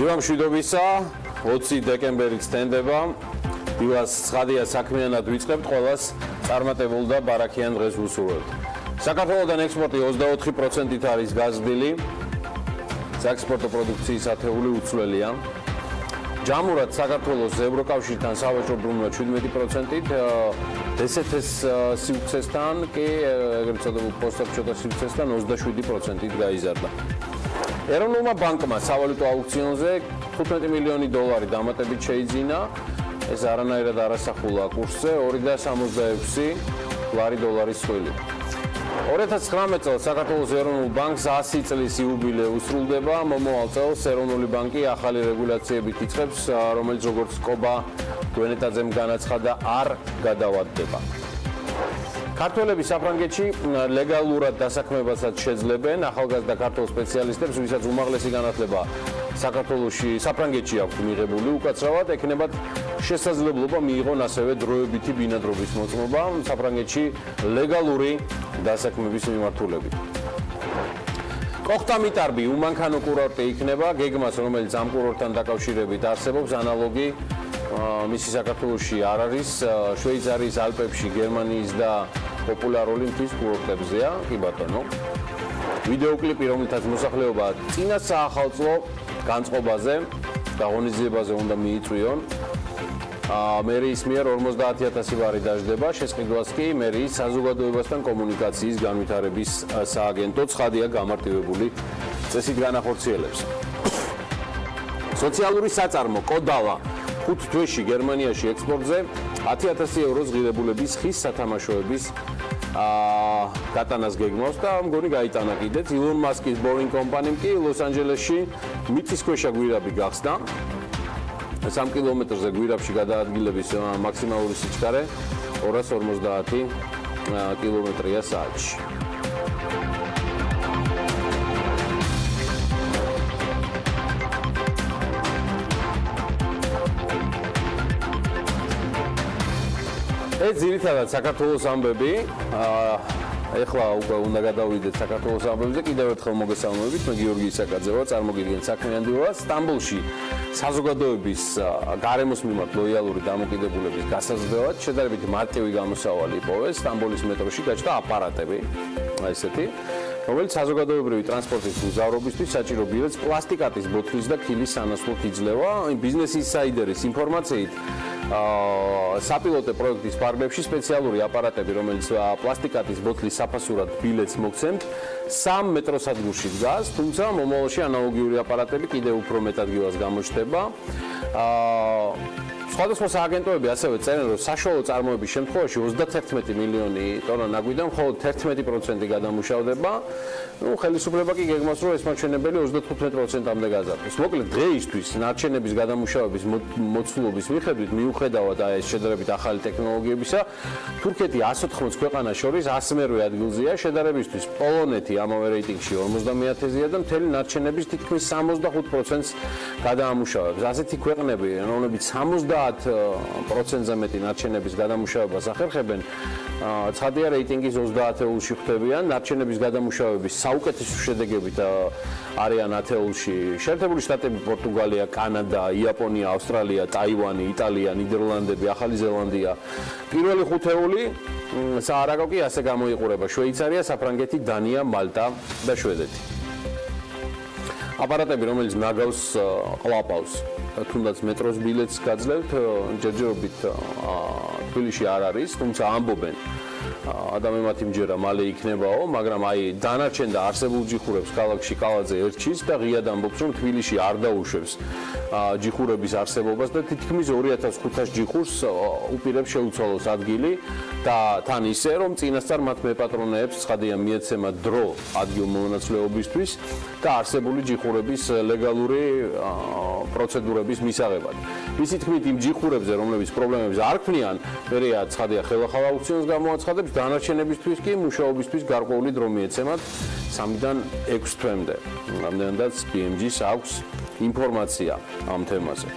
მშვიდობისა 20 დეკემბერით თენდება დილას ცხადია საქმიანად ვიწყებთ ყველას წარმატებულ და ბარაქიან დღეს ვუსურვებთ. საქართველოსთან ექსპორტი 24%-ით არის გაზრდილი. საექსპორტო პროდუქციის ათეული უცვლელია. ჯამურად საქართველოს ევროკავშირთან სავაჭრო ბრუნვა 17%-ით, დსთ-ს სივრცესთან კი ეგრეთ წოდებულ პოსტსაბჭოთა სივრცესთან 27%-ით გაიზარდა. ეროვნულმა ბანკმა სავალუტო აუქციონზე 15 მილიონი დოლარი დამატებით შეიძინა. ეს არანაირად არასახულა კურსზე 2.66 ლარი დოლარის ხელი. 2019 წელს საქართველოს ეროვნულ ბანკს 100 წლის იუბილე უსრულდება. მომავალ წელს ეროვნული ბანკი ახალი რეგულაციებით იწყებს, რომელიც როგორც კობა გვენეტაძემ განაცხადა, არ გადავადდება. ქართველები საფრანგეთში ლეგალურად დასაქმებასაც შეძლებენ. ახალგაზრდა ქართულ სპეციალისტებს, ვისაც უმაღლესი განათლება საქართველოში საფრანგეთში აქვს მიღებული, უკაცრავად ექნებათ შესაძლებლობა მიიღონ ასევე დროებითი ბინადრობის მოწმობა საფრანგეთში ლეგალური დასაქმების მიმართულებით. კოხტამიტარბი უმანქანო კურორტი იქნება, გეგმას, რომელიც ამ კურორტთან დაკავშირებით არსებობს, ანალოგი მისი საქართველოში არ არის, შვეიცარიის ალპებში, გერმანიის და პოპულარული მთის კურორტებზეა, კი ბატონო. ვიდეოკლიპი, რომელთაც მოსახლეობა წინა საახალწლო განწყობაზე და ღონისძიებაზე უნდა მიიწვიონ. მერიის მიერ 50,000 ვარი დაждდება, შესყიდვას კი მერიის საზოგადოებასთან კომუნიკაციის განვითარების სააგენტო ცხადია გამარტივებული წესით განახორციელებს. სოციალური საწარმო კოდალა 5 თვეში გერმანიაში ექსპორტზე 10,000 ევროს ღირებულების ხის სათამაშოების გატანას გეგმავს და მგონი გაიტანა კიდეც. ილონ მასკის ბოინგ კომპანიამ კი ლოს-ანჯელესში მიწისქვეშა გვირაბი გახსნა. 3 კილომეტრზე გვირაბში გადაადგილების მაქსიმალური სიჩქარე 250 კილომეტრია საათში. ეს ძირითადად საქართველოს ამბები. ეხლა უკვე უნდა გადავიდეთ საქართველოს ამბებზე. კიდევ ერთხელ მოგესალმებით, მე გიორგი ისაკაძე ვარ, წარმოგიდგენთ საქმიანი დილას. სტამბოლში საზოგადოების გარემოს მიმართ ლოიალური დამოკიდებულების გასაზრდელად შედარებით მარტივი გამოსავალი იპოვეს. სტამბოლის მეტროში გაჩნდა აპარატები, ესეთი, რომელიც საზოგადოებრივი ტრანსპორტის მგზავრობისთვის საჭირო ბილეთს პლასტიკატის ბოთლის და ქილის სანაცვლოდ იძლევა. ბიზნეს ინსაიდერის ინფორმაციით საპილოტო პროექტის ფარგლებში სპეციალური აპარატები, რომელიც პლასტიკატის ბოთლის საფასურად ბილეთს მოგცემთ, 3 მეტროს ადგილში დგას, თუმცა მომავალში ანალოგიური აპარატები კიდევ უფრო მეტ ადგილას გამოჩნდება. სხვადასხვა სააგენტოები ასევე წერენ, რომ საშუალო წარმოების შემთხვევაში 31 მილიონი ტონა ნაგვიდან მხოლოდ 11% გადამუშავდება. ხელისუფლება კი გეგმავს, რომ ეს მაჩვენებელი 35%-მდე გაზარდოს. მოკლედ, დღეისთვის ნარჩენების გადამუშავების მოცულობის მიხედვით, მიუხედავად ეს შედარებით ახალი ტექნოლოგიებისა, თურქეთი 180 ქვეყანას შორის 100-მერვე ადგილზეა, შედარებისთვის პოლონეთი ამავე რეიტინგში 50-ია და მთელი ნარჩენების თითქმის 65%-ს გადაამუშავებს. ასეთი ქვეყნები, რომლებიც 70%-ზე მეტი ნარჩენების გადამუშავებას ახერხებენ, ცხადია რეიტინგის 30 ათეულში ხვდებიან. ნარჩენების გადამუშავების საუკეთესო შედეგებით არიან ათეულში შეერთებული შტატები, პორტუგალია, კანადა, იაპონია, ავსტრალია, ტაივანი, იტალია, ნიდერლანდები, ახალი ზელანდია. პირველი ხუთეული საარაგო კი ასე გამოიყურება: შვეიცარია, საფრანგეთი, დანია, მალტა და შვედეთი. აპარატები, რომელიც ნაგავს ყლაპავს, თუნდაც მეტროს ბილეთს გაძლევთ, ჯერჯერობით თბილისში არ არის, თუმცა ამბობენ ადამიანმათი მჯერა მალე იქნებაო, მაგრამ აი დანარჩენ და არსებულ ჯიხურებს ქალაქში კალაძე ერჩის და ღიად ამბობს, რომ თბილისში არ დაუშვებს ჯიხურების არსებობას და თითქმის 2500 ჯიხურს უპირებს შეუცვალოს ადგილი და თან ისე, რომ წინასწარ მათ მეპატრონეებს ცხადია მიეცემათ დრო ადგილმონაცვლეობისთვის და არსებული ჯიხურების ლეგალური პროცედურების მისაღებად. მისი თქმით, იმ ჯიხურებზე, რომლებიც პრობლემებს არ ქმნიან, მერეა ცხადია ხელახალ აუქციონს გამოაცხადებს, დანარჩენებისთვის კი მუშაობისთვის გარკვეული დრო მიეცემათ 3-დან 6 თვემდე. რამდენადაც BMG-ს აქვს ინფორმაცია ამ თემაზე.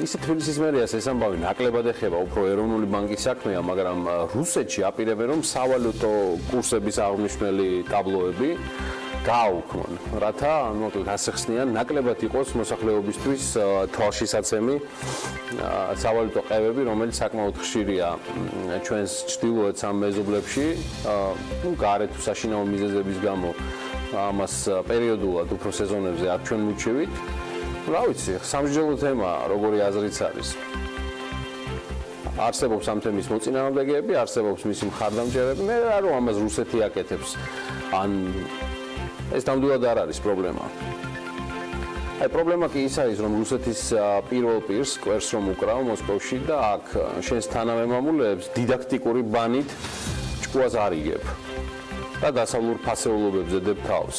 ისე თბილისის მერიას ეს ამბავი ნაკლებად ეხება უფრო ეროვნული ბანკის საქმეა, მაგრამ რუსეთში აპირებენ, რომ სავალუტო კურსების აღმნიშვნელი ტაბლოები გააუქმონ, რათა მოკლედ ასე ხსნიან, ნაკლებად იყოს მოსახლეობისთვის თვალშისაცემი სავალუტო ყევები, რომელიც საკმაოდ ხშირია ჩვენს ჩრდილოეთ სამეზობლებში, გარეთ თუ საშინაო მიზეზების გამო ამას პერიოდულად უფრო სეზონებზე არ ჩვენ მივჩევით. რა ვიცი, სამსჯელო თემა, როგორი აზრიც არის. არსებობს ამ თემის მოწინააღმდეგეები, არსებობს მისი მხარდამჭერები, მე რა რომ ამას რუსეთი აკეთებს, ან ეს ნამდვილად არ არის პრობლემა. აი პრობლემა კი ის არის, რომ რუსეთის პირველ პირს კვერს რომ უკრავ მოსკოვში და აქ შენს თანამემამულეებს დიდაქტიკური ბანით ჭკუას არ იგებ და დასავლურ ფასეულობებზე დებ თავს.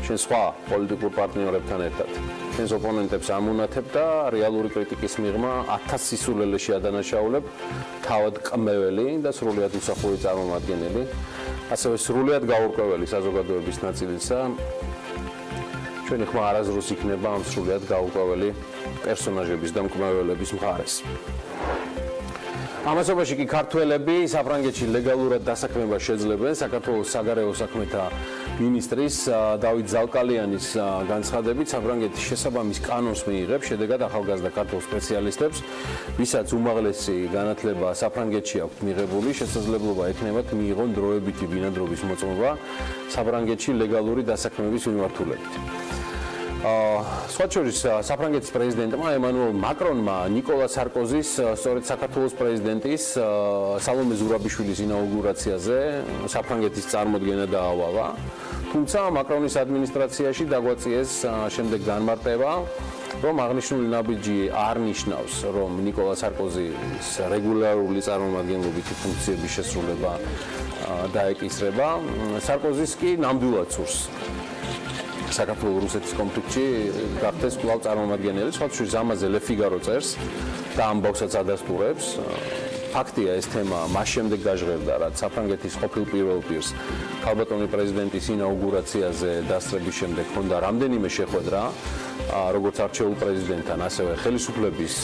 შენ სხვა პოლიტიკურ პარტნიორებთან ერთად შენს ოპონენტებს ამუნათებ და რეალური კრიტიკის მიღმა 1000 სისულელეში ადანაშაულებ, თავად ყმეველი და სრულიად უსახური წარმომადგენელი, ასევე სრულიად გაურკვეველი საზოგადოების ნაწილისა. ჩვენი ხმა არასდროს იქნება ამ სრულიად გაურკვეველი პერსონაჟების და მკმეველების მხარეს. ამასობაში კი ქართველები საფრანგეთში ლეგალურად დასაქმებას შეძლებენ. საქართველოს საგარეო საქმეთა მინისტრის დავით ზალკალიანის განცხადებით, საფრანგეთი შესაბამის კანონს მიიღებს, შედეგად ახალგაზრდა ქართულ სპეციალისტებს, ვისაც უმაღლესი განათლება საფრანგეთში აქვს მიღებული, შესაძლებლობა ექნებათ მიიღონ დროებითი ბინადრობის მოწმობა საფრანგეთში ლეგალური დასაქმების მიმართულებით. სხვა შორის საფრანგეთის პრეზიდენტმა ემანუელ მაკრონმა ნიკოლა სარკოზის, სწორედ საქართველოს პრეზიდენტის სალომე ზურაბიშვილის ინაუგურაციაზე საფრანგეთის წარმოდგენა დაავალა. თუმცა მაკრონის ადმინისტრაციაში დაგვაწიეს შემდეგ განმარტება, რომ აღნიშნული ნაბიჯი არ ნიშნავს, რომ ნიკოლა სარკოზის რეგულარული წარმომადგენლობითი ფუნქციების შესრულება დაეკისრება. სარკოზის კი ნამდვილად სურს საქართველოს-რუსეთის კონფლიქტში გახდეს კვლავ წარმომადგენელი, სხვა შორის ამაზე Le Figaro წერს და ამბავსაც ადასტურებს. ფაქტია, ეს თემა მას შემდეგ გაჟღერდა, რაც საფრანგეთის ყოფილ პირველ პირს ქალბატონი პრეზიდენტის ინაუგურაციაზე დასწრების შემდეგ ჰქონდა რამდენიმე შეხვედრა, როგორც არჩეულ პრეზიდენტთან, ასევე ხელისუფლების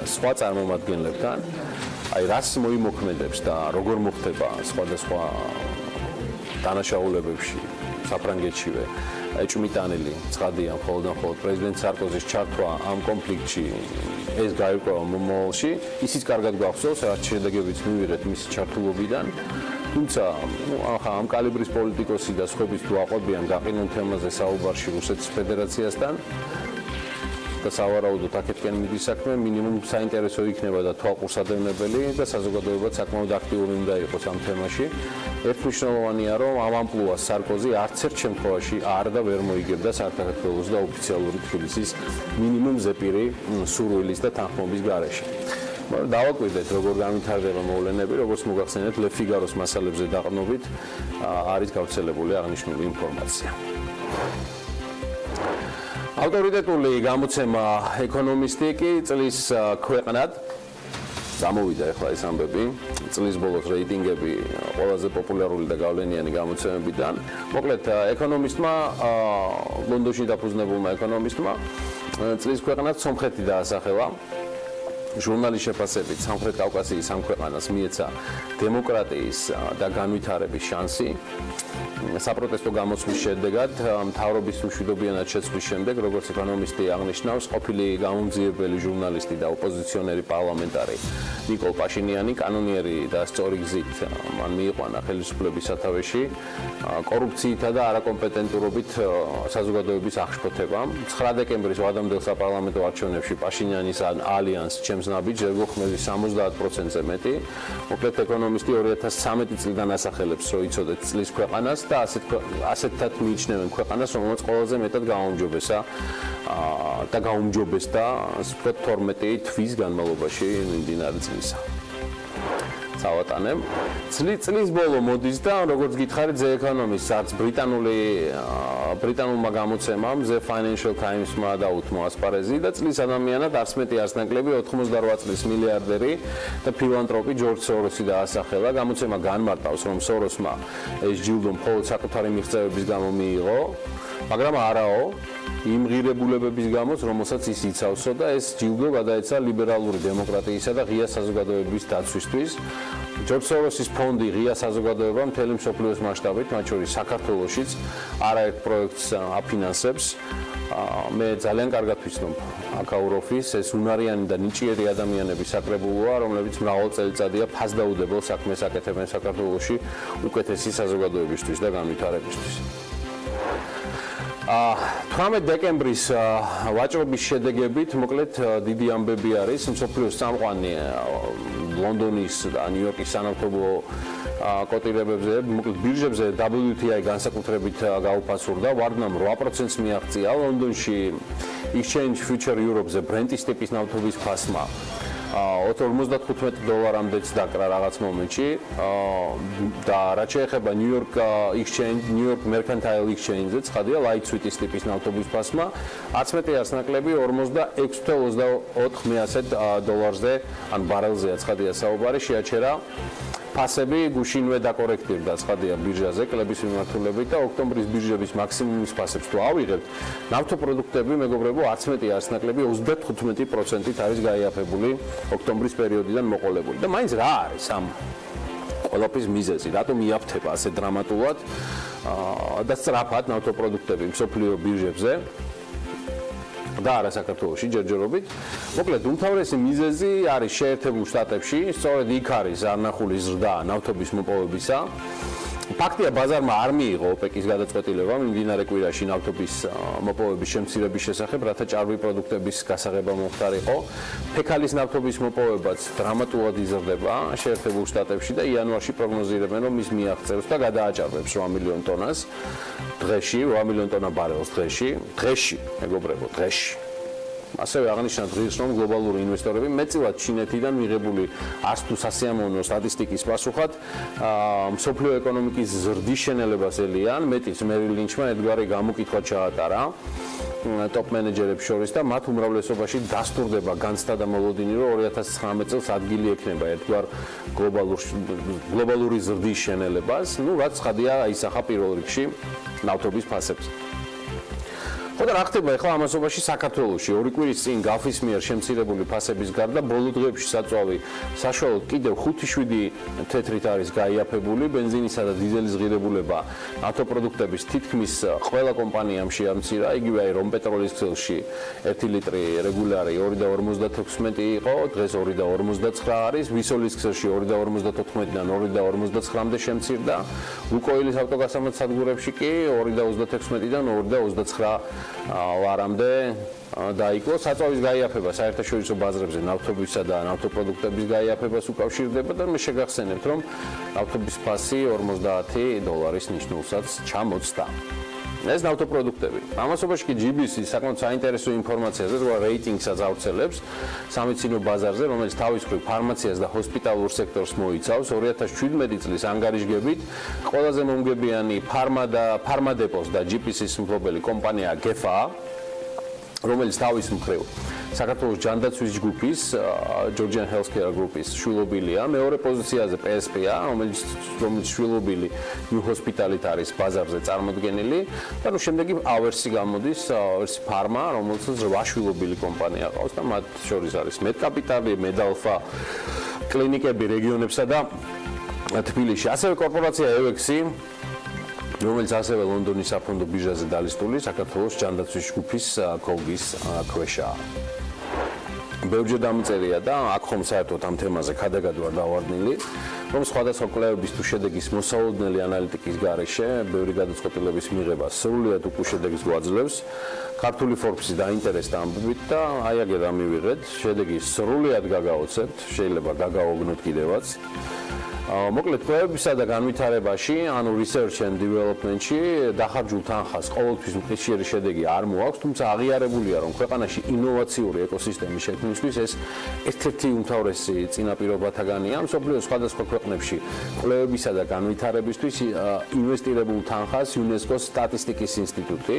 სხვა წარმომადგენლებთან. აი, რას მოიმოქმედებს და როგორ მოხდება სხვადასხვა დანაშაულებებში საფრანგეთშივე ეჭვმიტანილი ცხადია მხოლოდ პრეზიდენტ სარკოზის ჩართვა ამ კონფლიქტში ეს გაირკვევა მომავალში. ისიც კარგად გვახსოვს, რაც შედეგებიც მივიღეთ მისი ჩართულობიდან. თუმცა ამ კალიბრის პოლიტიკოსი და სხვების თუ აყვებიან გაყინულ თემაზე საუბარში რუსეთის ფედერაციასთან და სავარაუდოდ აქეთკენ მიდის საქმე, მინიმუმ საინტერესო იქნება და თვალყურსადევნებელი და საზოგადოებაც საკმაოდ აქტიური უნდა იყოს ამ თემაში. ერთმნიშვნელოვანია, რომ ამ ამპლუას სარკოზი არც ერთ შემთხვევაში არ და ვერ მოიგებდა საქართველოს და ოფიციალური თბილისის მინიმუმ ზეპირი სურვილის და თანხმობის გარეშე. დავაკვირდეთ, როგორ განვითარდება მოვლენები, როგორც მოგახსენეთ, Le Figaro-ს მასალებზე დაყრდნობით არის გავრცელებული აღნიშნული ინფორმაცია. ავტორიტეტული გამოცემა ეკონომისტი კი წლის ქვეყნად გამოვიდა ახლა ეს ამბები, წლის ბოლოს რეიტინგები ყველაზე პოპულარული და გავლენიანი გამოცემებიდან. მოკლედ ეკონომისტმა, ლონდონში დაფუძნებულმა ეკონომისტმა წლის ქვეყნად სომხეთი დაასახელა. ჟურნალის შეფასებით სამხრეთ კავკასიის ამ ქვეყანას მიეცა დემოკრატიის და განვითარების შანსი. საპროტესტო გამოსვლის შედეგად მთავრობის მშვიდობიანად შეცვლის შემდეგ, როგორც ეკონომისტი აღნიშნავს, ყოფილი გამომძიებელი ჟურნალისტი და ოპოზიციონერი პარლამენტარი ნიკოლ პაშინიანი კანონიერი და სწორი გზით მან მიიყვანა ხელისუფლების სათავეში კორუფციითა და არაკომპეტენტურობით საზოგადოების აღშფოთებამ. 9 დეკემბრის ვადამდელ საპარლამენტო არჩევნებში პაშინიანის ალიანსს ჩემს ნაბიჯს ეგოხმები 70%-ზე მეტი. მოკლედ ეკონომისტი 2013 წლიდან ასახელებს, რომ იცოდეთ წლის ქვეყანას და ასეთად მიიჩნევენ ქვეყანას, რომელსაც ყველაზე მეტად გაუმჯობესა და გაუმჯობესდა 12 თვის განმავლობაში მიმდინარე წლისა. წავატანებ. წლის ბოლო მოდის და როგორც გითხარით, The Economist, არც ბრიტანულმა გამოცემამ The Financial Times-მა დაუთმო ასპარეზი და წლის ადამიანად არც მეტი არც ნაკლები 88 წლის მილიარდერი და ფილანტროპი ჯორჯ სოროსი დაასახელა. გამოცემა განმარტავს, რომ სოროსმა ეს ჯილდო მხოლოდ საკუთარი მიღწევების გამო მიიღო მაგრამ არაო იმ ღირებულებების გამოც, რომელსაც ის იცავსო და ეს ჯილდო გადაეცა ლიბერალური დემოკრატიისა და ღია საზოგადოების დაცვისთვის. ჯორჯ სოროსის ფონდი ღია საზოგადოება მთელი მსოფლიოს მასშტაბით, მათ შორის საქართველოშიც არაერთ პროექტს აფინანსებს. მე ძალიან კარგად ვიცნობ აკაუროფის, ეს უნარიანი და ნიჭიერი ადამიანების საკრებულოა, რომლებიც მრავალ წელიწადია ფასდაუდებელ საქმეს აკეთებენ საქართველოში უკეთესი საზოგადოებისთვის და განვითარებისთვის. 18 დეკემბრის ვაჭრობის შედეგებით, მოკლედ დიდი ამბები არის, მსოფლიოს წამყვანი ლონდონის და ნიუ-იორკის სანავთობო კოტირებებზე, მოკლედ ბირჟებზე WTI განსაკუთრებით გაუფასურდა, ვარდნამ 8%-ს მიაღწია. ლონდონში Exchange Future Europe-ზე ბრენტის ტიპის ნავთობის ფასმა $55-მდეც დაკრა რაღაც მომენტში და რაც შეეხება New York Mercantile Exchange-ზე, ცხადია light sweet-ის ტიპის ნავთობის ფასმა 11 ნაკლები $42,400-ზე ან ბარელზეა ცხადია საუბარი შეაჩერა. ფასები გუშინვე დაკორექტირდა ცხადია ბირჟაზე კლების მიმართულებით და ოქტომბრის ბირჟების მაქსიმუმის ფასებს თუ ავიღებთ, ნავთობპროდუქტები მეგობრებო 11 ნაკლები 35%-ით არის გაიაფებული ოქტომბრის პერიოდიდან მოყოლებული. და მაინც რა არის ამ ყველაფრის მიზეზი? რატომ იაფთება ასე დრამატულად და სწრაფად ნავთობპროდუქტები მსოფლიო ბირჟებზე? და არა საქართველოში ჯერჯერობით. მოკლედ, უმთავრესი მიზეზი არის შეერთებულ შტატებში, სწორედ იქ არის არნახული ზრდა ნავთობის მოპოვებისა. ფაქტია, ბაზარმა არ მიიღო ოპეკის გადაწყვეტილება მიმდინარე კვირაში ნავთობის მოპოვების შემცირების შესახებ, რათა ჭარბი პროდუქტების გასაღება მომხდარიყო. ფექალის ნავთობის მოპოვებაც დრამატულად იზრდება შეერთებულ შტატებში და იანვარში პროგნოზირებენ, რომ ის მიაღწევს და გადააჭარბებს 8 მილიონ ტონას დღეში, 8 მილიონ ტონა ბარელს დღეში, მეგობრებო, დღეში. ასევე აღნიშნა დღის, რომ გლობალური ინვესტორები მეტწილად ჩინეთიდან მიღებული 100 თუ სასიამოვნო სტატისტიკის პასუხად მსოფლიო ეკონომიკის ზრდის შენელებას ელიან. მეტიც მერი ლინჩმა ერთგვარი გამოკითხვა ჩაატარა ტოპ მენეჯერებს შორის და მათ უმრავლესობაში დასტურდება განცდა და მოლოდინი, რომ 2019 წელს ადგილი ექნება ერთგვარ გლობალური ზრდის შენელებას, რაც ცხადია აისახა პირველ რიგში ნავთობის ფასებს. ხო და რა ხდება ახლა ამასობაში საქართველოში? 2 კვირის წინ გაფის მიერ შემცირებული ფასების გარდა ბოლო დღეებში საწვავი საშუალოდ კიდევ 5-7 თეთრით არის გაიაფებული. ბენზინისა და დიზელის ღირებულება ნავთობპროდუქტების თითქმის ყველა კომპანიამ შეამცირა. იგივე აი რომ პეტროლის ქსელში 1 ლიტრი რეგულარი 2.56 იყო, დღეს 2.59 არის. ვისოლის ქსელში 2.54-დან 2.59-მდე შემცირდა. ლუკოილის ავტოგასამართ სადგურებში კი 2.36-დან 2.29 ლარამდე დაიკლო. საწვავის გაიაფება საერთაშორისო ბაზრებზე ნავთობისა და ნავთობპროდუქტების გაიაფებას უკავშირდება და მე შეგახსენებთ, რომ ნავთობის ფასი $50 ნიშნულსაც ჩამოწდა. ეს ნავთობპროდუქტები. ამასობაში კი GBC საკმაოდ საინტერესო ინფორმაციაზე, ზოგადად რეიტინგსაც ავრცელებს სამედიცინო ბაზარზე, რომელიც თავის მხრივ ფარმაციას და ჰოსპიტალურ სექტორს მოიცავს. 2017 წლის ანგარიშგებით ყველაზე მომგებიანი ფარმადეპოს და GPC-ის მფლობელი კომპანია გეფა, რომელიც თავის მხრივ საქართველოს ჯანდაცვის ჯგუფის Georgian Healthcare Group-ის შვილობილია. მეორე პოზიციაზე PSP-ა, რომელიც შვილობილი New Hospital-ით არის ბაზარზე წარმოდგენილი. და შემდეგი ავერსი გამოდის, ავერსი ფარმა, რომელსაც 8 შვილობილი კომპანია ყავს და მათ შორის არის Medcapital, Medalfa კლინიკები რეგიონებსა და თბილისში. ასევე კორპორაცია EVEX-ი, რომელიც ასევე ლონდონის საფონდო ბირჟაზე დალისტული საქართველოს ჯანდაცვის ჯგუფის კოლგის ქვეშაა. ბევრჯერ დამწერია და აქ ხომ საერთოდ ამ თემაზე ქადაგად ვარ დავარდნილი, რომ სხვადასხვა კვლევების თუ შედეგის მოსალოდნელი ანალიტიკის გარეშე ბევრი გადაწყვეტილების მიღება სრულად უკვე შედეგს გვაძლევს. ქართული Forbes-ი დაინტერესდა ამბებით და აი აგერ ამივიღეთ, შედეგი სრულად გაგაოცებთ, შეიძლება გაგაოგნოთ კიდევაც. მოკლედ კვლევებისა და განვითარებაში, ანუ research and development-ში დახარჯულ თანხას ყოველთვის მყისიერი შედეგი არ მოაქვს, თუმცა აღიარებულია, რომ ქვეყანაში ინოვაციური ეკოსისტემის შექმნისთვის ეს ერთ-ერთი უმთავრესი წინაპირობათაგანია. მსოფლიოს სხვადასხვა ქვეყნებში კვლევებისა და განვითარებისთვის ინვესტირებულ თანხას UNESCO-ს სტატისტიკის ინსტიტუტი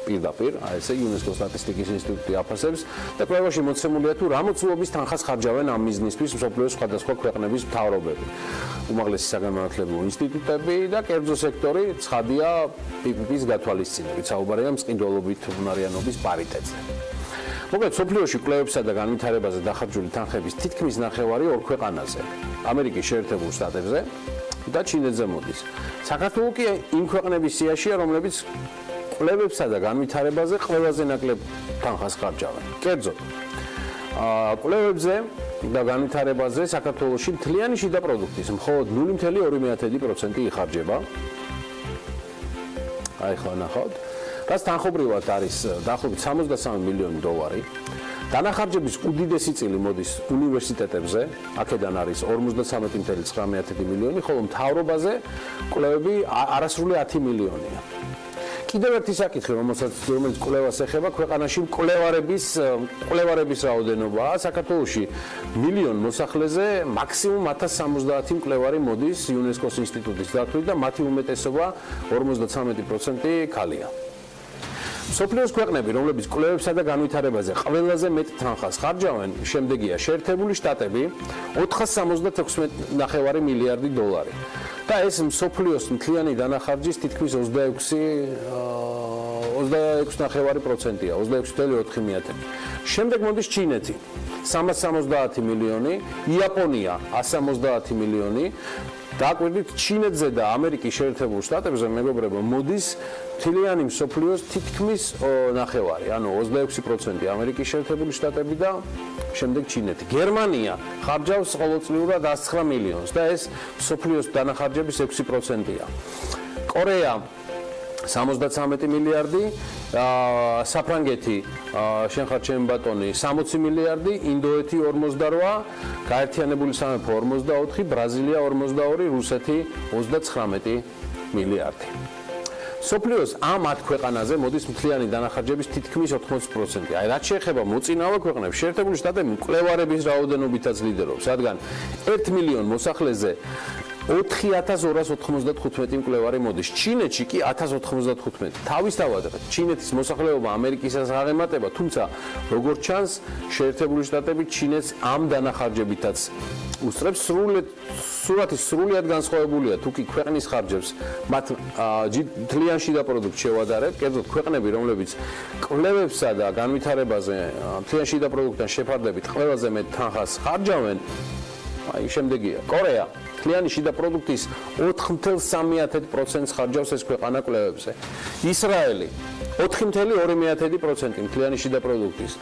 პირდაპირ, ესე UNESCO სტატისტიკის ინსტიტუტი აფასებს და კვლევაში მოცემულია თუ რა მოცულობის თანხას ხარჯავენ ამ მიზნისთვის მსოფლიოს სხვადასხვა ქვეყნების მთავრობები. უმაღლესი საგანმანათლებლო ინსტიტუტები და კერძო სექტორი ცხადია PPP-ის გათვალისწინებით, საუბარია მწყინდელობით უნარიანობის პარიტეტზე. მოკლედ, სოფლიოში კვლევებსა და განვითარებაზე დახარჯული თანხების თითქმის ნახევარი ორ ქვეყანაზე, ამერიკის შეერთებულ შტატებზე და ჩინეთზე მოდის. საქართველო კი იმ ქვეყნების სიაშია, რომლებიც კვლევებსა და განვითარებაზე ყველაზე ნაკლებ თანხას ხარჯავენ. კერძოდ, კვლევებზე და განვითარებაზე საქართველოში მთლიანი შიდა პროდუქტის მხოლოდ 0.2% იხარჯება. აი ხო ნახავთ. რაც თანხობრივად არის დაახლოებით $63 მილიონი. დანახარჯების უდიდესი წილი მოდის უნივერსიტეტებზე, აქედან არის 53.9 მილიონი, ხოლო მთავრობაზე კვლევები არასრული 10 მილიონია. კიდევ ერთი საკითხი, რომელიც კვლევას ეხება, ქვეყანაში მკვლევარების რაოდენობაა. საქართველოში მილიონ მოსახლეზე მაქსიმუმ 1070 მკვლევარი მოდის იუნესკოს ინსტიტუტის დათვლით და მათი უმეტესობა 53% ქალია. სოფლიოს ქვეყნები, რომლებიც კვლევებსა და განვითარებაზე ყველაზე მეტ თანხას ხარჯავენ, შემდეგია შეერთებული შტატები 476.9 მილიარდი $. და ეს სოფლიოს მთლიანი დანახარჯის თითქმის 26.9%-ია, 26.4%. შემდეგ მოდის ჩინეთი 370 მილიონი, იაპონია 170 მილიონი. დააკვირდით, ჩინეთზე და ამერიკის შეერთებულ შტატებზე მეგობრებო მოდის მთლიანი მსოფლიოს თითქმის ნახევარი, ანუ 26% ამერიკის შეერთებული შტატები და შემდეგ ჩინეთი. გერმანია ხარჯავს ყოველწლიურად 109 მილიონს და ეს მსოფლიოს დანახარჯების 6%-ია. კორეა 73 მილიარდი, საფრანგეთი შენ ხარ ჩემი ბატონი 60 მილიარდი, ინდოეთი 48, გაერთიანებული სამეფო 44, ბრაზილია 42, რუსეთი 39 მილიარდი. სოფლიოს ამ 10 ქვეყანაზე მოდის მთლიანი დანახარჯების თითქმის 80%. აი რაც შეეხება მოწინავე ქვეყნებს, შეერთებული შტატები მკვლევარების რაოდენობითაც ლიდერობს, რადგან 1 მილიონ მოსახლეზე 4295 მკვლევარი მოდის. ჩინეთში კი 1095. თავისთავად ჩინეთის მოსახლეობა ამერიკისას აღემატება, თუმცა როგორც ჩანს, შეერთებული შტატები ჩინეთს ამ დანახარჯებითაც უსწრებს. სურათი სრულიად განსხვავებულია, თუ კი ქვეყნის ხარჯებს მათ მთლიან შიდა პროდუქტს შევადარებთ, კერძოდ ქვეყნები, რომლებიც კვლევებსა და განვითარებაზე მთლიან შიდა პროდუქტთან შეფარდებით ყველაზე მეტ თანხას ხარჯავენ, აი შემდეგია კორეა მთლიანი შიდა პროდუქტის 4.3% ხარჯავს ეს ქვეყანა კვლევებზე. ისრაელი 4.2% მთლიანი შიდა პროდუქტის.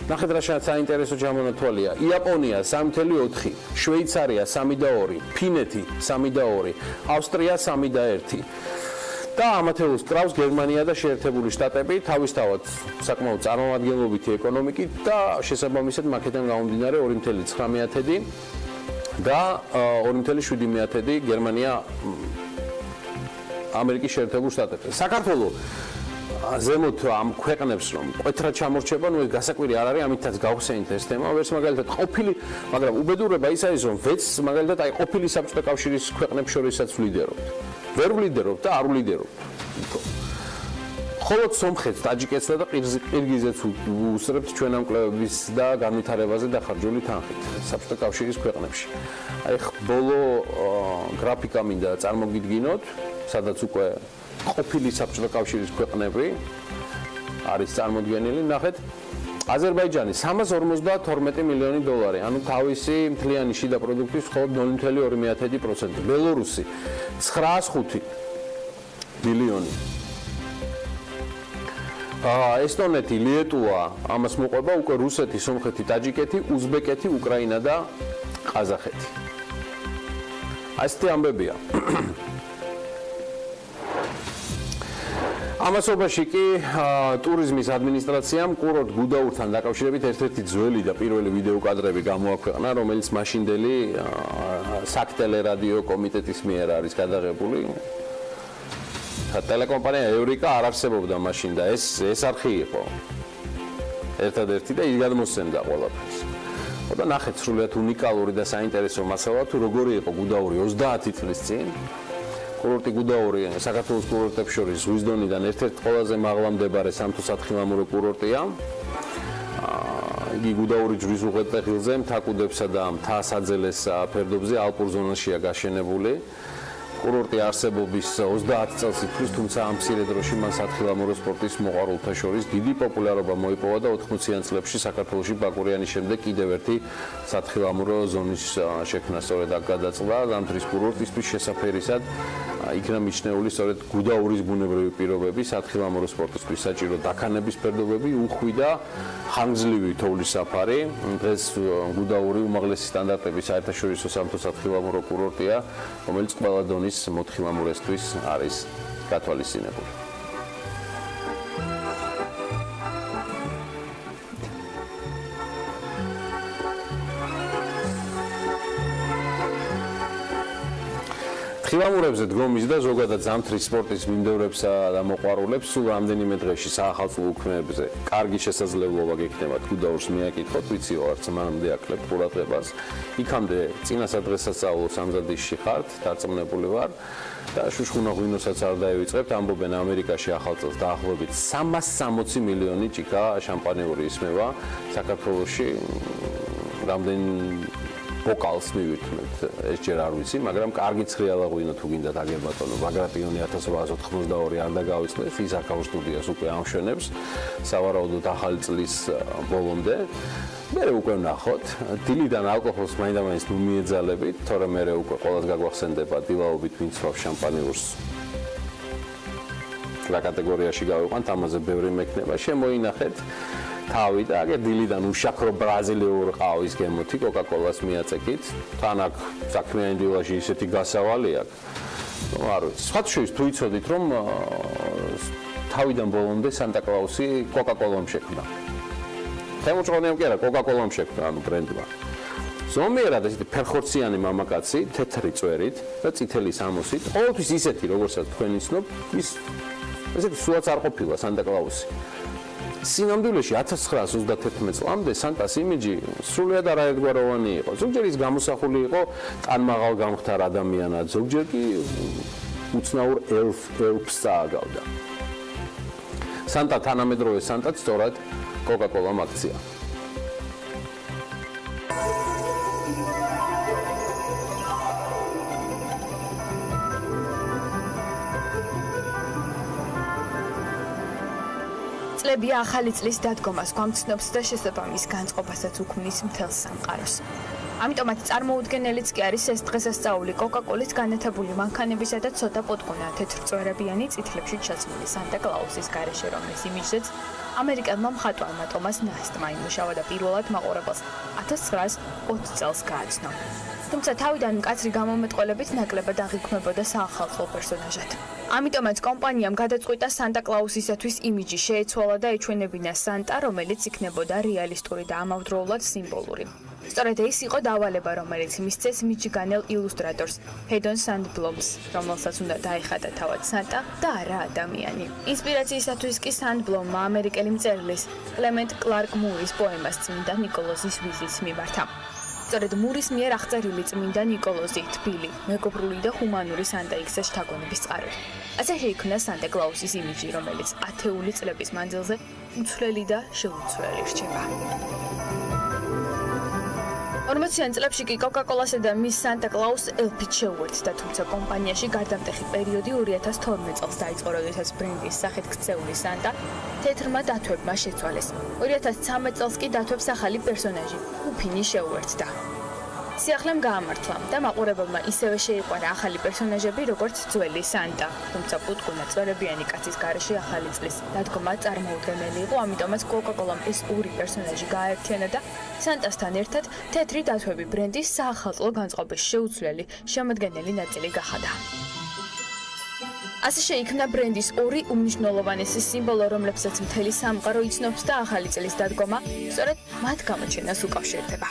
ნახეთ რა საინტერესო ჩამონათვალია. იაპონია 3.4, შვეიცარია 3.2, ფინეთი 3.2, ავსტრია 3.1. და ამათეულს კრავს გერმანია და შეერთებული შტატები, თავისთავად საკმაოდ წარმომადგენლობითი ეკონომიკით და შესაბამისად მაქედან გამომდინარე 2.9 და 2.7 გერმანია ამერიკის შეერთებულ შტატებში. საქართველოს ზემოთ ამ ქვეყნებს რომ კვეთრად ჩამორჩება, ნუ ეს გასაკვირი არ არის, ამითაც გავხსენით ეს თემა. ვერც მაგალითად ყოფილი, მაგრამ უბედურება ის არის, რომ ვეც მაგალითად აი ყოფილი საბჭოთა კავშირის ქვეყნებს შორისაც ვლიდერობთ. ვერ ვლიდერობთ და არ ვლიდერობთ. მხოლოდ სომხეთს, ტაჯიკეთსა და ყირგიზეთს უსწრებთ ჩვენ ამ კვლევების და განვითარებაზე დახარჯული თანხით საბჭოთა კავშირის ქვეყნებში. აი ბოლო გრაფიკა მინდა წარმოგიდგინოთ, სადაც უკვე ყოფილი საბჭოთა კავშირის ქვეყნები არის წარმოდგენილი. ნახეთ, აზერბაიჯანი 352 მილიონი $, ანუ თავისი მთლიანი შიდა პროდუქტის მხოლოდ 0.2%. ბელორუსი 905 მილიონი. ესტონეთი, ლიეტუვა ამას მოყვება, უკვე რუსეთი, სომხეთი, ტაჯიკეთი, უზბეკეთი, უკრაინა და ყაზახეთი. ასეთი ამბებია. ამასობაში კი ტურიზმის ადმინისტრაციამ კურორტ გუდაურთან დაკავშირებით ერთ-ერთი ძველი და პირველი ვიდეო კადრები გამოაქვეყნა, რომელიც მაშინდელი საქტელერადიო კომიტეტის მიერ არის გადაღებული. ტელეკომპანია ევრიკა არ არსებობდა მაშინ და ეს არხი იყო. ერთადერთი და ის გადმოსცემდა ყველაფერს. და ნახეთ სრულიად უნიკალური და საინტერესო მასალა, თუ როგორი იყო გუდაური 30 წლის წინ. კურორტი გუდაური საქართველოს კურორტებს შორის ზღვის დონიდან ერთ-ერთი ყველაზე მაღლა მდებარე სამთო-სათხილამურო კურორტია. იგი გუდაური ჯვრის უღელტეხილზე, მთაკუდებსა და მთასაძელეს ფერდობზე ალპურ ზონაშია გაშენებული. კურორტი არსებობის 30 წელს ითვლის, თუმცა ამ მცირე დროში მან სათხილამურო სპორტის მოყვარულთა შორის დიდი პოპულარობა მოიპოვა და 80-იან წლებში საქართველოში ბაკურიანის შემდეგ კიდევ ერთი სათხილამურო ზონის შექმნა სწორედ აქ გადაწყდა. ზამთრის კურორტისთვის შესაფერისად იქნა მიჩნეული სწორედ გუდაურის ბუნებრივი პირობები, სათხილამურო სპორტისთვის საჭირო დაქანების ფერდობები, უხვი და ხანგრძლივი თოვლის საფარი. დღეს გუდაური უმაღლესი სტანდარტების საერთაშორისო სამთო სათხილამურო კურორტია, რომელიც ყველა დონის მოთხილამურესთვის არის გათვალისწინებული. თხილამურებზე დგომის და ზოგადად ზამთრის სპორტის მიმდევრებსა და მოყვარულებს სულ რამდენიმე დღეში საახალწლო უქმეებზე კარგი შესაძლებლობა გექნებათ გუდაურს მიაკითხოთ, ვიცი ვარც მანამდე აქლებთ ყურადღებას. იქამდე წინასა დღესასწაულო სამზადისში ხართ, დარწმუნებული ვარ და შუშხუნა ღვინოსაც არ დაივიწყებთ. ამბობენ ამერიკაში ახალ წელს დაახლოებით 360 მილიონი ჭიქა შამპანიური ისმევა. საქართველოში რამდენი ბოკალს მივირთმევთ, ეს ჯერ არ ვიცი, მაგრამ კარგი ცხრიალა ღვინო თუ გინდათ აგერ ბატონო, ბაგრატიონი 1882 არ დაგავიწყდეს, ის აქაურ სტუდიას უკვე ამშვენებს, სავარაუდოდ ახალი წლის ბოლომდე. მერე უკვე ვნახოთ, დილიდან ალკოჰოლს მაინდა-მაინც ნუ მიეძალებით, თორემ მერე უკვე ყველას გაგვახსენდება დილაობით ვინცვავს შამპანიურს. რა კატეგორიაში გავიყვანთ, ამაზე ბევრი მექნება, შემოინახეთ. თავი და აგერ დილიდან უშაქრო ბრაზილიურ ყავის გემოთი კოკა-კოლას მიაწეკით. თან აქ საქმიანი დილაში ისეთი გასავალი აქვს. არ ვიცი. სხვა შორის თუ იცოდით რომ თავიდან ბოლომდე სანტა-კლაუსი კოკა-კოლამ შექმნა. თემუჭყონიამ კი არა, კოკა-კოლამ შექმნა ანუ ბრენდმა. ზომიერად ესეთი ფერხორციანი მამაკაცი, თეთრი წვერით და წითელი სამოსით, ყოველთვის ისეთი როგორცაც თქვენ იცნობ, ის ესეთი სულაც არ ყოფილა სანტა-კლაუსი. სინამდვილეში 1931 წლამდე სანტას იმიჯი სრულიად არაერთგვაროვანი იყო. ზოგჯერ ის გამოსახული იყო ტანმაღალ გამხდარ ადამიანად, ზოგჯერ კი უცნაურ ელფს წააგავდა. სანტა თანამედროვე სანტაც სწორად კოკა-კოლამ აქცია. წლებია ახალი წლის დადგომას გვამცნობს და შესაბამის განწყობასაც უქმნის მთელ სამყაროს. ამიტომაც წარმოუდგენელიც კი არის ეს დღესასწაული კოკა-კოლის განათებული მანქანებისა და ცოტა პოტკუნა თეთრწვერებიანი წითლებში ჩაცმული სანტა-კლაუსის გარეშე, რომლის იმიჯზეც ამერიკელმა მხატვარმა ტომას ნასტმა იმუშავა და პირველად მაყურებელს 1920 წელს გააცნო. თუმცა თავიდან მკაცრი გამომეტყველებით ნაკლებად აღიქმებოდა საახალწლო პერსონაჟად. ამიტომაც კომპანიამ გადაწყვიტა სანტა-კლაუსისათვის იმიჯი შეეცვალა და ეჩვენებინა სანტა, რომელიც იქნებოდა რეალისტური და ამავდროულად სიმბოლური. სწორედ ეს იყო დავალება, რომელიც მისცეს მიჩიგანელ ილუსტრატორს ჰედონ სანდბლომს, რომელსაც უნდა დაეხადა თავად სანტა და არა ადამიანი. ინსპირაციისათვის კი სანდბლომმა ამერიკელი მწერლის კლემენტ კლარკ მურის პოემას წმინდა ნიკოლოზის ვიზიტს მიმართა. სწორედ მურის მიერ აღწერილი წმინდა ნიკოლოზი, თბილი, მეგობრული და ჰუმანური სანტა იქცა შთაგონების წყაროდ. ასე შეიქმნა სანტა-კლაუსის იმიჯი, რომელიც ათეული წლების მანძილზე უცვლელი და შეუცვლელი რჩება. 40-იან წლებში კი კოკა-კოლასა და მის სანტა-კლაუსს ელფით შეუერთდა, თუმცა კომპანიაში გარდამტეხი პერიოდი 2012 წელს დაიწყო, როდესაც ბრენდის სახით ქცეული სანტა თეთრმა დათვებმა შეცვალეს. 2013 წელს კი დათვებს ახალი პერსონაჟი, უფინი შეუერთდა. სიახლემ გაამართლა და მაყურებელმა ისევე შეიყვარა ახალი პერსონაჟები, როგორც ძველი სანტა. თუმცა პუტკუნა წვერებიანი კაცის გარეშე ახალი წლის დადგომა წარმოუდგენელი იყო, ამიტომაც კოკა-კოლამ ეს ორი პერსონაჟი გააერთიანა და სანტასთან ერთად თეთრი დათვები ბრენდის საახალწლო განწყობის შეუცვლელი შემადგენელი ნაწილი გახადა. ასე შეიქმნა ბრენდის ორი უმნიშვნელოვანესი სიმბოლო, რომლებსაც მთელი სამყარო იცნობს და ახალი წლის დადგომა სწორედ მათ გამოჩენას უკავშირდება.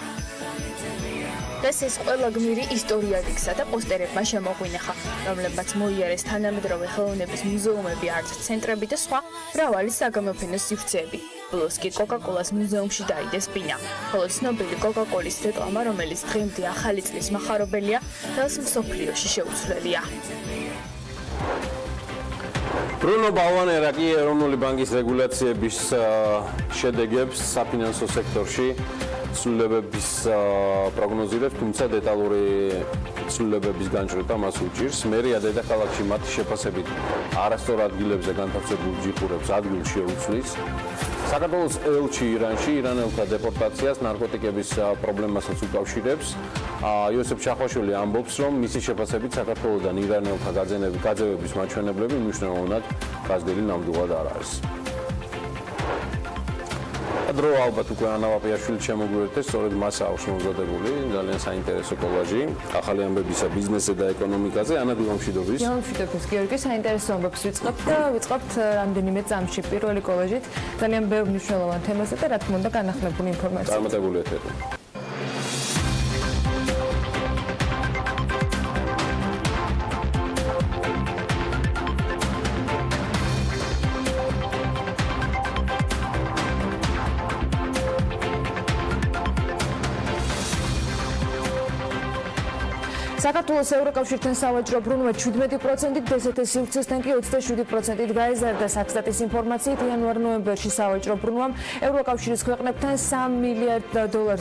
დღეს ეს ყველა გმირი ისტორიად იქცა და პოსტერებმა შემოგვინახა, რომლებმაც მოიარეს თანამედროვე ხელოვნების მუზეუმები, არტ-ცენტრები და სხვა მრავალი საგამოფენო სივრცეები. ბოლოს კი კოკა-კოლას მუზეუმში დაიდეს ბინა, ხოლო ცნობილი კოკა-კოლის რეკლამა, რომელიც დღემდე ახალი წლის מחარობელია, ხელს მსოფლიოში შეუცვლელია. ბრუნო ბალვანერა კი ეროვნული ბანკის რეგულაციების შედეგებს საფინანსო სექტორში ცვლილებების პროგნოზირებს, თუმცა დეტალური ცვლილებების განჭრება მას უჭირს. მერია დედაქალაქში მათი შეფასებით არასწორ ადგილებზე განთავსებულ ჯიხურებს ადგილ შეუცვლის. საქართველოს ელჩი ირანში ირანელთა დეპორტაციას ნარკოტიკების პრობლემასაც უკავშირებს. იოსებ ჩახვაშვილი ამბობს, რომ მისი შეფასებით საქართველოსთან ირანელთა გაძევების მაჩვენებლები მნიშვნელოვნად გაზრდილი ნამდვილად არ არის. დრო ალბათ უკვე ანა ვაპიაშვილი შემოგვიერთეს, სწორედ მას აქვს მომზადებული ძალიან საინტერესო კოლაჟი ახალი ამბებისა ბიზნესზე და ეკონომიკაზე. ანა დილამშვიდობის. დილამშვიდობის გიორგი, საინტერესო ამბებს ვიწყებთ რამდენიმე წამში პირველი კოლაჟით ძალიან ბევრ მნიშვნელოვან თემაზე და რა თქმა უნდა განახლებული ინფორმაცია. წარმატებული ეთერი. საქართველოს ევროკავშირთან სავაჭრო ბრუნვა 17%-ით, დსთ სივრცესთან კი 27%-ით გაიზარდა. საქსტატის ინფორმაციით იანვარ-ნოემბერში სავაჭრო ბრუნვამ ევროკავშირის ქვეყნებთან $3 მილიარდ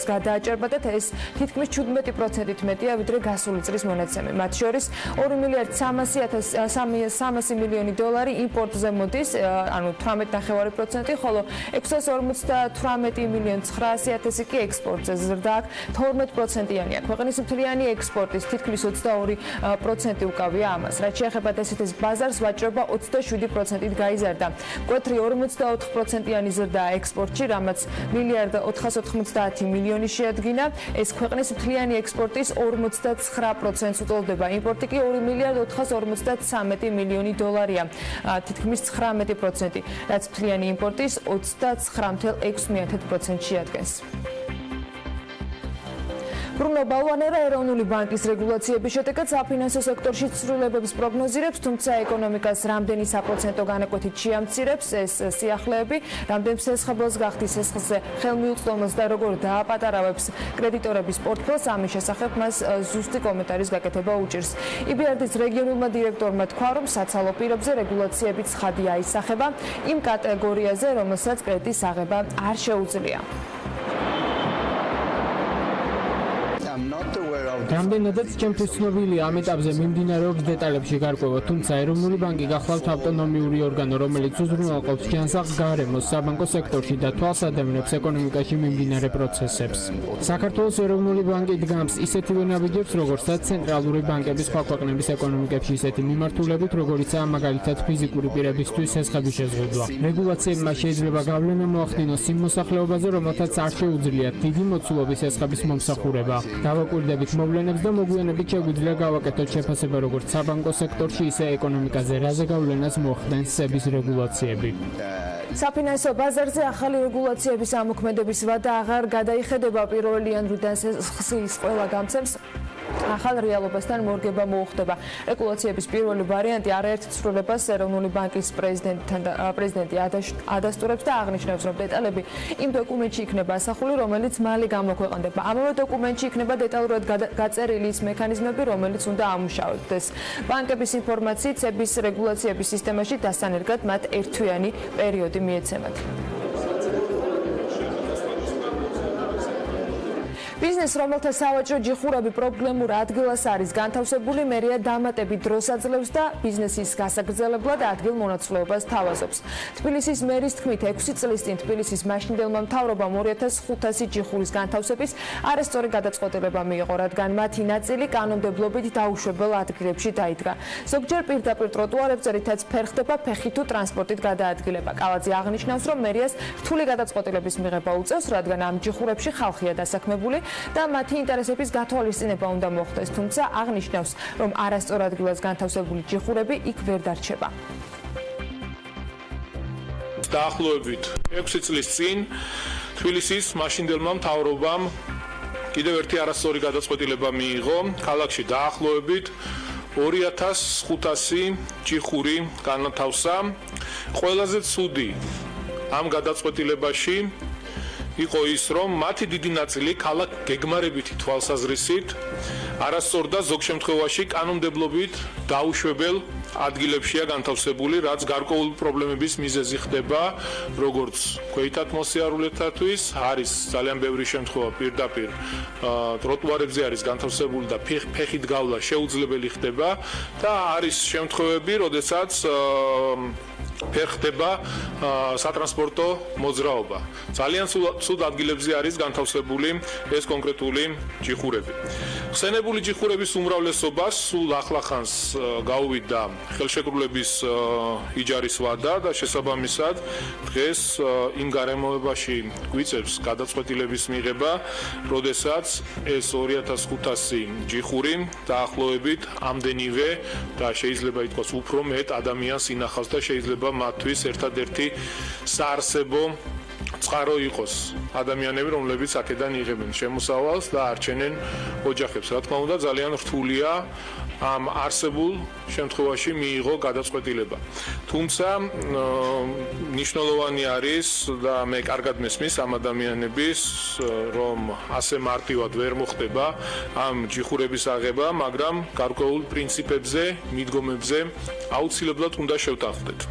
გადააჭერბა და ეს თითქმის 17%-ით მეტია, ვიდრე გასული წლის მონაცემი. მათ შორის $2 მილიარდ 300 მილიონი იმპორტზე მოდის, ანუ 18.5%, ხოლო 658 მილიონი 900 კი ექსპორტზე ზრდა აქვს 12%-იანია. ქვეყნის მთლიანი ექსპორტის თითქმის 22% უკავია ამას. რაც შეეხება დსთ-ის ბაზარს, ვაჭრობა 27%-ით გაიზარდა. მკვეთრი 44%-იანი ზრდა ექსპორტში, რამაც $1 მილიარდ 490 მილიონი შეადგინა. ეს ქვეყნის მთლიანი ექსპორტის 49%-ს უტოლდება. იმპორტი კი $2 მილიარდ 453 მილიონი, თითქმის 19%, რაც მთლიანი იმპორტის 29.6%-ს შეადგენს. ბრუნო ბალვანერა ეროვნული ბანკის რეგულაციების შედეგად საფინანსო სექტორში ცვლილებებს პროგნოზირებს, თუმცა ეკონომიკას რამდენი საპროცენტო განაკვეთით შეამცირებს ეს სიახლეები, რამდენ სესხებელს გახდის სესხლზე ხელმიუწვდომელს და როგორ დააპატარავებს კრედიტორების პორტფელს, ამის შესახებ მას ზუსტი კომენტარის გაკეთება უჭირს. EBRD-ის რეგიონულმა დირექტორმა თქვა, რომ საცალო პირებზე რეგულაციებით ცხადი აისახება იმ კატეგორიაზე, რომელსაც კრედიტის აღება არ შეუძლია. რამდენადაც ჩემთვის ცნობილია ამ ეტაპზე მიმდინარეობს დეტალებში გარკვევა, თუმცა ეროვნული ბანკი გახლავთ ავტონომიური ორგანო, რომელიც უზრუნველყოფს ჯანსაღ გარემოს საბანკო სექტორში და თვალს ადევნებს ეკონომიკაში მიმდინარე პროცესებს. საქართველოს ეროვნული ბანკი დგამს ისეთივე ნაბიჯებს, როგორცაც ცენტრალური ბანკების სხვა ქვეყნების ეკონომიკებში ისეთი მიმართულებით, როგორიცაა მაგალითად ფიზიკური პირებისთვის სესხების შეზღუდვა. რეგულაციებმა შეიძლება გავლენა მოახდინოს იმ მოსახლეობაზე, რომელთაც არ შეუძლიათ დიდი მოცულობის სესხების მომსახურება. დავაკვირდებით მოვლენებს და მოგვიანებით შეგვიძლია გავაკეთოთ შეფასება როგორც საბანკო სექტორში, ისე ეკონომიკაზე, რაზე გავლენას მოახდენს სების რეგულაციები. საფინანსო ბაზარზე ახალი რეგულაციების ამოქმედების ვადა აღარ გადაიხედება. პირველი იანვრიდან სხსის ყველა გამცემს ახალ რეალობასთან მორგება მოუხდება. რეგულაციების პირველი ვარიანტი არაერთ ცვლილებას ეროვნული ბანკის პრეზიდენტი ადასტურებს და აღნიშნავს, რომ დეტალები იმ დოკუმენტში იქნება ასახული, რომელიც მალე გამოქვეყნდება. ამავე დოკუმენტში იქნება დეტალურად გაწერილი ის მექანიზმები, რომელიც უნდა ამუშავებდეს. ბანკების ინფორმაციით სების რეგულაციების სისტემაში დასანერგად მათ ერთთვიანი პერიოდი მიეცემათ. ბიზნეს, რომელთა სავაჭრო ჯიხურები პრობლემურ ადგილას არის განთავსებული, მერია დამატებით დროს აძლევს და ბიზნესის გასაგრძელებლად ადგილ-მონაცვლეობას თავაზობს. თბილისის მერის თქმით, 6 წლის წინ თბილისის მაშინდელმა მთავრობამ 2500 ჯიხურის განთავსების არასწორი გადაწყვეტილება მიიღო, რადგან მათი ნაწილი კანონმდებლობით დაუშვებელ ადგილებში დაიდგა. ზოგჯერ პირდაპირ ტროტუარებზე, რითაც ფერხდება ფეხით თუ ტრანსპორტით გადაადგილება. კალაძე აღნიშნავს, რომ მერიას რთული გადაწყვეტილების მიღება უწევს, რადგან ამ ჯიხურებში ხალხია დასაქმებული და მათი ინტერესების გათვალისწინება უნდა მოხდეს, თუმცა აღნიშნავს, რომ არასწორ ადგილას განთავსებული ჯიხურები იქ ვერ დარჩება. დაახლოებით 6 წლის წინ თბილისის მაშინდელმა მთავრობამ კიდევ ერთი არასწორი გადაწყვეტილება მიიღო. ქალაქში დაახლოებით 2500 ჯიხური განათავსა. ყველაზე ცუდი ამ გადაწყვეტილებაში იყო ის, რომ მათი დიდი ნაწილი ქალაქ გეგმარებითი თვალსაზრისით არასწორ და ზოგ შემთხვევაში კანონმდებლობით დაუშვებელ ადგილებშია განთავსებული, რაც გარკვეული პრობლემების მიზეზი ხდება, როგორც ქვეითად მოსიარულეთათვის, არის ძალიან ბევრი შემთხვევა პირდაპირ ტროტუარებზე არის განთავსებული და ფეხით გავლა შეუძლებელი ხდება და არის შემთხვევები, როდესაც ფერხდება სატრანსპორტო მოძრაობა. ძალიან სულ ადგილებზე არის განთავსებული ეს კონკრეტული ჯიხურები. ხსენებული ჯიხურების უმრავლესობას სულ ახლახანს გაუვიდა ხელშეკრულების იჯარის ვადა და შესაბამისად დღეს იმ გარემოებაში გვიწევს გადაწყვეტილების მიღება, როდესაც ეს 2500 ჯიხური დაახლოებით ამდენივე და შეიძლება ითქვას უფრო მეტ ადამიანს ინახავს და შეიძლება მათთვის ერთადერთი საარსებო წყარო იყოს ადამიანები, რომლებიც აქედან იღებენ შემოსავალს და არჩენენ ოჯახებს. რა თქმა უნდა, ძალიან რთულია ამ არსებულ შემთხვევაში მიიღო გადაწყვეტილება. თუმცა მნიშვნელოვანი არის და მე კარგად მესმის ამ ადამიანების, რომ ასე მარტივად ვერ მოხდება ამ ჯიხურების აღება, მაგრამ გარკვეულ პრინციპებზე, მიდგომებზე აუცილებლად უნდა შევთანხმდეთ.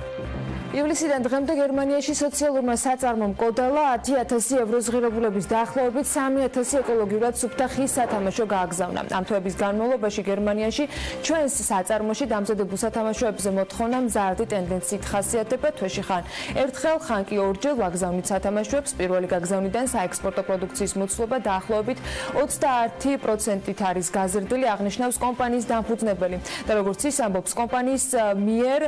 ივლისიდან დღემდე გერმანიაში სოციალურმა საწარმომ კოდალა 10,000 ევროს ღირებულების დაახლოებით 3,000 ეკოლოგიურად სუფთა ხის სათამაშო გააგზავნა. ამ თვეების განმავლობაში გერმანიაში ჩვენს საწარმოში დამზადებულ სათამაშოებზე მოთხოვნა მზარდი ტენდენციით ხასიათდება. თვეში ხან ერთხელ, ხან კი ორჯერ ვაგზავნით სათამაშოებს. პირველი გაგზავნიდან საექსპორტო პროდუქციის მოცულობა დაახლოებით 21%-ით არის გაზრდილი, აღნიშნავს კომპანიის დამფუძნებელი. და როგორც ის ამბობს, კომპანიის მიერ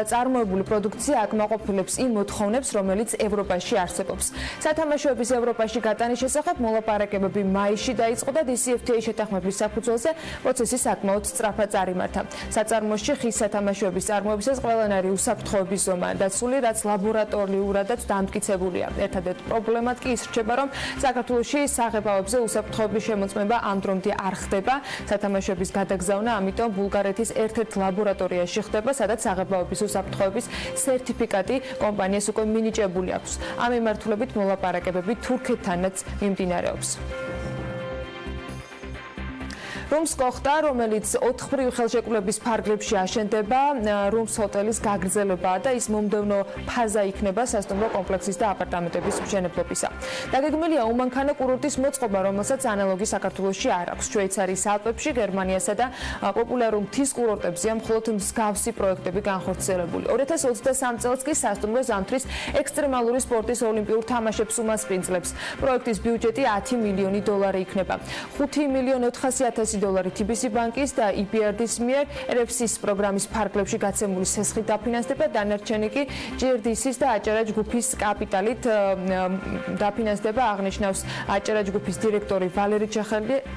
წარმოებული პროდუქცია აკმაყოფილებს იმ მოთხოვნებს, რომელიც ევროპაში არსებობს. სათამაშოების ევროპაში გატანის შესახებ მოლაპარაკებები მაისში დაიწყო და DCFTA შეთანხმების საფუძველზე პროცესი საკმაოდ სწრაფად წარიმართა. საწარმოში ხის სათამაშოების წარმოებისას ყველანაირი უსაფრთხოების ზომაა დაცული, რაც ლაბორატორიულადაც დამტკიცებულია. ერთადერთ პრობლემად კი ის რჩება, რომ საქართველოში საღებავებზე უსაფრთხოების შემოწმება ამ დრომდე არ ხდება. სათამაშოების გადაგზავნა ამიტომ ბულგარეთის ერთ-ერთ ლაბორატორიაში ხდება, სადაც საღებავების უსაფრთხოების სერტიფიკატი კომპანიას უკვე მინიჭებული აქვს. ამ მიმართულებით მოლაპარაკებები თურქეთთანაც მიმდინარეობს. რუმს კოხტა, რომელიც 4 ხელშეკრულების ფარგლებში აშენდება, რუმს ჰოტელის გაგრძელებაა და ის მომდევნო ფაზა იქნება სასტუმრო კომპლექსის და აპარტამენტების მშენებლობისა. დაგეგმილია უმანქანო კურორტის მოწყობა, რომელსაც ანალოგი საქართველოში არ აქვს. შვეიცარიის ალპებში, გერმანიასა და პოპულარულ მთის კურორტებზეა მხოლოდ მსგავსი პროექტები განხორციელებული. 2023 წელს კი სასტუმრო ზამთრის ექსტრემალური სპორტის ოლიმპიურ თამაშებს უმასპინძლებს. პროექტის ბიუჯეტი 10 მილიონი დოლარი იქნება. 5,400,000 $5 თიბისი ბანკის და EBRD-ის მიერ RFC-ის პროგრამის ფარგლებში გაცემული სესხით დაფინანსდება, დანარჩენი კი GRDS-ის და აჭარა ჯგუფის კაპიტალით დაფინანსდება, აღნიშნავს აჭარა ჯგუფის დირექტორი ვალერი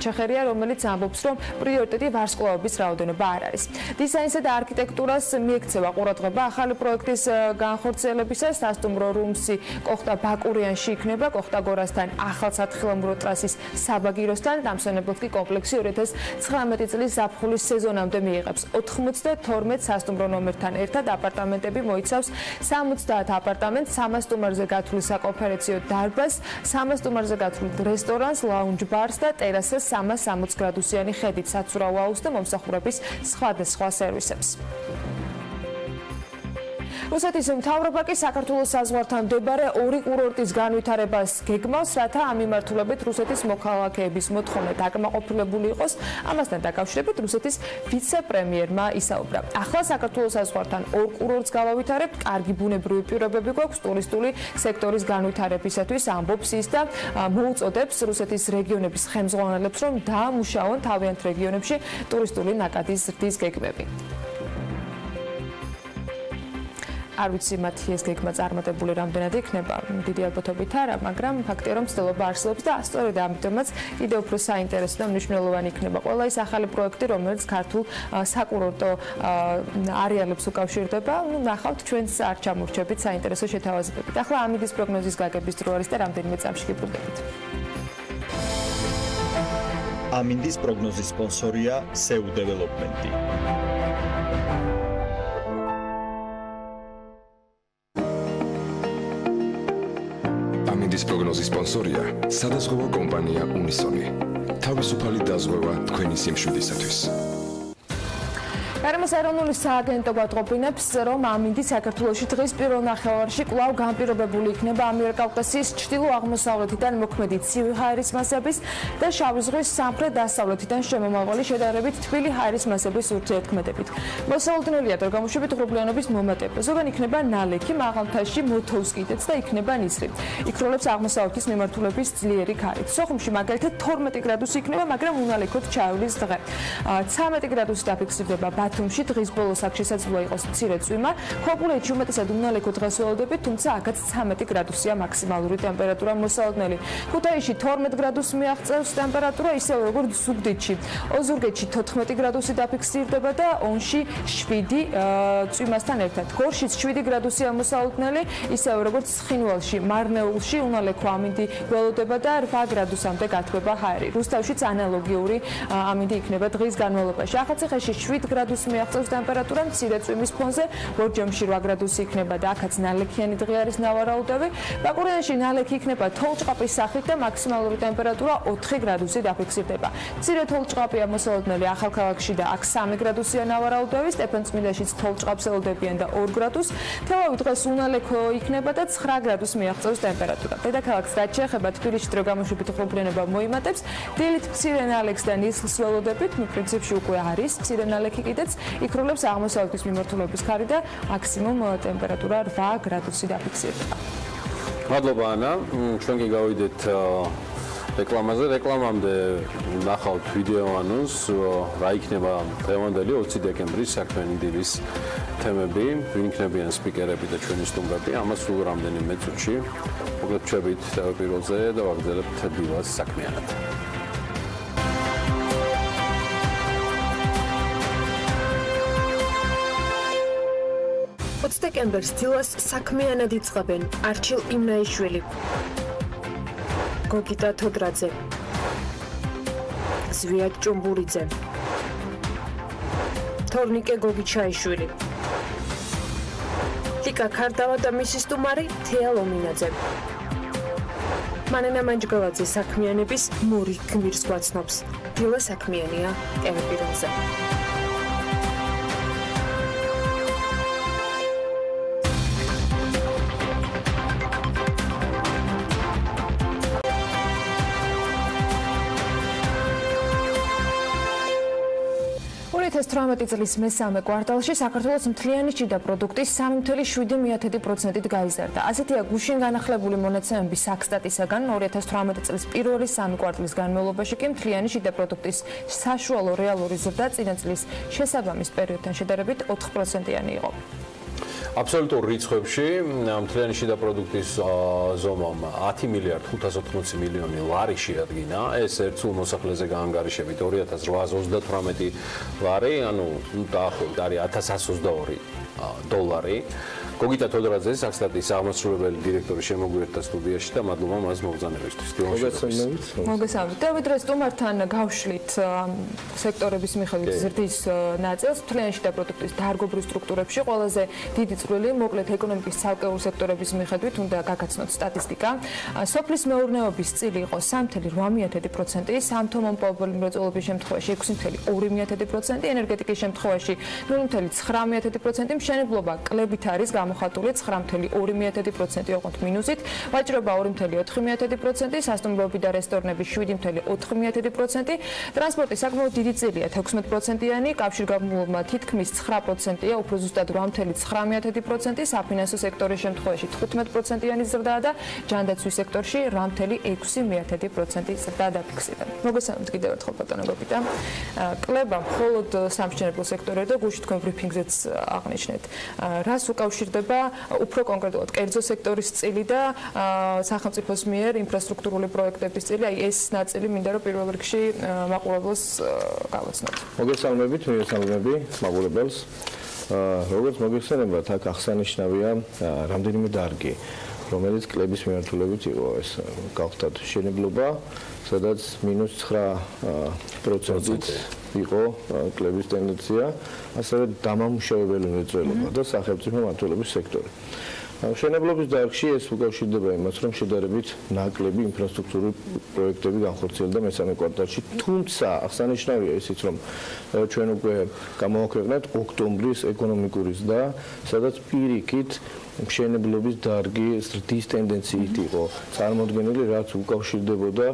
ჩეხერია, რომელიც ამბობს, რომ პრიორიტეტი ვარსკვლავების რაოდენობა არ არის. დიზაინსა და არქიტექტურას მიექცევა ყურადღება ახალი პროექტის განხორციელებისას. სასტუმრო რუმსი კოხტა ბაკურიანში იქნება, კოხტაგორასთან ახალ სათხილამურო ტრასის საბაგიროსთან, დამსვენებლად კი კომპლექსი 2019 წლის ზაფხულის სეზონამდე მიიღებს 92 სასტუმრო ნომერთან ერთად აპარტამენტები მოიცავს 70 აპარტამენტს, 300 სტუმარზე გათვლილ საკონფერენციო დარბაზს, 300 სტუმარზე გათვლილ რესტორანს, ლაუნჯ ბარს და ტერასას 360 გრადუსიანი ხედით საცურაო აუზს და მომსახურების სხვადასხვა სერვისებს. რუსეთის მთავრობა კი საქართველოს საზღვართან მდებარე 2 კურორტის განვითარებას გეგმავს, რათა ამ მიმართულებით რუსეთის მოქალაქეების მოთხოვნა დაკმაყოფილებული იყოს. ამასთან დაკავშირებით რუსეთის ვიცე-პრემიერმა ისაუბრა. ახლა საქართველოს საზღვართან 2 კურორტს გავავითარებთ, კარგი ბუნებრივი პირობები გვაქვს ტურისტული სექტორის განვითარებისათვის, ამბობს ის და მოუწოდებს რუსეთის რეგიონების ხელმძღვანელებს, რომ დაამუშავონ თავიანთ რეგიონებში ტურისტული ნაკადის ზრდის გეგმები. არ ვიცი მათი ეს გეგმა წარმატებული რამდენად იქნება, დიდი ალბათობით არა, მაგრამ ფაქტია რომ ცდილობა არსებობს და სწორედ ამიტომაც კიდევ უფრო საინტერესო და მნიშვნელოვანი იქნება ყველა ის ახალი პროექტი, რომელიც ქართულ საკურორტო არეალებს უკავშირდება. ნახავთ ჩვენს არჩამორჩებით საინტერესო შეთავაზებებით. ახლა ამიდის პროგნოზის გაგების დრო არის და რამდენიმე წამში გიბრუნდებით. ამინდის პროგნოზის სპონსორია SEU Development-ი. ამინდის პროგნოზის სპონსორია სადაზღვევო კომპანია უნისონი. თავისუფალი დაზღვევა თქვენი სიმშვიდისათვის. გარემოს ეროვნული სააგენტო გვატყობინებს, რომ ამინდი საქართველოში დღის პირველ ნახევარში კვლავ განპირობებული იქნება ამიერკავკასიის ჩრდილო-აღმოსავლეთიდან მოქმედი ცივი ჰაერის მასების და შავი ზღვის სამხრეთ-დასავლეთიდან შემომავალი შედარებით თბილი ჰაერის მასების ურთიერთქმედებით. მოსალოდნელია დრო გამოშვებით ღრუბლიანობის მომატება. ზოგან იქნება ნალექი, მაღალ მთაში მოთოვს კიდეც და იქნება ნისლი. იქროლებს აღმოსავლეთის მიმართულების ძლიერი ქარით. სოხუმში მაგალითად 12 გრადუსი იქნება, მაგრამ უნალექოდ ჩაივლის დღე. 13 გრადუსი დაფიქსირდება ბათუმში დღის ბოლოს აქ შესაძლოა იყოს მცირე წვიმა. ხობულეთში უმეტესად უნალექო დღეს ველოდებით, თუმცა აქაც 13 გრადუსია მაქსიმალური ტემპერატურა მოსალოდნელი. ქუთაისში 12 გრადუსს მიაღწევს ტემპერატურა, ისევე როგორც ზუგდიდში. ოზურგეთში 14 გრადუსი დაფიქსირდება და ონში 7 წვიმასთან ერთად. გორშიც 7 გრადუსია მოსალოდნელი, ისევე როგორც ცხინვალში, მარნეულში უნალექო ამინდი ველოდება და 8 გრადუსამდე გათბება ჰაერი. რუსთავშიც ანალოგიური ამინდი იქნება დღის განმავლობაში. ახალციხეში 7 გრადუსი მიაღწევს ტემპერატურა მცირე წვიმის ფონზე, ბორჯომში 8 გრადუსი იქნება და აქაც ნალექიანი დღე არის ნავარაუდები. ბაკურიანში ნალექი იქნება თოვლჭყაპის სახით და მაქსიმალური ტემპერატურა 4 გრადუსი დაფიქსირდება. მცირე თოვლჭყაპია მოსალოდნელი ახალქალაქში და აქ 3 გრადუსია ნავარაუდები, სტეფანწმინდაშიც თოვლჭყაპს ელოდებიან და 2 გრადუსს. თელავი დღეს უნალექო იქნება და 9 გრადუსს მიაღწევს ტემპერატურა. დედაქალაქს რაც შეეხება თბილისში დრო გამოშვებით ღრუბლიანობა მოიმატებს, დილით მცირე ნალექს და ნისლს ველოდებით, პრინციპში უკვე არის მცირე ნალექი კიდეც იქროლებს აღმოსავლეთის მიმართულების ქარი და მაქსიმუმ ტემპერატურა 8 გრადუსი დაფიქსირდება. მადლობა ანა, ჩვენ კი გავიდეთ რეკლამაზე. რეკლამამდე ნახავთ ვიდეო ანონსს, რა იქნება დღევანდელი 20 დეკემბრის საქმიანი დილის თემები, ვინ იქნებიან სპიკერები და ჩვენი სტუმრები, ამას სულ რამდენიმე წუთში მოგეჩვენებთ პირველზე და ვაგრძელებთ დილას საქმიანად. 20 დეკემბერს დილას საქმიანად იწყებენ არჩილ იმნაიშვილი, გოგიტა თოდრაძე, ზვიად ჭუმბურიძე, თორნიკე გოგიჩაიშვილი, ლიკა ქარდავა და მისი სტუმარი თეა ლომინაძე. მანენა მანჯგალაძე საქმიანების მორი გმირს გვაცნობს. დილა საქმიანია ტელეპირონზე. ეს 18 წლის მესამე კვარტალში საქართველოს მთლიანი შიდა პროდუქტის 3.7%-ით გაიზარდა. ასეთია გუშინ განახლებული მონაცემები საქსტატისაგან 2018 წლის პირველი 3 კვარტლის განმავლობაში კი მთლიანი შიდა პროდუქტის საშუალო რეალური ზრდა წინა წლის შესაბამის პერიოდთან შედარებით 4%-იანი იყო. აბსოლუტურ რიცხვებში მთლიანი შიდა პროდუქტის ზომამ 10 მილიარდ 580 მილიონი ლარი შეადგინა. ეს ერთსულ მოსახლეზე გაანგარიშებით 2828 ლარი, ანუ დაახლოებით არის 1122 დოლარი. გოგიტა თოდრაძე, საქსტატის აღმასრულებელი დირექტორი შემოგვიერთდა სტუდიაში და მადლობა მას მოგზაურობისთვის. მოგესალმებით. დავით სტუმართან გავშლით სექტორების მიხედვით ზრდის ნაწილს. მთლიანი შიდა პროდუქტის დარგობრივ სტრუქტურებში ყველაზე დიდი წვლილი მოკლედ ეკონომიკის ცალკეულ სექტორების მიხედვით უნდა გაგაცნოთ სტატისტიკა. სოფლის მეურნეობის წილი იყო 3.8%, სამთო-მომპოვებელი მრეწველობის შემთხვევაში 6.2%, ენერგეტიკის შემთხვევაში 0.9%, მშენებლობა კლებით არის გამოხატული 9.2%, ოღონდ მინუსით, ვაჭრობა 2.4%, სასტუმროები და რესტორნები 7.4%, ტრანსპორტი საკმაოდ დიდი წილია 16%-იანი, კავშირგაბმულობა თითქმის 9%-ია, უფრო ზუსტად 8.9%, საფინანსო სექტორის შემთხვევაში 15%-იანი ზრდაა და ჯანდაცვის სექტორში 8.6% ზრდა დაფიქსირდა. მოგესალმებით კიდევ ერთხელ ბატონო გოგიტა. კლება მხოლოდ სამშენებლო სექტორია და გუშინ თქვენ ბრიფინგზეც აღნიშნეთ. რას უკავშირდება უფრო კონკრეტულად კერძო სექტორის წილი და სახელმწიფოს მიერ ინფრასტრუქტურული პროექტების წილი, აი ეს ნაწილი მინდა რომ პირველ რიგში მაყურებელს გავაცნოთ. მოგესალმებით, მიესალმები მაყურებელს. როგორც მოგეხსენებათ, აქ აღსანიშნავია რამდენიმე დარგი, რომელიც კლების მიმართულებით იყო ეს გავხდათ შენებლობა, სადაც -9%-ით იყო კლების ტენდენცია, ასევე დამამუშავებელი მრეწველობა და სახელმწიფო მმართველობის სექტორი. მშენებლობის დარგში ეს უკავშირდება იმას, რომ შედარებით ნაკლები ინფრასტრუქტურული პროექტები განხორციელდა მესამე კვარტალში, თუმცა აღსანიშნავია ისიც, რომ ჩვენ უკვე გამოვაქვეყნეთ ოქტომბრის ეკონომიკური ზრდა, სადაც პირიქით მშენებლობის დარგი ზრდის ტენდენციით იყო წარმოდგენილი, რაც უკავშირდებოდა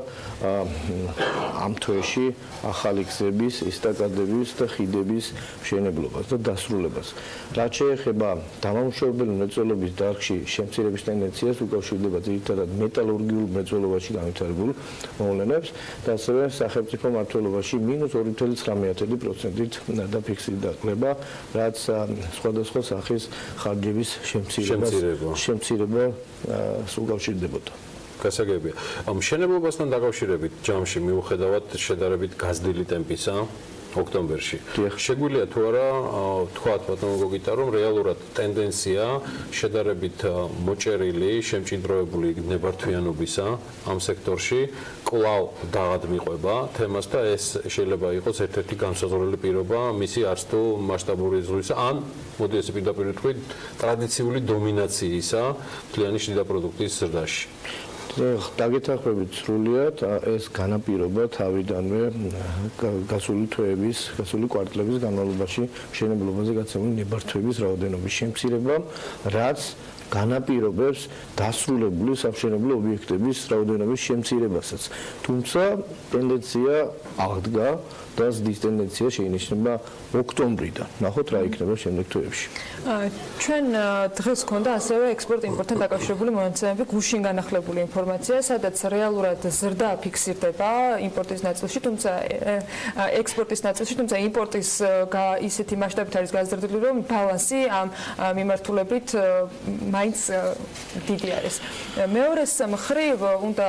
ამ თვეში ახალი გზების, ესტაკადების და ხიდების მშენებლობას და დასრულებას. რაც შეეხება დამამუშავებელი მრეწველობის დარგში შემცირების ტენდენციას, უკავშირდება ძირითადად მეტალურგიულ მრეწველობაში განვითარებულ მოვლენებს და ასევე სახელმწიფო მმართველობაში -2.9%-ით დაფიქსირდა ყრება, რაც სხვადასხვა სახის ხარჯების შემცირება უკავშირდებოდა. გასაგებია. მშენებლობასთან დაკავშირებით ჯამში მიუხედავად შედარებით გაზრდილი ტემპისა ოქტომბერში. შეგვიძლია თუ არა თქვათ ბატონო გოგიტა, რომ რეალურად ტენდენცია შედარებით მოჭერილი, შემჭიდროებული ნებართვიანობისა ამ სექტორში კვლავ დაღადმიყვება თემას და ეს შეიძლება იყოს ერთ-ერთი განსაზღვრელი პირობა მისი არც თუ მასშტაბური ზღვისა, ან მოდი ესე პირდაპირ ვთქვი, ტრადიციული დომინაციისა მთლიანი შიდა პროდუქტის ზრდაში. დაგეთანხმებით სრულიად ეს განაპირობა თავიდანვე გასული თვეების, გასული კვარტლების განმავლობაში მშენებლობაზე გაცემული ნებართვების რაოდენობის შემცირება, რაც განაპირობებს დასრულებული სამშენებლო ობიექტების რაოდენობის შემცირებასაც. თუმცა ტენდენცია აღდგა და ზრდის ტენდენცია შეინიშნება ოქტომბრიდან. ნახოთ რა იქნება შემდეგ თვეებში. ჩვენ დღეს გქონდა ასევე ექსპორტ-იმპორტთან დაკავშირებული მონაცემები, გუშინ განახლებული ინფორმაცია, სადაც რეალურად ზრდა ფიქსირდება იმპორტის ნაწილში, თუმცა ექსპორტის ნაწილში, თუმცა იმპორტის ისეთი მასშტაბით არის გაზრდილი, რომ ბალანსი ამ მიმართულებით მაინც დიდი არის. მეორეს მხრივ უნდა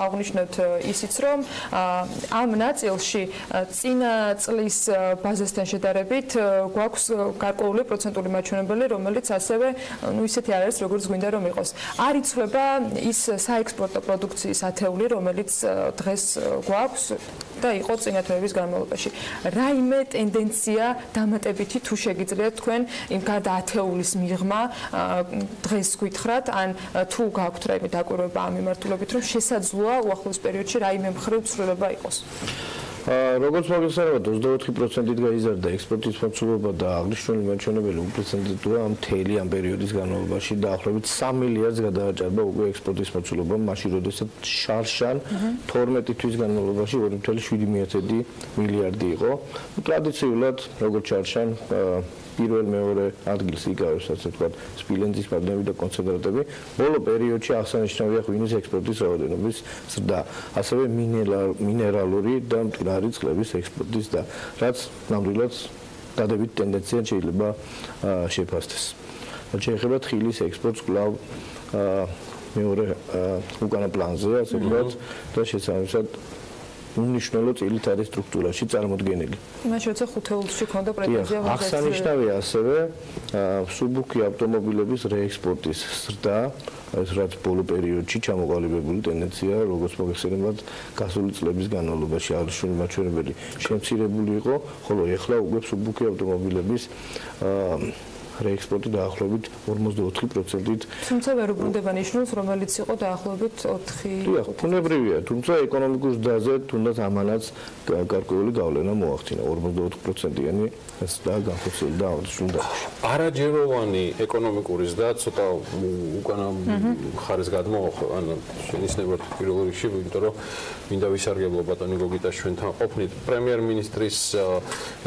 აღვნიშნოთ ისიც, რომ ამ ნაწილში წინა წლის ბაზასთან შედარებით გვაქვს გარკვეული პროცენტული მაჩვენებელი, რომელიც ასევე ისეთი არ არის, როგორც გვინდა რომ იყოს. არ იცვლება ის საექსპორტო პროდუქციის ათეული, რომელიც დღეს გვაქვს და იყო წინა თვეების განმავლობაში. რაიმე ტენდენცია დამატებითი თუ შეგიძლიათ თქვენ იმ გარდა ათეულის მიღმა დღეს გითხრათ, ან თუ გაქვთ რაიმე დაკვირვება ამ მიმართულებით, რომ შესაძლოა უახლოეს პერიოდში რაიმე მხრივ ცვლილება იყოს. როგორც მოგესალმებით, 24%-ით გაიზარდა ექსპორტის მოცულობა და აღნიშნული მაჩვენებელი უპრეცედენტურია ამ მთელი ამ პერიოდის განმავლობაში და ახლობით 3 მილიარდს გადააჭარბა უკვე ექსპორტის მოცულობა, მაშინ როდესაც შარშან 12 თვის განმავლობაში 2.7 მილიარდი იყო. ტრადიციულად, როგორც შარშან პირველ მეორე ადგილს იკავებს, ასე ვთქვათ, სპილენძის მადნები და კონცენტრატები. ბოლო პერიოდში აღსანიშნავია ღვინის ექსპორტის რაოდენობის ზრდა, ასევე მინერალური და მტკნარი წყლების ექსპორტის და რაც ნამდვილად დადებით ტენდენცია შეიძლება შეფასდეს. შეეხება თხილის ექსპორტს კვლავ მეორე უკანა პლანზე, ასე ვთქვათ, და შესაბამისად უნიშნელო წილით არის სტრუქტურაში წარმოდგენილი. იმაში როცა ხუთეულში ქონდა პრეტენზია ვაღებთ. აღსანიშნავია ასევე მსუბუქი ავტომობილების რეექსპორტის ზრდა, რაც ბოლო პერიოდში ჩამოყალიბებული ტენდენცია, როგორც მოგეხსენებათ, გასული წლების განმავლობაში აღნიშნული მაჩვენებელი შემცირებული იყო, ხოლო ეხლა უკვე მსუბუქი ავტომობილების რეექსპორტი დაახლოებით 44%-ით. თუმცა ვერ უბრუნდება ნიშნულს, რომელიც იყო დაახლოებით 4. დიახ, ბუნებრივია, თუმცა ეკონომიკურ ზრდაზე თუნდაც ამანაც გარკვეული გავლენა მოახდინა, 44%-იანი ზრდა განხორციელდა აღნიშნულ დარგში. არაჯეროვანი ეკონომიკური ზრდა ცოტა უკანა ხარეს გადმოახვევ, ანუ შენიშნებათ პირველ რიგში, იმიტომ რომ მინდა ვისარგებლო ბატონი გოგიტას ჩვენთან ყოფნით. პრემიერ-მინისტრის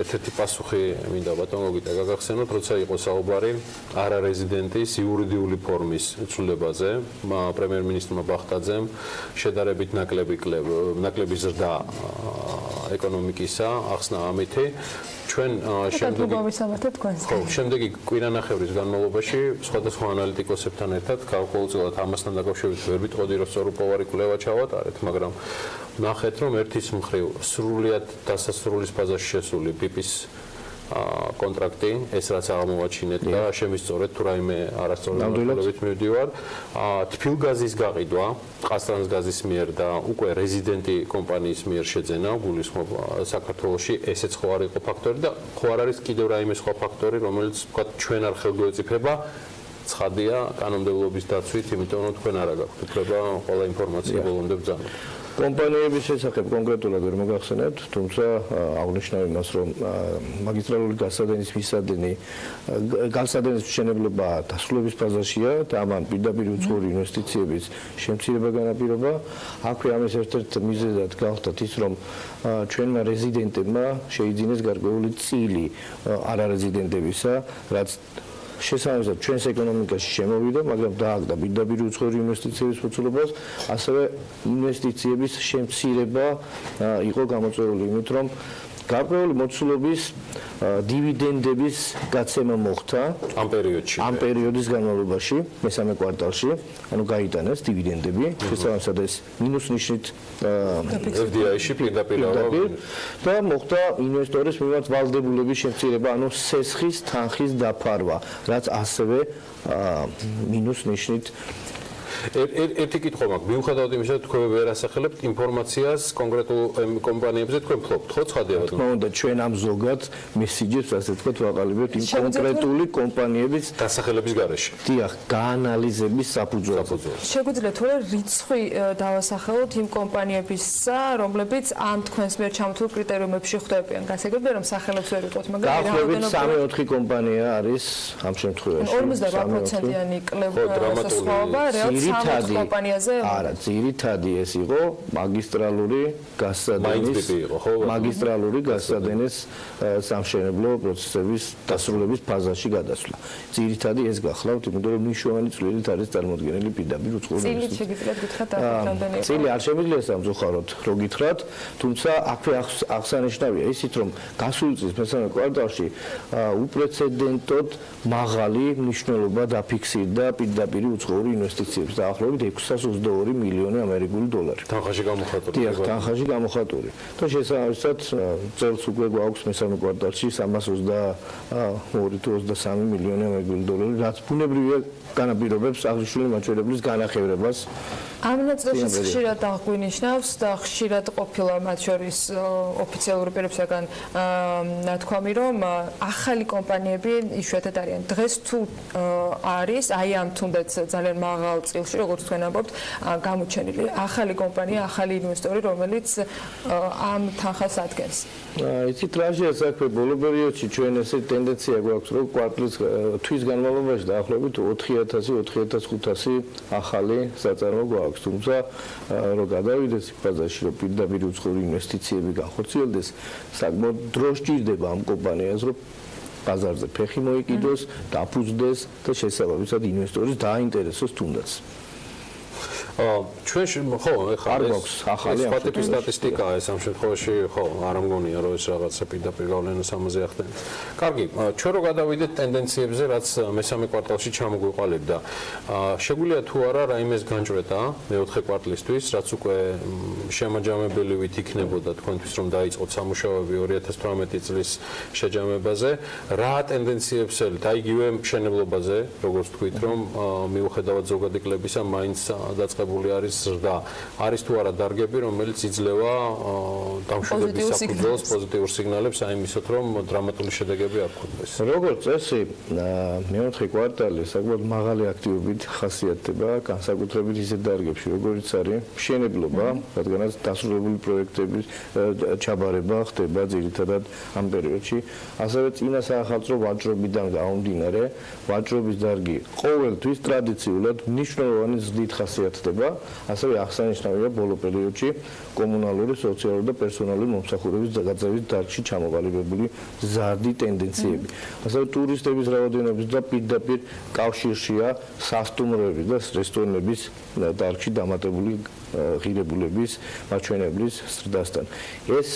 ერთ-ერთი პასუხი მინდა ბატონ გოგიტა გაგახსენოთ, როცა იყო საუბარი არარეზიდენტის იურიდიული ფორმის ცვლილებაზე, პრემიერ-მინისტრმა ბახტაძემ შედარებით ნაკლები ზრდა ეკონომიკისა ახსნა ამითი. ჩვენ შემდეგი კვირანახევრის განმავლობაში სხვადასხვა ანალიტიკოსებთან ერთად გარკვეულწილად ამასთან დაკავშირებით ვერ ვიტყოდი, რომ სწორუპოვარი კვლევა ჩავატარეთ, მაგრამ ნახეთ, რომ ერთის მხრივ სრულიად დასასრულის ფაზაში შესული პიპის კონტრაქტი, ეს რაც აღმოვაჩინეთ და შემისწორეთ თუ რაიმე არასწორი მეთოდებით მივდივარ. თბილგაზის გაყიდვა, ყაზტრანსგაზის მიერ და უკვე რეზიდენტი კომპანიის მიერ შეძენა, გულისხმობ საქართველოში, ესეც ხო არ იყო ფაქტორი და ხო არ არის კიდევ რაიმე სხვა ფაქტორი, რომელიც თქვა ჩვენ არ ხელგვეწიფება ცხადია კანონმდებლობის დაცვით, იმიტომ რომ თქვენ არ გაქვთ უფლება ყველა ინფორმაცია ბოლომდე ბრძანოთ. კომპანიების შესახებ კონკრეტულად ვერ მოგახსენებთ, თუმცა აღნიშნავ იმას, რომ მაგისტრალური გასადენის მისადენი გასადენის მშენებლობა დასრულების ფაზაშია და ამან პირდაპირ უცხოური ინვესტიციების შემცირება განაპირობა. აქვე ამის ერთ-ერთ მიზეზად გავხდათ ის, რომ ჩვენმა რეზიდენტებმა შეიძინეს გარკვეული წილი არარეზიდენტებისა, რაც შესაბამისად ჩვენს ეკონომიკაში შემოვიდა, მაგრამ დააგდა პირდაპირ უცხოური ინვესტიციების მოცულობას, ასევე ინვესტიციების შემცირება იყო გამოწვეული იმით, რომ გარკვეული მოცულობის დივიდენდების გაცემა მოხდა ამ პერიოდში. ამ პერიოდის განმავლობაში, მესამე კვარტალში, ანუ გაიტანეს დივიდენდები, შესაბამისად ეს მინუს ნიშნით FDI-ში პირდაპირ და მოხდა ინვესტორის მიმართ ვალდებულების შემცირება, ანუ სესხის თანხის დაფარვა, რაც ასევე მინუს ნიშნით ერთი კითხვა მაქვს, მიუხედავად იმისა, რომ თქვენ ვერ ასახელებთ ინფორმაციას კონკრეტულ კომპანიებზე, თქვენ ფლობთ, ხო, ცხადია ბატონო? თქმა უნდა, ჩვენ ამ ზოგად მესიჯებს, ასე ვთქვათ, ვაყალიბებთ იმ კონკრეტული კომპანიების დასახელების გარეშე. დიახ, გაანალიზების საფუძველზე. შეგვიძლია თუ არა რიცხვი დავასახელოთ იმ კომპანიებისა, რომლებიც ამ თქვენს მიერ ჩამოთვლილ კრიტერიუმებში ხვდებიან. გასაგებია, რომ სახელებს ვერ ვიყოთ, მაგრამ დაახლოებით 3-4 კომპანია არის ამ შემთხვევაში. 48%-იანი კლუბსასხაობა, რეალურად არა, ძირითადი ეს იყო მაგისტრალური გასადენის სამშენებლო პროცესების დასრულების ფაზაში გადასვლა. ძირითადი ეს გახლავთ, იმიტომ რომ მნიშვნელოვანი წვლილით არის წარმოდგენილი პირდაპირ უცხოური წილი შეგიძლიათ გითხრათ რამდენი იყო? წილი არ შემიძლია სამწუხაროდ რო გითხრათ, თუმცა აქვე აღსანიშნავია ისიც, რომ გასული წლის მესამე კვარტალში უპრეცედენტოდ მაღალი მნიშვნელობა დაფიქსირდა პირდაპირ უცხოური ინვესტიციებს. დაახლოებით 622 მილიონი ამერიკული დოლარი. თანხაში გამოხატული. დიახ, თანხაში გამოხატული. და შესაბამისად წელს უკვე გვაქვს მესამე კვარტალში 322 თუ 23 მილიონი ამერიკული დოლარი, რაც ბუნებრივია განაპირობებს აღნიშნული მაჩვენებლის განახევრებას. ამ ნაწილში ხშირად აღგვინიშნავს და ხშირად ყოფილა მათ შორის ოფიციალური პირებისგან ნათქვამი, რომ ახალი კომპანიები იშვიათად არიან. დღეს თუ არის აი ამ თუნდაც ძალიან მაღალ წილში, როგორც თქვენ ამბობთ, გამოჩენილი ახალი კომპანია, ახალი ინვესტორი, რომელიც ამ თანხას ადგენს. იცით რაშია საქმე, ბოლო პერიოდში ჩვენ ესე ტენდენცია გვაქვს, რომ თვის განმავლობაში დაახლოებით 4000-4500 ახალი საწარმო გვაქვს, თუმცა რომ გადავიდეს ფაზაში, რომ პირდაპირ უცხოური ინვესტიციები განხორციელდეს, საკმაოდ დრო სჭირდება ამ კომპანიას, რომ ბაზარზე ფეხი მოიკიდოს, დაფუძდეს და შესაბამისად ინვესტორის დააინტერესოს თუნდაც. ჩვენში ხო არ გვაქვს ახალი ტიპის სტატისტიკაა ეს ამ შემთხვევაში ხო არ ამგონია რომ ეს რაღაცა პირდაპირ გავლენას ამაზე ახდენს. კარგი, ჩვენ რო გადავიდეთ ტენდენციებზე, რაც მესამე კვარტალში ჩამოგვიყალიბდა. შეგვიძლია თუ არა რაიმეს განჭრედა მეოთხე კვარტლისთვის, რაც უკვე შემაჯამებელივით იქნებოდა თქვენთვის რომ დაიწყოთ სამუშაოები 2018 წლის შეჯამებაზე, რა ტენდენციებს ელით? აი იგივე მშენებლობაზე, როგორც თქვით, რომ მიუხედავად ზოგადი კლებისა, მაინც დაწყებული არის ზრდა. არის თუ არა დარგები, რომელიც იძლევა დამშვიდობის საფუძველს, პოზიტიურ სიგნალებს, აი მისოთ, რომ დრამატული შედეგები არ გვქონდეს. როგორც წესი, მეოთხე კვარტალი საკმაოდ მაღალი აქტივობით ხასიათდება, განსაკუთრებით ისეთ დარგებში, როგორც არის მშენებლობა, რადგანაც დასრულებული პროექტების ჩაბარება ხდება ძირითადად ამ პერიოდში. ასევე წინა საახალწლო ვაჭრობიდან გამომდინარე, ვაჭრობის დარგი ყოველთვის ტრადიციულად მნიშვნელოვანი ზრდით ხასიათდება. ასევე აღსანიშნავია ბოლო პერიოდში კომუნალური, სოციალური და პერსონალური მომსახურების გაწევის დარგში ჩამოყალიბებული ზარდი ტენდენციები. ასევე ტურისტების რაოდენობის და პირდაპირ კავშირშია სასტუმროების და რესტორნების დარგში დამატებული ღირებულების მაჩვენებლის ზრდასთან. ეს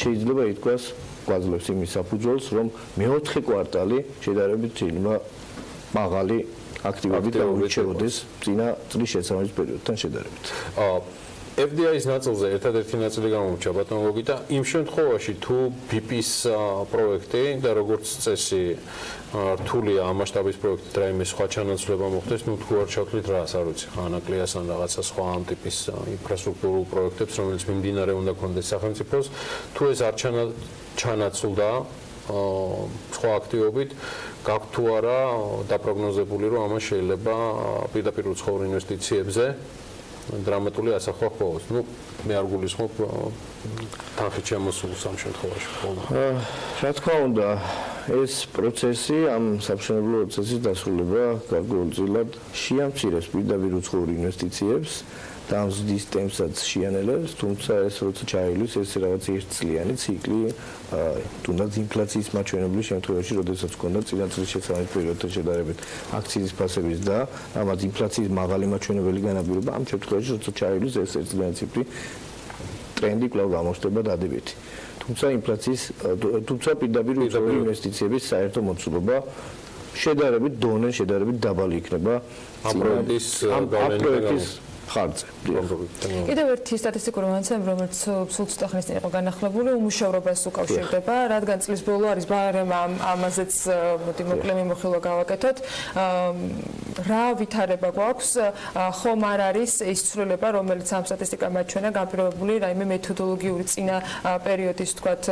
შეიძლება ითქვას გვაძლევს იმის საფუძველს, რომ მეოთხე კვარტალი შედარებით შეიძლება მაღალი აქტივობით გამოირჩეოდეს წინა წლის შესაბამის პერიოდთან შედარებით. FDI-ის ნაწილზე ერთადერთი ნაწილი გამომრჩა ბატონო გოგიტა, იმ შემთხვევაში თუ BIP-ის პროექტი და როგორც წესი რთულია ამ მასშტაბის პროექტით რაიმე სხვა ჩანაცვლება მოხდეს, ნუ თუ არ ჩავთვლით რას, არ ვიცი, ანაკლიას ან რაღაცა სხვა ამ ტიპის ინფრასტრუქტურულ პროექტებს, რომელიც მიმდინარე უნდა კონდეს სახელმწიფოს, თუ ეს არ ჩანაცვლდა სხვა აქტივობით, გაქვთ თუ არა დაპროგნოზებული, რომ ამას შეიძლება პირდაპირ უცხოურ ინვესტიციებზე დრამატული ასახვა ჰპოვოს. მე არ გულისხმობ თანხით შემოსულს ამ შემთხვევაში. რა თქმა უნდა, ეს პროცესი, ამ სამშენებლო პროცესის დასრულება გარკვეულწილად შეამცირებს პირდაპირ უცხოურ ინვესტიციებს და ამ ზრდის ტემპსაც შეანელებს, თუმცა ეს როცა ჩაივლის, ეს რაღაც ერთწლიანი ციკლი, თუნდაც ინფლაციის მაჩვენებლის შემთხვევაში, როდესაც ჰქონდა წინა წლის შესაბამის პერიოდთან შედარებით აქციის ფასების და ამათ ინფლაციის მაღალი მაჩვენებელი განაპირობა, ამ შემთხვევაში, როცა ჩაივლის ეს ერთწლიანი ციფრი ტრენდი კვლავ გამოჩნდება დადებითი. თუმცა პირდაპირ უცხოური ინვესტიციების საერთო მოცულობა შედარებით დაბალი იქნება ამ პროექტის ხარჯზე. კიდევ ერთი სტატისტიკური მონაცემები, რომელიც სულ ცოტა ხნის წინ იყო განახლებული, უმუშევრობას უკავშირდება, რადგან წლის ბოლო არის ბარემ ამაზეც მოდი მოკლე მიმოხილვა გავაკეთოთ. რა ვითარება გვაქვს, ხომ არ არის ის ცვლილება, რომელიც ამ სტატისტიკამ აჩვენა, განპირობებული რაიმე მეთოდოლოგიური წინა პერიოდის თქვათ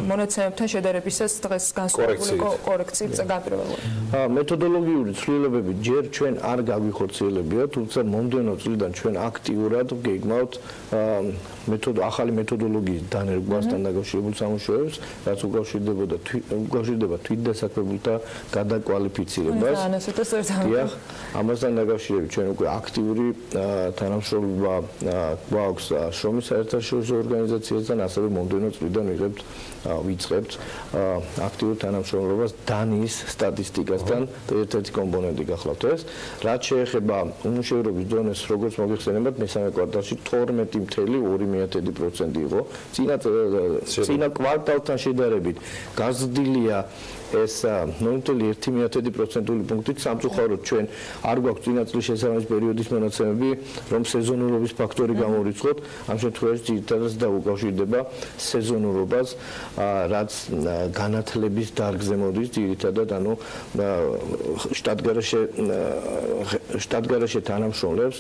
მონაცემებთან შედარებისას დღეს განსხვავებული კორექციებს განპირობებული. მეთოდოლოგიური ცვლილებები ჯერ ჩვენ არ გაგვიხორციელებია, თუმცა მომდევნო წლიდან ჩვენ აქტიურად გეგმავთ ახალი მეთოდოლოგიის დანერგვასთან დაკავშირებულ სამუშაოებს, რაც უკავშირდება თვითდასაქმებულთა გადაკვალიფიცირებას. ამასთან დაკავშირებით ჩვენ უკვე აქტიური თანამშრომლობა გვაქვს შრომის საერთაშორისო ორგანიზაციასთან, ასევე მომდევნო წლიდან ვიწყებთ აქტიურ თანამშრომლობას დანიის სტატისტიკასთან და ერთ-ერთი კომპონენტი გახლავთ ეს. რაც შეეხება უმუშევრობის დონეს, როგორც მოგეხსენებათ, მესამე კვარტალში 12.2% იყო. წინა კვარტალთან შედარებით გაზრდილია ეს 0.1% პუნქტით. სამწუხაროდ ჩვენ არ გვაქვს წინა წლის შესაბამის პერიოდის მონაცემები, რომ სეზონურობის ფაქტორი გამორიცხოთ. ამ შემთხვევაში ძირითადად დაუკავშირდება სეზონურობას, რაც განათლების დარგზე მოდის, ძირითადად შტატგარაში თანამშრომლებს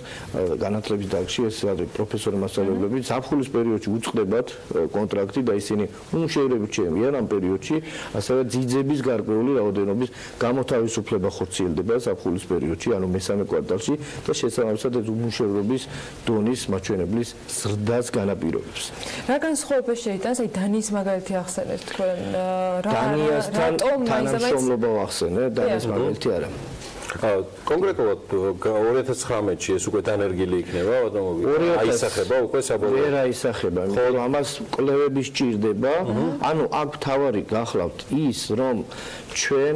განათლების დარგში, ეს არის პროფესორი მასწავლებლები, ზაფხულის პერიოდში უწყდებათ კონტრაქტი და ისინი უმუშევრები რჩებიან ამ პერიოდში, ასევე ძიძების გარკვეული რაოდენობის გამოთავისუფლება ხორციელდება ზაფხულის პერიოდში, ანუ მესამე კვარტალში და შესაბამისად ეს უმუშევრობის დონის მაჩვენებლის ზრდას განაპირობებს. რა განსხვავება შეიტანს, აი დანიის მაგალითი ახსენეთ თქვენ, დანიასთან თანამშრომლობა ვახსენე, დანიის მაგალითი არა. კონკრეტულად 2019-ში ეს უკვე დანერგილი იქნება, აისახება უკვე საბოლოო. ვერ აისახება, იმიტომ რომ ამას კვლევები სჭირდება. ანუ აქ თავარი გახლავთ ის, რომ ჩვენ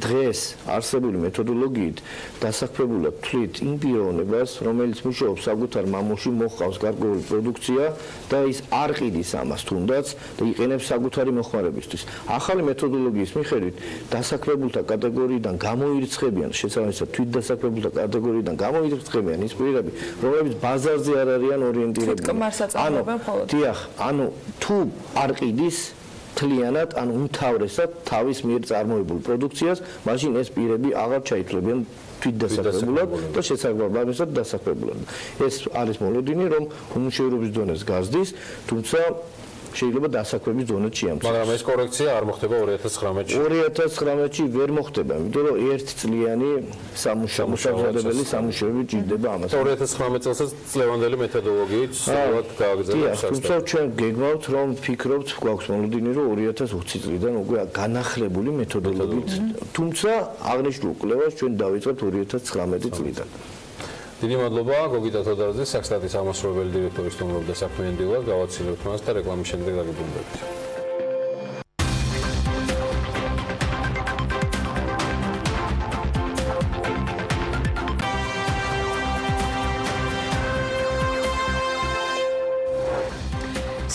დღეს არსებული მეთოდოლოგიით დასაქმებულად თვლით იმ პიროვნებას, რომელიც მუშაობს საკუთარ მამულში, მოჰყავს გარკვეული პროდუქცია და ის არ ყიდის ამას თუნდაც და იყენებს საკუთარი მოხმარებისთვის. ახალი მეთოდოლოგიის მიხედვით დასაქმებულთა კატეგორიიდან გამოირიცხებიან, შესაბამისად თვითდასაქმებულთა კატეგორიიდან გამოირიცხებიან ის პირები, რომლებიც ბაზარზე არ არიან ორიენტირებული. ანუ თუ არ ყიდის თლიანად, ანუ უმთავრესად თავის მიერ წარმოებულ პროდუქციას, მაშინ ეს პირები აღარ ჩაითვლებიან თვითდასაქმებულად და შესაძლებლობებად დასაქმებულად. ეს არის მოლოდინი, რომ უმუშევრობის დონეს გაზრდის, თუმცა შეიძლება დასაქმების დონეც შეამცირდეს. მაგრამ ეს კორექცია არ მოხდება 2019-ში. 2019-ში ვერ მოხდება, იმიტომ რომ ერთწლიანი სამუშაოებელი სამუშაოები ჭირდება ამას. 2019 წელსაც წლევანდელი მეთოდოლოგიით სწორად გააგრძელებს. თუმცა ჩვენ გეგმავთ, რომ ფიქრობთ, გვაქვს მოლოდინი, რომ 2020 წლიდან უკვე განახლებული მეთოდოლოგიით, თუმცა აღნიშნულ კვლევას ჩვენ დავიწყებთ 2019 წლიდან. დიდი მადლობა გოგიტა თოდარაძე, საქსტატის აღმასრულებელი დირექტორის სტუმრობდა საქმიანი დილას, გავაცილებთ მას და რეკლამის შემდეგ დაგიბრუნდებით.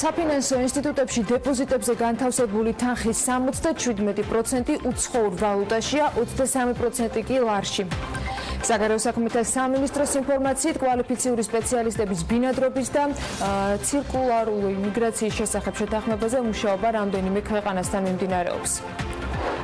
საფინანსო ინსტიტუტებში დეპოზიტებზე განთავსებული თანხის 77% უცხოურ ვალუტაშია, 23% კი ლარში. საგარეო საქმეთა სამინისტროს ინფორმაციით კვალიფიციური სპეციალისტების ბინადრობის და ცირკულარული მიგრაციის შესახებ შეთანხმებაზე მუშაობა რამდენიმე ქვეყანასთან მიმდინარეობს.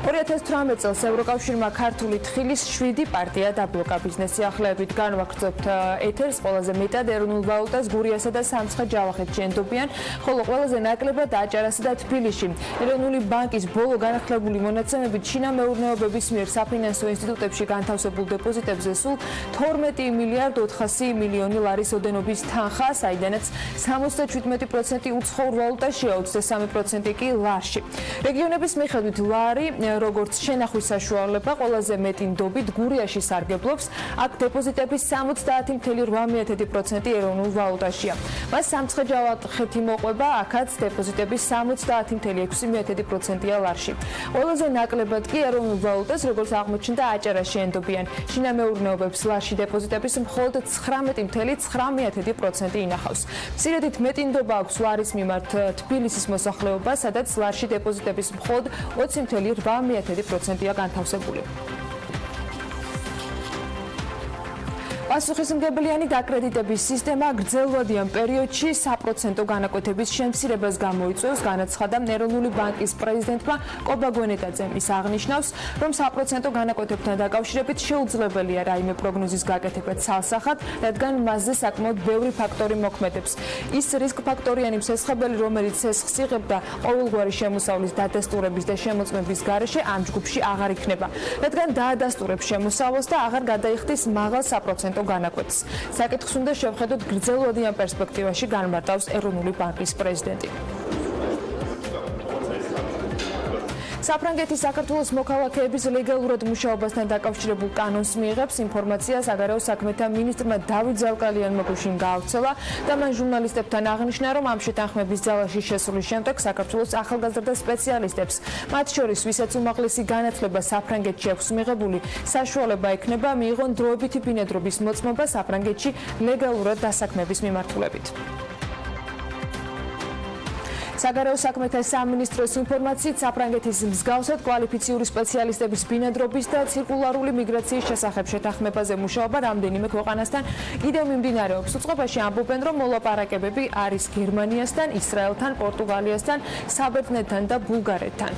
2018 წელს ევროკავშირმა ქართული თხილის 7 პარტია დაბლოკა. ბიზნესი ახლებებით განვაგრძობთ ეთერს, ყველაზე მეტად ეროვნულ ვალუტას გურიასა და სამცხე-ჯავახეთში ენდობიან, ხოლო ყველაზე ნაკლებად აჭარასა და თბილისში. ეროვნული ბანკის ბოლო განახლებული მონაცემებით ჩინა მეურნეობების მიერ საფინანსო ინსტიტუტებში განთავსებულ დეპოზიტებზე სულ 12 მილიარდ 400 მილიონი ლარის ოდენობის თანხა, საიდანაც 77% უცხოურ ვალუტაშია, 23% კი ლარში. რეგიონების მიხედვით ლარი როგორც შენახვის საშუალება ყველაზე მეტი ნდობით გურიაში სარგებლობს, აქ დეპოზიტების 70.8% ეროვნულ ვალუტაშია. მას სამცხე-ჯავახეთი მოყვება, აქაც დეპოზიტების 70.6%-ია ლარში. ყველაზე ნაკლებად კი ეროვნულ ვალუტას, როგორც აღმოჩნდა, აჭარაში ენდობიან. ჩინა მეურნეობებს ლარში დეპოზიტების მხოლოდ 19.9% ინახავს. მცირედით მეტი ნდობა აქვს ლარის მიმართ თბილისის მოსახლეობა, სადაც ლარში დეპოზიტების მხოლოდ 20.8%-ია განთავსებული. პასუხისმგებლიანი დაკრედიტების სისტემა გრძელვადიან პერიოდში საპროცენტო განაკვეთების შემცირებას გამოიწვევს, განაცხადა ეროვნული ბანკის პრეზიდენტმა კობა გვენეტაძემ. ის აღნიშნავს, რომ საპროცენტო განაკვეთებთან დაკავშირებით შეუძლებელია რაიმე პროგნოზის გაკეთება ცალსახად, რადგან მასზე საკმაოდ ბევრი ფაქტორი მოქმედებს. ის რისკ-ფაქტორიანი მსესხებელი, რომელიც ცესხს იღებდა ყოველგვარი შემოსავლის დადასტურების და შემოწმების გარეშე, ამ ჯგუფში აღარ იქნება, რადგან დაადასტურებს შემოსავალს და აღარ გადაიხდის მაღალ საპროცენტო განაკვეთს. საკითხს უნდა შევხედოთ გრძელვადიან პერსპექტივაში, განმარტავს ეროვნული ბანკის პრეზიდენტი. საფრანგეთის საქართველოს მოქალაქეების ლეგალურად მუშაობასთან დაკავშირებულ კანონს მიიღებს ინფორმაცია საგარეო საქმეთა მინისტრმა დავით ზალკალიანმა გუშინ გაავრცელა და მან ჟურნალისტებთან აღნიშნა, რომ ამ შეთანხმების ძალაში შესრულის შემდეგ საქართველოს ახალგაზრდა სპეციალისტებს, მათ შორის ვისაც უმაღლესი განათლება საფრანგეთში აქვს მიღებული, საშუალება ექნება მიიღონ დროებითი ბინადრობის მოწმობა საფრანგეთში ლეგალურად დასაქმების მიმართულებით. საგარეო საქმეთა სამინისტროს ინფორმაციით საფრანგეთის მსგავსად კვალიფიციური სპეციალისტების ბინადრობის და ცირკულარული მიგრაციის შესახებ შეთანხმებაზე მუშაობა რამდენიმე ქვეყანასთან კიდევ მიმდინარეობს. უწყებაში ამბობენ, რომ მოლაპარაკებები არის გერმანიასთან, ისრაელთან, პორტუგალიასთან, საბერძნეთთან და ბულგარეთთან.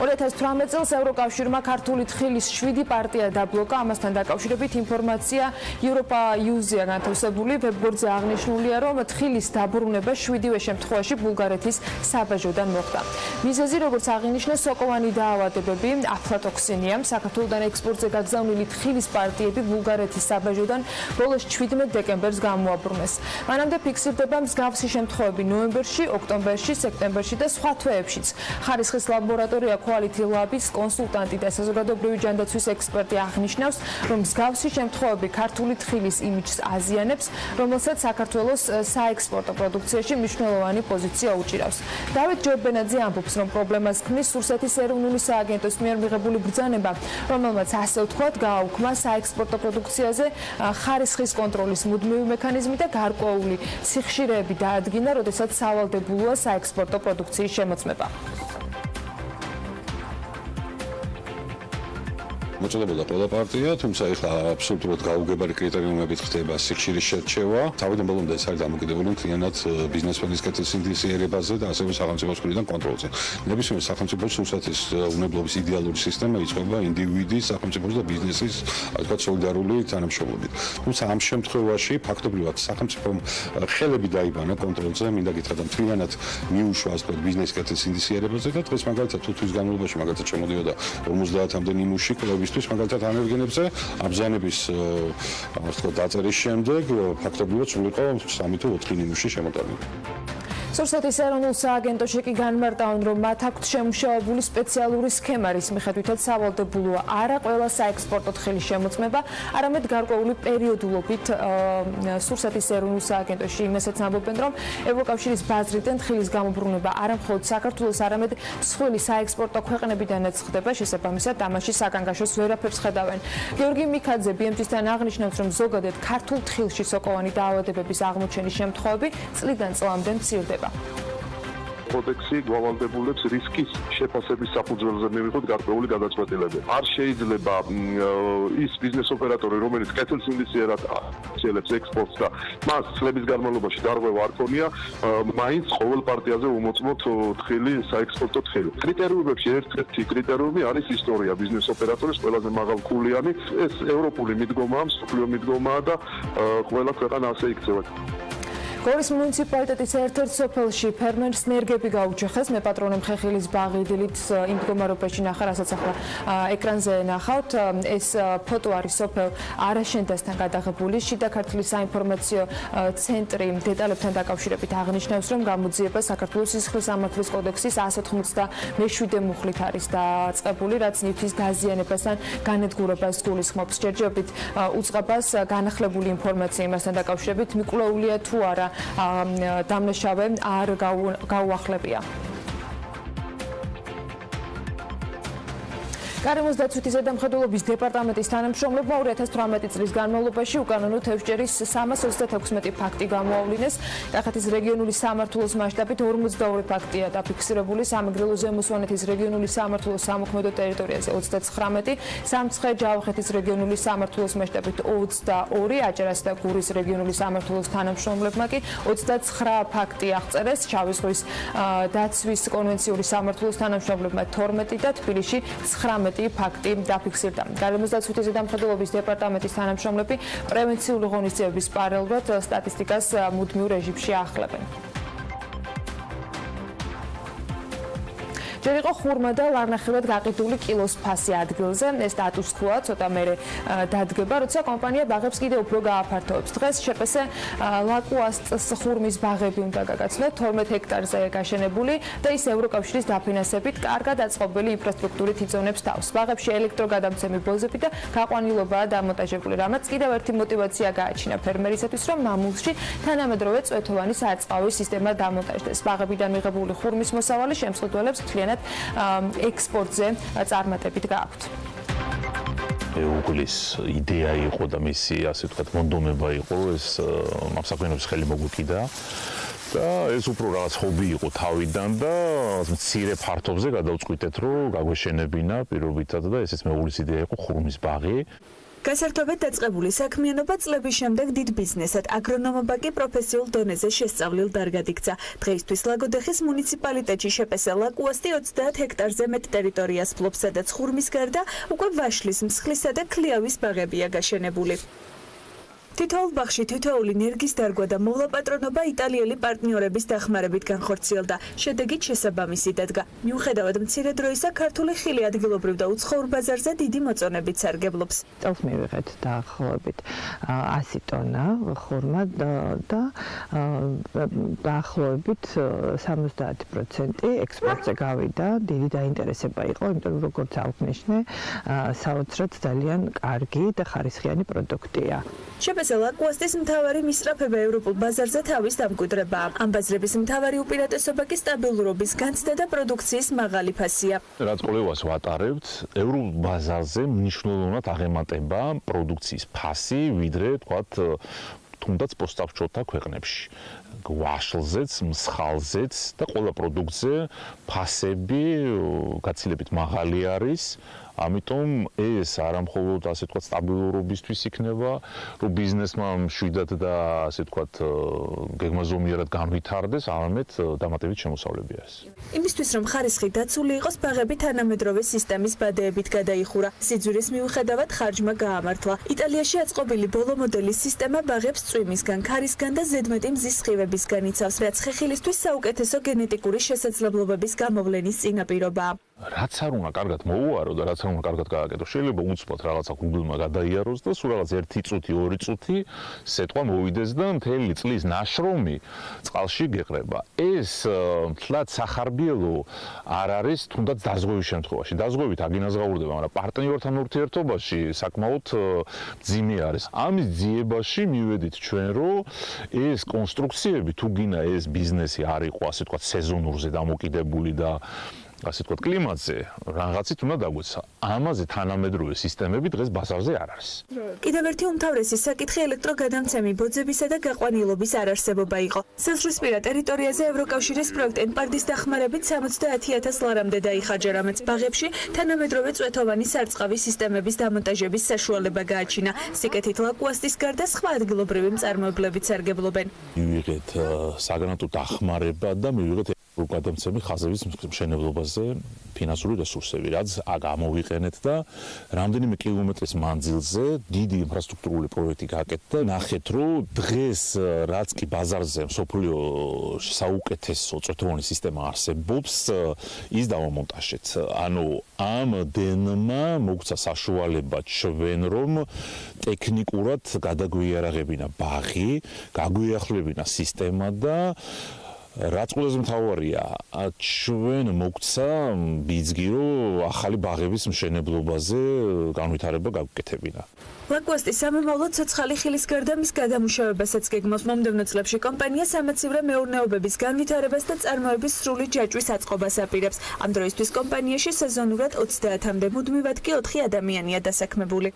2018 წელს ევროკავშირმა ქართული თხილის 7 პარტია დაბლოკა. ამასთან დაკავშირებით ინფორმაცია Europa-News-ია განთავსებული. ვებგვერდზე აღნიშნულია, რომ თხილის დაბრუნება 7-ვე შემთხვევაში ბულგარეთის საბაჟოდან მოხდა. მიზეზი, როგორც აღინიშნა, სოკოვანი დაავადებები, აფლატოქსინია. საქართველოდან ექსპორტზე გაგზავნილი თხილის პარტიები ბულგარეთის საბაჟოდან ბოლოს 17 დეკემბერს გამოაბრუნეს. მანამდე ფიქსირდება მსგავსი შემთხვევები ნოემბერში, ოქტომბერში, სექტემბერში და სხვა თვეებშიც. ხარისხის ლაბორატორია Quality Labs კონსულტანტი და საზოგადოებრივი ჯანდაცვის ექსპერტი აღნიშნავს, რომ მსგავსი შემთხვევები ქართული თხილის იმიჯს აზიანებს, რომელსაც საქართველოს საექსპორტო პროდუქციაში მნიშვნელოვანი პოზიცია უჭირავს. დავით ჯორბენაძე ამბობს, რომ პრობლემას ქმნის რუსეთის ეროვნული სააგენტოს მიერ მიღებული ბრძანება, რომელმაც ასე ვთქვათ, გააუქმა საექსპორტო პროდუქციაზე ხარისხის კონტროლის მუდმივი მექანიზმი და გარკვეული სიხშირეები დაადგინა, როდესაც სავალდებულოა საექსპორტო პროდუქციის შემოწმება. მოწოდებოდა ყველა პარტია, თუმცა ეხლა აბსოლუტურად გაუგებარი კრიტერიუმებით ხდება სიხშირის შერჩევა. თავიდან ბოლომდე ეს არის დამოკიდებული მთლიანად ბიზნესმენის კეთილსინდისიერებაზე და ასევე სახელმწიფოს მხრიდან კონტროლზე. ნებისმიერ სახელმწიფოს რუსეთის უნებლობის იდეალური სისტემა იწყება ინდივიდის, სახელმწიფოს და ბიზნესის, ასე ვთქვათ, სოლიდარული თანამშრომლობით. თუმცა ამ შემთხვევაში ფაქტობრივად სახელმწიფომ ხელები დაიბანა კონტროლზე, მინდა გითხრათ, მთლიანად მიუშვა ასე ვთქვათ ბიზნესის კეთილსინდისიერებაზე და დღეს მაგალითად თუ თვის განმავლობაში მაგალითად შემოდიოდა 50-მდე ნიმუში კლუბის მაგალითად ანერგენებზე აბზანების ასე ვთქვათ დაწერის შემდეგ ფაქტობრივად სულიყო 3 თუ 4 ნიმუში შემოტანილი. სურსათის ეროვნულ სააგენტოში კი განმარტავენ, რომ მათ აქვთ შემუშავებული სპეციალური სქემა, რის მიხედვითაც სავალდებულოა არა ყველა საექსპორტო თხილის შემოწმება, არამედ გარკვეული პერიოდულობით სურსათის ეროვნულ სააგენტოში იმასაც ამბობენ, რომ ევროკავშირის ბაზრიდან თხილის გამობრუნება არა მხოლოდ საქართველოს, არამედ მსხვილი საექსპორტო ქვეყნებიდანაც ხდება, შესაბამისად ამაში საგანგაშოს ვერაფერს ხედავენ. გიორგი მიქაძე BMT-სთან აღნიშნავს, რომ ზოგადად ქართულ თხილში სოკოვანი დაავადებების აღმოჩენის შემთხვევები წლიდან წლამდე მცირდება. კოდექსი გვავალდებულებს რისკის შეფასების საფუძველზე მივიღოთ გარკვეული გადაწყვეტილებები. არ შეიძლება ის ბიზნეს ოპერატორი, რომელიც კეთილსინდისიერად აცილებს ექსპორტს და მას წლების განმავლობაში დარღვევა არ ქონია, მაინც ყოველ პარტიაზე უმოწმოთ თხილი, საექსპორტო თხილი. კრიტერიუმებში ერთ-ერთი კრიტერიუმი არის ისტორია ბიზნეს ოპერატორის ყველაზე მაღალკულიანი. ეს ევროპული მიდგომაა, მსოფლიო მიდგომაა და ყველა ქვეყანა ასე იქცევა. გორის მუნიციპალიტეტის ერთ-ერთ სოფელში ფერმერს ნერგები გაუჩეხეს. მე პატრონემ ხეხილის ბაღი დილით იმ მდგომარეობაში ნახა, რასაც ახლა ეკრანზე ნახავთ. ეს ფოტო არის სოფელ არაშენდასთან გადაღებული. შიდა ქართლის საინფორმაციო ცენტრი დეტალებთან დაკავშირებით აღნიშნავს, რომ გამოძიება საქართველოს სისხლის სამართლის კოდექსის 197 მუხლით არის დაწყებული, რაც ნივთის დაზიანებასთან განადგურებას გულისხმობს. ჯერჯერობით უწყებას განახლებული ინფორმაცია იმასთან დაკავშირებით მიკვლეულია თუ არა დამნაშავე არ გაუახლებია. გარემოს დაცვითი ზედამხედველობის დეპარტამენტის თანამშრომლებმა 2018 წლის განმავლობაში უკანონო თევზჭერის 336 ფაქტი გამოავლინეს. კახეთის რეგიონული სამმართველოს მასშტაბით 42 ფაქტია დაფიქსირებული, სამეგრელო ზემოსვანეთის რეგიონული სამმართველოს სამოქმედო ტერიტორიაზე 39, სამცხე-ჯავახეთის რეგიონული სამმართველოს მასშტაბით 22, აჭარას და გურის რეგიონული სამმართველოს თანამშრომლებმა კი 29 ფაქტი აღწერეს, შავი ზღვის დაცვის კონვენციური სამმართველოს თანამშრომლებმა 12 და თბილისში 19 ფაქტი დაფიქსირდა. გარემოს დაცვითი ზედამხედველობის დეპარტამენტის თანამშრომლები პრევენციული ღონისძიებების პარალელურად სტატისტიკას მუდმივ რეჟიმში აახლებენ. ჯერ იყო ხურმა და ლარნახევრად გაყიდული კილოს ფასი ადგილზე. ეს სტატუს quo ცოტა მერე დადგება, როცა კომპანია ბაღებს კიდევ უფრო გააფართოვებს. დღეს შეპესე ლაკუასტს ხურმის ბაღები უნდა გაგაცნოთ 12 ჰექტარზე გაშენებული და ის ევროკავშირის დაფინანსებით კარგად აწყობილი ინფრასტრუქტურით იწონებს თავს. ბაღებში ელექტროგადამცემი ბოზები და გაყვანილობაა დამონტაჟებული, რამაც კიდევ ერთი мотиваცია გააჩინა ფერმერისათვის, რომ მამულში თანამედროვე წვეთოვანი სარწყავი სისტემა დამონტაჟდეს. ბაღებიდან მიღებული ხურმის მოსავალი შემსწავლებს მთლიანად ექსპორტზე წარმატებით გააქვთ. უგლის იდეა იყო და მისი ასე ვთქვათ მონდომება იყო, ეს საქმიანობის ხელი მოგვიკიდა და ეს უფრო რაღაც ჰობი იყო თავიდან და მცირე ფართობზე გადავწყვიტეთ, რომ გაგვეშენებინა პირობითად და ესეც მეუღლის იდეა იყო ხურმის ბაღი. გასართობად დაწყებული საქმიანობა წლების შემდეგ დიდ ბიზნესად, აგრონომობა კი პროფესიულ დონეზე შესწავლილ დარგად იქცა. დღეისთვის ლაგოდეხის მუნიციპალიტეტში შეპესე ლაკუასტი 30 ჰექტარზე მეტ ტერიტორიას ფლობს, სადაც ხურმის გარდა უკვე ვაშლის, მსხლისა და ქლიავის ბაღებია გაშენებული. თითოეულ ბაღში თითოეული ნერგის დარგვა და მოვლა-პატრონობა იტალიელი პარტნიორების დახმარებით განხორციელდა. შედეგით შესაბამისი დადგა. მიუხედავად მცირე დროისა, ქართული ხილი ადგილობრივ და უცხოურ ბაზარზე დიდი მოწონებით სარგებლობს. წელს მივიღეთ დაახლოებით 100 ტონა ხურმა და დაახლოებით 70% ექსპორტზე გავიდა. დიდი დაინტერესება იყო, იმიტომ რომ როგორც აღნიშნე, საოცრად ძალიან კარგი და ხარისხიანი პროდუქტია. შეპესე ლაკუასტის მთავარი მისწრაფება ევროპულ ბაზარზე თავის დამკვიდრებაა. ამ ბაზრების მთავარი უპირატესობა კი სტაბილურობის განცდა და პროდუქციის მაღალი ფასია. რაც კვლევას ვატარებთ, ევროპულ ბაზარზე მნიშვნელოვნად აღემატება პროდუქციის ფასი, ვიდრე თქვათ თუნდაც პოსტსაბჭოთა ქვეყნებში. ვაშლზეც, მსხალზეც და ყველა პროდუქტზე ფასები გაცილებით მაღალი არის. ამიტომ ეს არამხოლოდ ასე ვთქვათ სტაბილურობისთვის იქნება, რომ ბიზნესმა მშვიდად და ასე ვთქვათ გეგმაზომიერად განვითარდეს, არამედ დამატებით შემოსავლებია ეს. იმისთვის რომ ხარისხი დაცული იყოს, ბაღები თანამედროვე სისტემის ბადეებით გადაიხურა. სიძვირის მიუხედავად ხარჯმა გაამართლა. იტალიაში აწყობილი ბოლო მოდელის სისტემა ბაღებს წვიმისგან, ქარისგან და ზედმეტი მზის სხივებისგან იცავს, რაც ხეხილისთვის საუკეთესო გენეტიკური შესაძლებლობების გამოვლენის წინაპირობაა. რაც არ უნდა კარგად მოუარო და რაც არ უნდა კარგად გააკეთო, შეიძლება უცბად რაღაცა გუგლმა გადაიაროს და სულ რაღაც 1 წუთი, 2 წუთი სეტყვა მოვიდეს და მთელი წლის ნაშრომი წყალში გეყრება. ეს თლად სახარბიელო არ არის თუნდაც დაზღვევის შემთხვევაში. დაზღვევით აგინაზღაურდება, მაგრამ პარტნიორთან ურთიერთობაში საკმაოდ ძიმე არის. ამის ძიებაში მივედით ჩვენ, რომ ეს კონსტრუქციები თუ გინდა ეს ბიზნესი არ იყო ასე ვთქვათ სეზონურზე დამოკიდებული და ასე ვთქვათ, კლიმატზე რაღაცით უნდა დაგვეცა. ამაზე თანამედროვე სისტემები დღეს ბაზარზე არ არის. კიდევ ერთი უმთავრესი საკითხი ელექტროგადამცემი ბოძებისა და გაყვანილობის არარსებობა იყო. საზღვრისპირა ტერიტორიაზე ევროკავშირის პროექტ ენ-პარდის დახმარებით 70,000 ლარამდე დაიხარჯა, რამაც ბაღებში თანამედროვე წვეთოვანი სარწყავი სისტემების დამონტაჟების საშუალება გააჩინა. სიკეთით ლაკუასტის გარდა სხვა ადგილობრივი მწარმოებლებიც სარგებლობენ. მივიღეთ საგრანტო დახმარება და მივიღეთ gadamcemi ხაზების მშენებლობაზე ფინანსური რესურსები, რაც გამოვიყენეთ და რამდენიმე კილომეტრის მანძილზე დიდი ინფრასტრუქტურული პროექტი გააკეთეთ და ნახეთ, რომ დღეს რაც კი ბაზარზე მსოფლიოში საუკეთესო წვეთოვანი სისტემა არსებობს, ის დავამონტაჟეთ. ანუ ამდენმა მოგცა საშუალება ჩვენ რომ ტექნიკურად გადაგვიარაღებინა ბაღი, გაგვიახლებინა სისტემა და რაც ყველაზე მთავარია, ჩვენ მოგცა ბიძგი, რომ ახალი ბაღების მშენებლობაზე განვითარება გავკეთებინა. ლაკუასტის სამომავლო ცოცხალი ხილის გარდა მის გადამუშავებასაც გეგმავს. მომდევნო წლებში კომპანია სამაცივრო მეურნეობების განვითარებას და წარმოების სრული ჯაჭვის აწყობას აპირებს. ამ დროისთვის კომპანიაში სეზონურად 30-მდე, მუდმივად კი 4 ადამიანია დასაქმებული.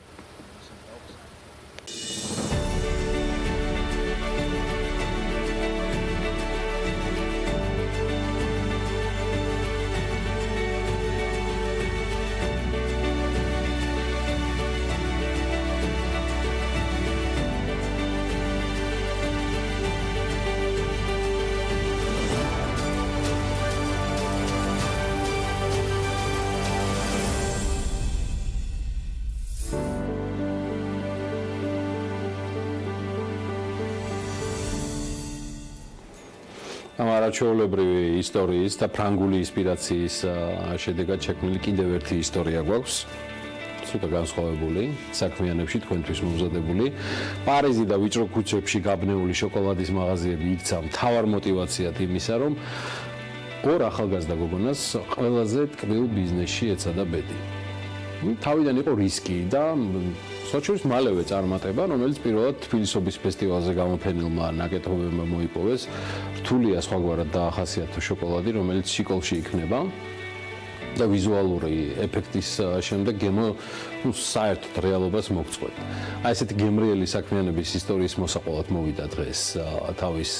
არაჩვეულებრივი ისტორიის და ფრანგული ინსპირაციის შედეგად შექმნილი კიდევ ერთი ისტორია გვაქვს. ცოტა განსხვავებული, საქმიანებში თქვენთვის მომზადებული. პარიზი და ვიწრო ქუჩებში გაბნეული შოკოლადის მაღაზიები იქცა მთავარ მოტივაციად იმისა, რომ ორ ახალგაზრდა გოგონას ყველაზე ტკბილ ბიზნესში ეცადა ბედი. თავიდან იყო რისკი და სოჩურის მალევე წარმატება, რომელიც პირველად თბილისობის ფესტივალზე გამოფენილმა ნაკეთობებმა მოიპოვეს. რთულია სხვაგვარად დაახასიათო შოკოლადი, რომელიც შიკოლში იქნება და ვიზუალური ეფექტის შემდეგ გემო საერთოდ რეალობას მოგწყვეტ. აი ესეთი გემრიელი საქმიანობის ისტორიის მოსაყოლად მოვიდა დღეს თავის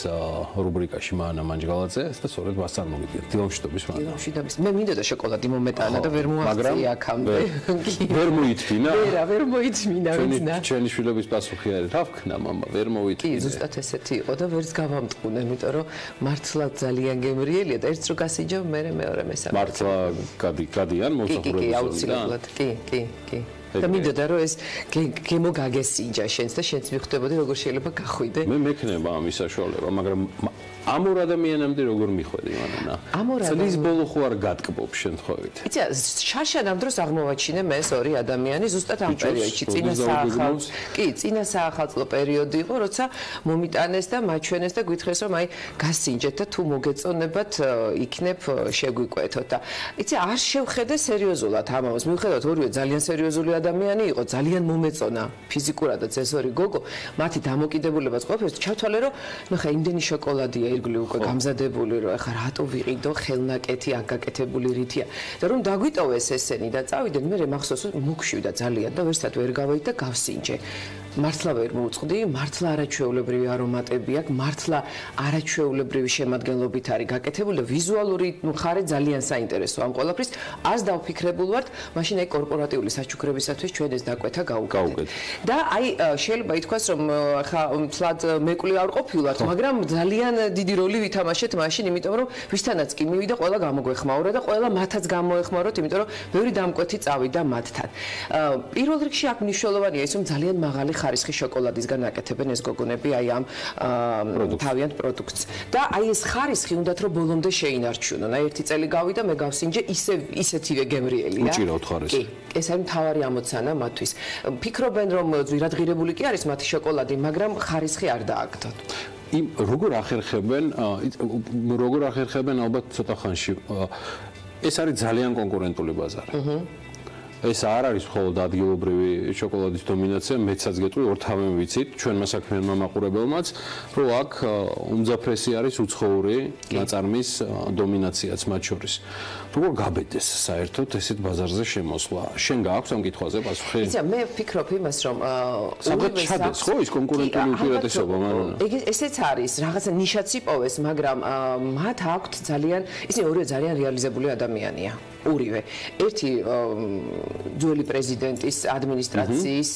რუბრიკაში მანა მანჯგალაძე და სწორედ მას წარმოგიდგენთ. დილამშვიდობის მანა. დილამშვიდობის. მე მინდოდა შოკოლადი მომეტანა და ვერ მოაღწია აქამდე. ვერ მოითმინა? ვერ მოითმინა, ვიცნა. ჩვენი შვილების პასუხი არის, რა ვქნა მამა, ვერ მოითმინა. კი, ზუსტად ესეთი იყო და ვერც გავამტყუნე, იმიტომ რომ მართლა ძალიან გემრიელია და ერთს რო გასიჯო, მე მეორე მესამე. მართლა გადიან მოსახურებისგან. კი, აუცილებლად. კი. და მინდოდა რომ ეს გემო გაგესინჯა შენს და შენც მიხვდებოდი როგორ შეიძლება გახვიდე. მე მექნება ამის საშუალება, მაგრამ ამ ორ ადამიანამდე როგორ მიხვედი მანანა? წლის ბოლო ხო არ გატკბობ შემთხვევით. იცი, შაშა ამ დროს აღმოვაჩინე მე ეს ორი ადამიანი ზუსტად ამ პერიოდში, წინა საახალწლო პერიოდი იყო, როცა მომიტანეს და მაჩვენეს და გითხრეს რომ აი გასინჯეთ და თუ მოგეწონებათ იქნებ შეგვიკვეთოთ და იცი, არ შევხედე სერიოზულად ამას. მივხვდეთ ორივე ძალიან სერიოზული ადამიანი იყო, ძალიან მომეწონა ფიზიკურადაც ეს ორი გოგო, მათი დამოკიდებულებაც ყოფილს, ჩავთვალე რომ ნუ ხა იმდენი შოკოლადია ირგვლივ უკვე გამზადებული, რომ ახლა რატო ვიყიდო ხელნაკეთი აკაკეთებული რითია და რომ დაგვიტოვეს ესენი და წავიდეთ, მე მახსოვს მოგშვიდა ძალიან და ვერსად ვერ გავეით და გავსინჯე. მართლა ვერ მოვწყდი, მართლა არაჩვეულებრივი არომატები აქვს, მართლა არაჩვეულებრივი შემადგენლობით არის გაკეთებული და ვიზუალური მხარე ძალიან საინტერესო ამ ყველაფრის. ას დავფიქრებულ ვართ, მაშინ აი კორპორატიული საჩუქრებისათვის ჩვენ ეს დაკვეთა გავუკეთეთ. და აი შეიძლება ითქვას რომ ხა თლად მეკვლიე არ ყოფილვართ, მაგრამ ძალიან დიდი როლი ვითამაშეთ მაშინ, იმიტომ რომ ვისთანაც კი მივიდა, ყველა გამოგვეხმაურა და ყველა მათაც გამოეხმაროთ, იმიტომ რომ ბევრი დამკვეთი წავიდა მათთან. პირველ რიგში აქ მნიშვნელოვანია ის, რომ ძალიან მაღალი ხარისხის შოკოლადისგან აკეთებენ ეს გოგონები აი ამ თავიანთ პროდუქტს. და აი ეს ხარისხი უნდათ რომ ბოლომდე შეინარჩუნონ. აი ერთი წელი გავიდა, მე გავსინჯე, ისეთივე გემრიელია. უჭირავთ ხარისხი. კი, ეს არის მთავარი ამოცანა მათთვის. ფიქრობენ რომ ძვირადღირებული კი არის მათი შოკოლადი, მაგრამ ხარისხი არ დააგდონ. როგორ ახერხებენ ალბათ ცოტა ხანში. ეს არის ძალიან კონკურენტული ბაზარი. ეს არ არის მხოლოდ ადგილობრივი შოკოლადის დომინაცია, მეცაც გეტყვი, ორთავე ვიცით, ჩვენმა საქმიანმა მაყურებელმაც, რომ აქ უმძაფრესი არის უცხოური ნაწარმის დომინაციაც მათ შორის. როგორ გაბედეს საერთოდ ესეთ ბაზარზე შემოსვლა? შენ გააქვს ამ კითხვაზე პასუხი? იცი, მე ვფიქრობ იმას, რომ საერთოდ ჩადეს ხო ის კონკურენტული უპირატესობა, მაგრამ ესეც არის, რაღაცა ნიშაც იპოვეს, მაგრამ მათ აქვთ ძალიან, ისინი ორივე ძალიან რეალიზებული ადამიანია. ორივე. ერთი ძველი პრეზიდენტის ადმინისტრაციის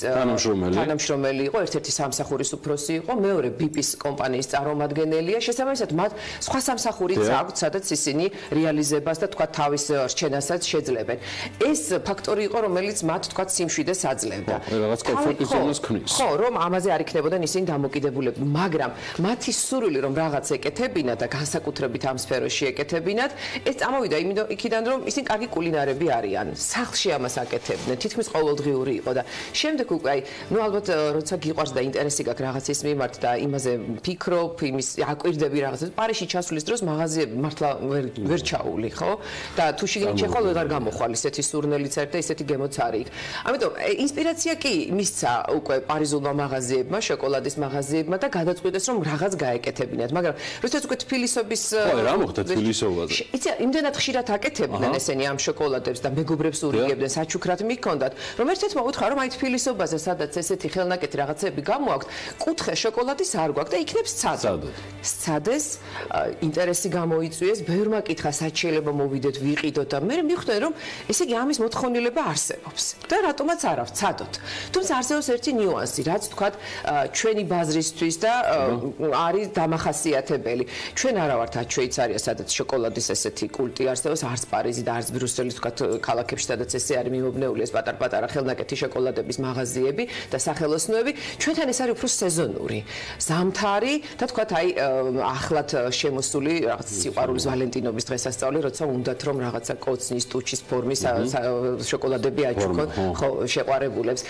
თანამშრომელი იყო, ერთ-ერთი სამსახურის უფროსი იყო, მეორე ბიპის კომპანიის წარმომადგენელია. შესაბამისად, მათ სხვა სამსახურიც აქვთ, სადაც ისინი რეალიზებას და თქვა თავის რჩენასაც შეძლებენ. ეს ფაქტორი იყო, რომელიც მათ თქვა სიმშვიდეს აძლევდა. რაღაც კომფორტის ზონას ქმნის. ხო, რომ ამაზე არ იქნებოდნენ ისინი დამოკიდებულები, მაგრამ მათი სურვილი რომ რაღაც ეკეთებინათ და განსაკუთრებით ამ სფეროში ეკეთებინათ, ეს წამოვიდა იქიდან რომ ისინი კარგი კულინარები არიან. სახლში ამას აკეთებდნენ, თითქმის ყოველდღიური იყო და შემდეგ უკვე აი, ნუ ალბათ როცა გიყვარს და ინტერესი გაქვს რაღაცის მიმართ და იმაზე ფიქრობ, იმის აკვირდები რაღაცას, პარიზში ჩასვლის დროს მაღაზიები მართლა ვერ ჩაული, ხო? და თუ შიგნით შეხვალ ვეღარ გამოხვალ ისეთი სურნელიც არის და ისეთი გემოც არის. ამიტომ ინსპირაცია კი მისცა უკვე პარიზულმა მაღაზიებმა, შოკოლადის მაღაზიებმა და გადაწყვიტეს რომ რაღაც გაეკეთებინათ, მაგრამ როდესაც უკვე თბილისობის ხო, რა მოხდა თბილისობაზე? იცი, იმდენად ხშირად აკეთებდნენ ესენი ამ შოკოლადებს და მეგობრებს ურიგებდნენ, საჩუქრად მიქონდათ, რომ ერთ-ერთმა უთხრა რომ აი თბილისობაზე, სადაც ესეთი ხელნაკეთი რაღაცები გამოაქვთ, კუთხე შოკოლადის არ გვაქვს და იქნებს სცადოთ. სცადეს, ინტერესი გამოიწვიეს, ბევრმა კითხა სად შეიძლება მოვიდეთ, ვიყიდოთ და მე მივხვდნენ რომ ესე იგი ამის მოთხოვნილება არსებობს და რატომაც არა ვცადოთ. თუმცა არსებობს ერთი ნიუანსი, რაც თქვათ ჩვენი ბაზრისთვის და არის დამახასიათებელი. ჩვენ არა ვართ აქ შვეიცარია, სადაც შოკოლადის ესეთი კულტი არსებობს, არც პარიზი და არც ბრიუსელი თქვათ ქალაქებში, სადაც ესე არის მიმობნეული ეს პატარ-პატარა ხელნაკეთი შოკოლადების მაღაზიები და სახელოსნოები. ჩვენთან ეს არის უფრო სეზონური, ზამთარი და თქვათ აი ახლად შემოსული რაღაც სიყვარულის ვალენტინობის დღესასწაული, როცა უნდათ რომ რაღაცა კოცნის, ტუჩის ფორმის შოკოლადები აჩუქონ ხო შეყვარებულებს.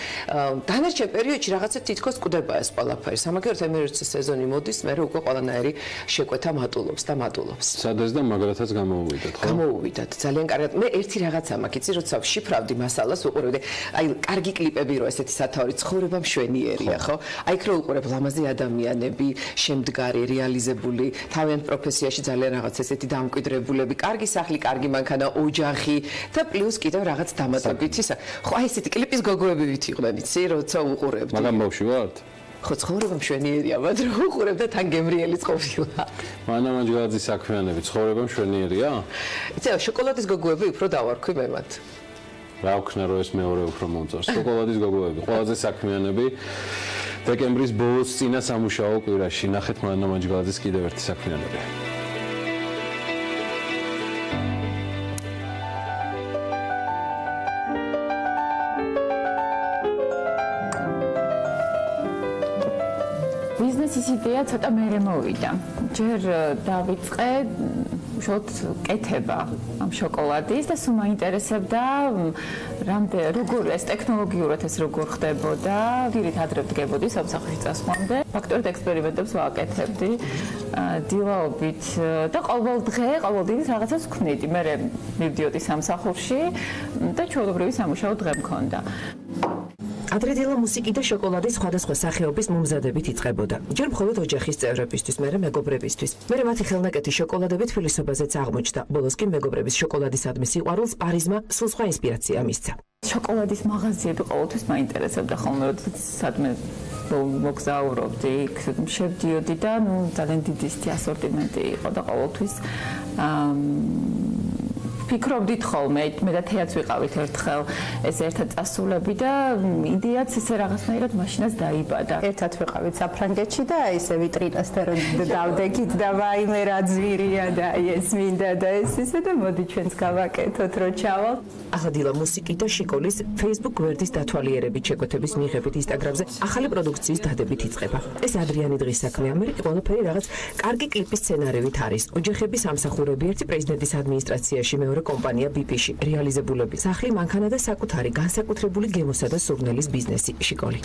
დანარჩენ პერიოდში რაღაცა თითქოს კვდება ეს ყველაფერი. სამაგეროთ ემერჯენსი სეზონი მოდის, მე უკვე ყველანაირი შეკვეთა მატულობს და მატულობს. სადეს და მაგრათაც გამოუვიდათ, ხო? გამოუვიდათ. ძალიან კარგად. მე ერთი რაღაცა მაქვს, იცი, როცა ვშიფრავდი მასალას, უყურებდი, აი კარგი კლიპები რო ესეთი სათაური ცხოვრება მშვენიერია, ხო? აი იქ რო უყურებ ლამაზი ადამიანები, შემდგარი, რეალიზებული, თავიანთ პროფესიაში ძალიან რაღაც ესეთი დამკვიდრებულები, კარგი სახლი, კარგი მანქანა, ოჯახი და პლუს კიდევ რაღაც დამატებით ისა. ხო, აი ესეთი კლიპის გოგოები ვითიყვნენ, იცი, როცა უყურებდი. მაგრამ ბავშვი ვართ? ხო, ცხოვრება მშვენიერია, მაგრამ უყურებ და თან გემრიელიც ყოფილა. მანამაჯგაძის საქმიანები ცხოვრება მშვენიერია? იცი, შოკოლადის გოგოები უფრო დავარქვი მე მათ. რა ვქნა რომ ეს მეორე უფრო მომწონს. შოკოლადის გოგოები, ყველაზე საქმიანები. დეკემბრის ბოლოს წინა სამუშაო კვირაში ნახეთ მანამაჯგაძის კიდევ ერთი საქმიანები. ბიზნესის იდეა ცოტა მერე მოვიდა. ჯერ დავიწყე უშუალოდ კეთება ამ შოკოლადის და სულ მაინტერესებდა როგორ ეს ტექნოლოგიურად ეს როგორ ხდებოდა. დილით ადრე ვდგებოდი სამსახურში წასვლამდე. ფაქტორით ექსპერიმენტებს ვაკეთებდი დილაობით და ყოველ დილით რაღაცას ვქმნიდი. მე მივდიოდი სამსახურში და ჩვეულებრივი სამუშაო დღე მქონდა. ადრე დილა მუსიკი და შოკოლადის სხვადასხვა სახეობის მომზადებით იწყებოდა. ჯერ მხოლოდ ოჯახის წევრებისთვის, მერე მეგობრებისთვის. მერე მათი ხელნაკეთი შოკოლადები თბილისობაზეც აღმოჩნდა. ბოლოს კი მეგობრების შოკოლადისადმი სიყვარულს პარიზმა სულ სხვა ინსპირაცია მისცა. შოკოლადის მაღაზიები ყოველთვის მაინტერესებდა ხოლმე, როდესაც სადმე მოგზაურობდი, შევდიოდი და ძალიან დიდი ასორტიმენტი იყო და ყოველთვის ფიქრობდით ხოლმე, მე და თეაც ვიყავით ერთხელ ეს ერთად წასულები და იდეაც ესე რაღაცნაირად მაშინაც დაიბადა. ერთად ვიყავით საფრანგეთში და ესე ვიტრინასთან რომ დავდეგით და ვაიმე რა ძვირია და ეს მინდა და ეს ისე და მოდი ჩვენც გავაკეთოთ რომ ჩავალთ. ახლა დილა მუსიკი და შიკოლის Facebook გვერდის დათვალიერებით შეკვეთების მიიღებით Instagram-ზე ახალი პროდუქციის დადებით იწყება. ეს ადრიანი დღის საქმე, ამერიკი ყველაფერი რაღაც კარგი კლიპის სცენარივით არის. ოჯახები სამსახურები ერთი პრეზიდენტის ადმინისტრაციაში მეორე კომპანია ბიპიში, რეალიზებულები, სახლი, მანქანა და საკუთარი განსაკუთრებული გემოსა და სურნელის ბიზნესი შიკოლი.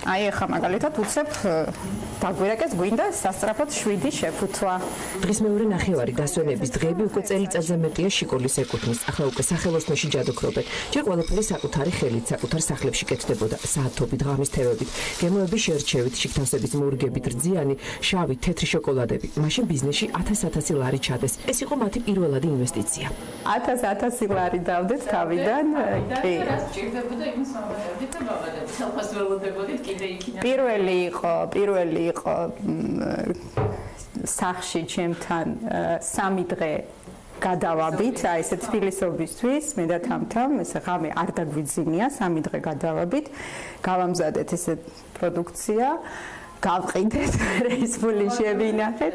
აი ახლა მაგალითად უცებ დაგვირეკეს გვინდა სასწრაფოდ 7 შეფუთვა. დღის მეორე ნახევარი დასვენების დღეები უკვე წელიწადზე მეტია შიკოლის ეკუთვნის. ახლა უკვე სახელოსნოში ჯადოქრობენ. ჯერ ყველაფერი საკუთარი ხელით, საკუთარ სახლებში კეთდებოდა. საათობით, ღამის თევებით, გემოების შერჩევით, შიგთავსების მორგებით, რძიანი, შავი, თეთრი შოკოლადები. მაშინ ბიზნესში 1000 ლარი ჩადეს. ეს იყო მათი პირველადი ინვესტიცია. 1000 ლარი დავდეთ თავიდან. კი. სჭირდებოდა იმის მომავალებით და ბაბადებით. ხელფას ველოდებოდით კიდე იქიდან. პირველი იყო სახში ჩემთან 3 დღე გადავაბით, აი ესე თბილისობისთვის, მე და თამთამ, ესე ღამე არ დაგვიძინია, 3 დღე გადავაბით, გავამზადეთ ესე პროდუქცია. გავყიდეთ, ეს ფული შევინახეთ.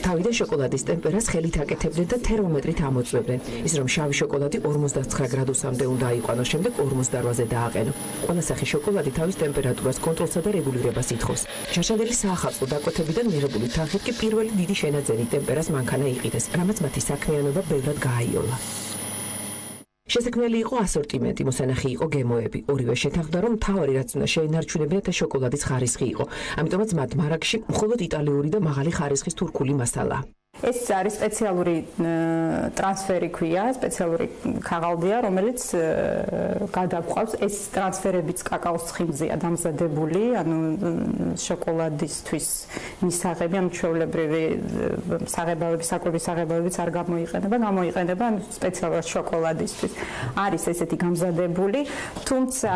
თავიდან შოკოლადის ტემპერას ხელით აკეთებდნენ და თერმომეტრით ამოწმებდნენ. ის რომ შავი შოკოლადი 59 გრადუსამდე უნდა აიყვანოს, შემდეგ 48-ზე დააყენო. ყველა სახის შოკოლადი თავის ტემპერატურას, კონტროლსა და რეგულირებას ითხოვს. ჩაშადელი საახალწლო დაკვეთებიდან მიღებული თანხით კი პირველი დიდი შენაძენი ტემპერას მანქანა იყიდეს, რამაც მათი საქმიანობა ბევრად გააიოლა. შესაქმნელი იყო ასორტიმენტი, მოსანახი იყო გემოები. ორივე შეთანხმდა, რომ მთავარი რაც უნდა შეენარჩუნებინათ და შოკოლადის ხარისხი იყო. ამიტომაც მათ მარაგში მხოლოდ იტალიური და მაღალი ხარისხის თურქული მასალა. ეს არის სპეციალური ტრანსფერი ქვია, სპეციალური ქაღალდია, რომელიც გადაგვყავს. ეს ტრანსფერებიც კაკაოს ცხიმზეა დამზადებული, ანუ შოკოლადისთვის მისაღები, ამ ჩვეულებრივი საღებავების, საკვების საღებავებიც არ გამოიყენება სპეციალურად შოკოლადისთვის. არის ესეთი გამზადებული, თუმცა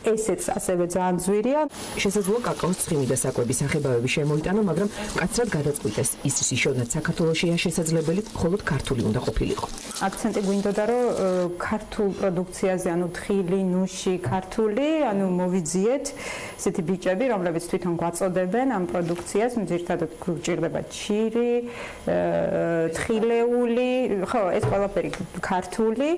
ესეც ასევე ძალიან ძვირია. შესაძლოა კაკაოს ცხიმი და საკვების საღებავები შემოიტანო, მაგრამ მკაცრად გადაწყვიტეს ის ისოვნად საქართველოშია შესაძლებელი, მხოლოდ ქართული უნდა ყოფილიყო. აქცენტი გვინდოდა, რომ ქართულ პროდუქციაზე, ანუ თხილი, ნუში, ქართული, ანუ მოვიძიეთ ესეთი ბიჭები, რომლებიც თვითონ გვაწოდებენ ამ პროდუქციას, ძირითადად გვჭირდება ჩირი, თხილეული, ხო, ეს ყველაფერი ქართული.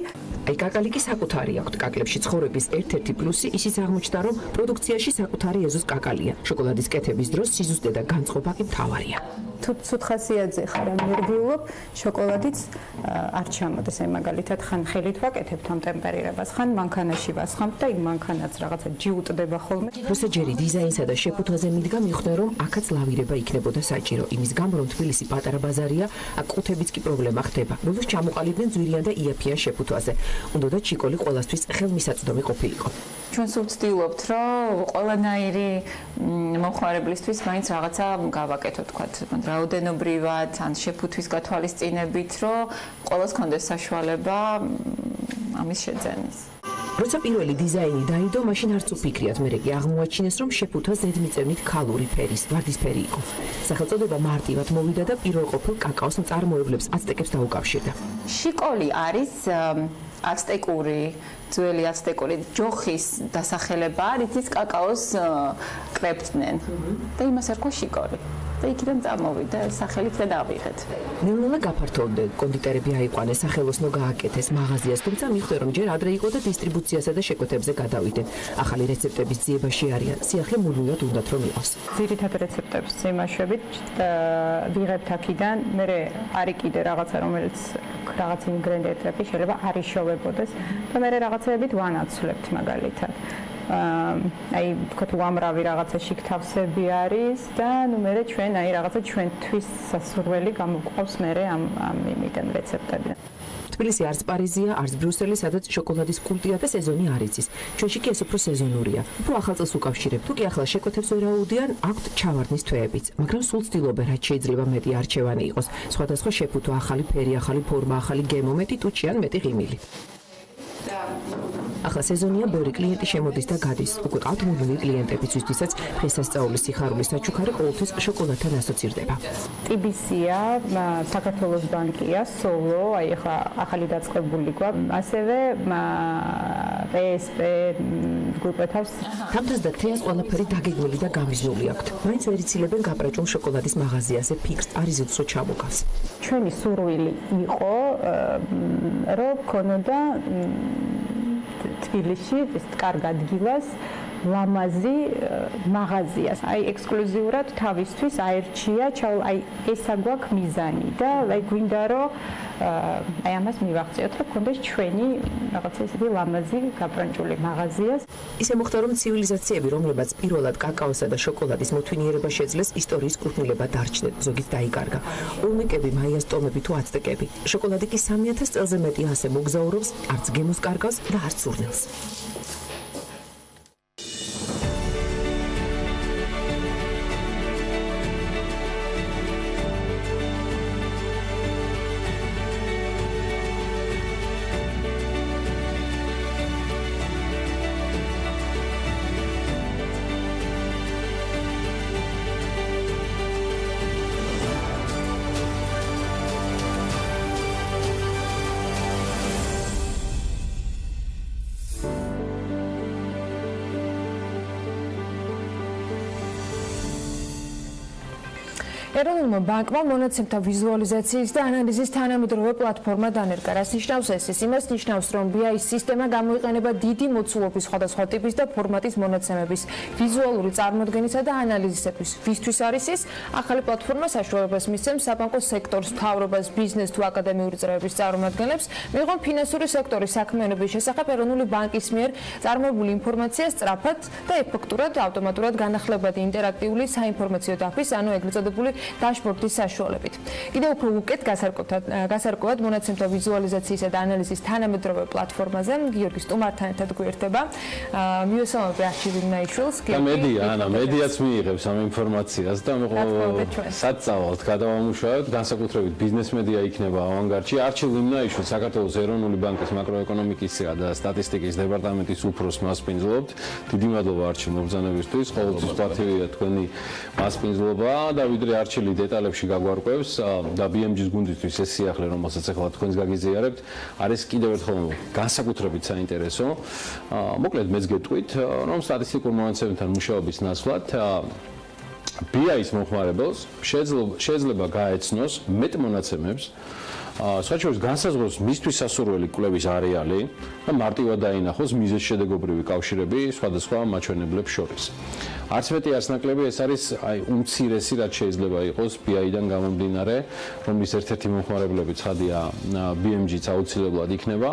აი კაკალიკი საკუთარი აქვს კაკლებში ცხოვრების ერთ-ერთი პლუსი ისიც აღმოჩნდა, რომ პროდუქციაში საკუთარი ეზოს კაკალია. შოკოლადის კეთების დროს სიზუსტე და განწყობა კი მთავარია. თუ ცუთხასიათზე ხარ ამერბიულობ, შოკოლადიც არ ჩამოდეს, აი მაგალითად ხან ხელით ვაკეთებთ ამ ტემპერირებას, ხან მანქანაში ვასხამთ და იქ მანქანაც რაღაცა ჯიუტდება ხოლმე. როცა ჯერი დიზაინსა და შეფუთვაზე მიდგა, მიხვდნენ, რომ აქაც ლავირება იქნებოდა საჭირო. იმის გამო, რომ თბილისი პატარა ბაზარია, აქ ყუთებიც კი პრობლემა ხდება. რომლის ჩამოყალიბდნენ ძვირიან და იაფიან შეფუთვაზე. უნდოდა ჩიკოლი ყველასთვის ხელმისაწვდომი ყოფილიყო. ჩვენ სულ ვცდილობთ, რომ ყველანაირი მომხმარებლისთვის მაინც რაღაცა გავაკეთოთ, თქვათ, რაოდენობრივად, ან შეფუთვის გათვალისწინებით, რომ ყველას კონდეს საშუალება ამის შეძენის. როცა პირველი დიზაინი დაიდო, მაშინ არც უფიქრიათ, მერე კი აღმოაჩინეს, რომ შეფუთვა ზედმიწევნით ქალური ფერის, ვარდისფერი იყო. სახელწოდება მარტივად მოვიდა და პირველყოფილ კაკაოს მწარმოებლებს აცტეკებს დაუკავშირდა. შიკოლი არის აცტეკური, ძველი აცტეკური ჯოხის დასახელება, რითიც კაკაოს კრებდნენ. და იმას ერქვა შიკოლი. და იქიდან წამოვიდა სახელით და დავიღეთ. ნელა გაფართოვდნენ, კონდიტერები აიყვანეს, სახელოსნო გააკეთეს, მაღაზიას, თუმცა მიხვდა, რომ ჯერ ადრე იყო და დისტრიბუციასა და შეკვეთებზე გადავიდნენ. ახალი რეცეპტების ძიებაში არიან, სიახლე მუდმივად უნდათ რომ იყოს. ძირითად რეცეპტებს იმაშვებით ვიღებთ აქიდან, მე არის კიდე რაღაცა, რომელიც რაღაც ინგრედიენტები შეიძლება არ იშოვებოდეს და მე რაღაცეებით ვანაცვლებთ მაგალითად. აი თქვათ უამრავი რაღაცა შიგთავსები არის და ნუ მე ჩვენ აი რაღაცა ჩვენთვის სასურველი გამოგვყავს მე ამ იმიდან რეცეპტები. თბილისი არც პარიზია, არც ბრიუსელი, სადაც შოკოლადის კულტია და სეზონი არ იცის. ჩვენში კი ეს უფრო სეზონურია. უფრო ახალ წელს უკავშირებთ, თუ კი ახლა შეკვეთებს ვერ აუდიან, აქვთ ჩავარდნის თვეებიც, მაგრამ სულ ცდილობენ, რაც შეიძლება მეტი არჩევანი იყოს. სხვადასხვა შეფუთვა, ახალი ფერი, ახალი ფორმა, ახალი გემო, მეტი ტუჩი ან მეტი ღიმილი. ახლა სეზონია, ბევრი კლიენტი შემოდის და გადის. უკვე ყავთ მუდმივი კლიენტები, ვისთვისაც დღესასწაულის სიხარულის საჩუქარი ყოველთვის შოკოლადთან ასოცირდება. ტიბისია, საქართველოს ბანკია, სოლო, აი ახლა ახალი დაწყებული გვაქვს, ასევე PSP გუპეთავს. თამთას და თეას ყველაფერი დაგეგმილი და გამიზნული აქვთ. მაინც ვერ იცილებენ გაპრაჭუმ შოკოლადის მაღაზიაზე ფიქრს არიზილსო ჩამოგავს. ჩვენი სურვილი იყო, რომ ქონოდა თბილისში ეს კარგ ადგილას ლამაზი მაღაზიას. აი ექსკლუზიურად თავისთვის აერჩია, აი ესა გვაქვს მიზანი და აი გვინდა რომ აი ამას მივაღწიოთ, რომ გქონდეს ჩვენი რაღაცა ისეთი ლამაზი გაბრანჭული მაღაზიას. ისე მოხდა, რომ ცივილიზაციები, რომლებაც პირველად კაკაოსა და შოკოლადის მოთვინიერება შეძლეს, ისტორიის კუთვნილება დარჩნენ, ზოგიც დაიკარგა. ოლმეკები, მაიას ტომები თუ აცტეკები. შოკოლადი კი 3000 წელზე მეტი ასე მოგზაურობს, არც გემოს კარგავს და არც სურნელს. ეროვნულმა ბანკმა მონაცემთა ვიზუალიზაციის და ანალიზის თანამედროვე პლატფორმა დანერგა. რას ნიშნავს ეს? იმას ნიშნავს, რომ BI-ის სისტემა გამოიყენება დიდი მოცულობის სხვადასხვა ტიპის და ფორმატის მონაცემების ვიზუალური წარმოდგენისა და ანალიზისათვის. ვისთვის არის ის? ახალი პლატფორმა საშუალებას მისცემს საბანკო სექტორს, მთავრობას, ბიზნეს თუ აკადემიური წრეების წარმომადგენლებს მიიღონ ფინანსური სექტორის საქმიანობის შესახებ ეროვნული ბანკის მიერ წარმოებული ინფორმაცია სწრაფად და ეფექტურად ავტომატურად განახლებადი ინტერაქტიული საინფორმაციო დაფის, ანუ ეგრეთ წოდებული დაშბორდის საშუალებით. კიდევ უფრო უკეთ გასარკვევად მონაცემთა ვიზუალიზაციისა და ანალიზის თანამედროვე პლატფორმაზე გიორგი სტუმართან ერთად გვერდება. მივესალმები არჩილ ნაიშვილს. მედიაც მიიღებს ამ ინფორმაციას და საწავალთ გადავამუშავებთ, განსაკუთრებით ბიზნეს მედია იქნება ავანგარდში. არჩილ ნაიშვილს საქართველოს ეროვნული ბანკის მაკროეკონომიკისა და სტატისტიკის დეპარტამენტის უფროს მასპინძლობთ. დიდი მადლობა არჩილ მობრძანებისთვის. ყოველთვის პლატივია თქვენი მასპინძლობა და ვიდრე არჩილი დეტალებში გაგვარკვევს და BMG-ის გუნდისთვის ეს სიახლე, რომელსაც ახლა თქვენს გაგიზიარებთ, არის კიდევ ერთხელ განსაკუთრებით საინტერესო. მოკლედ მეც გეტყვით, რომ სტატისტიკურ მონაცემებთან მუშაობის ნაცვლად BI-ის მომხმარებელს შეიძლება გაეცნოს მეტ მონაცემებს, საჩუქრს განსაზღვროს მისთვის სასურველი კვლევის არეალი და მარტივად დაინახოს მიზეზშედეგობრივი კავშირები სხვადასხვა მაჩვენებლებს შორის. არც მეტი არც ნაკლები ეს არის უმცირესი რაც შეიძლება იყოს BI-დან გამომდინარე, რომლის ერთ-ერთი მომხმარებლები ცხადია BMG-ც აუცილებლად იქნება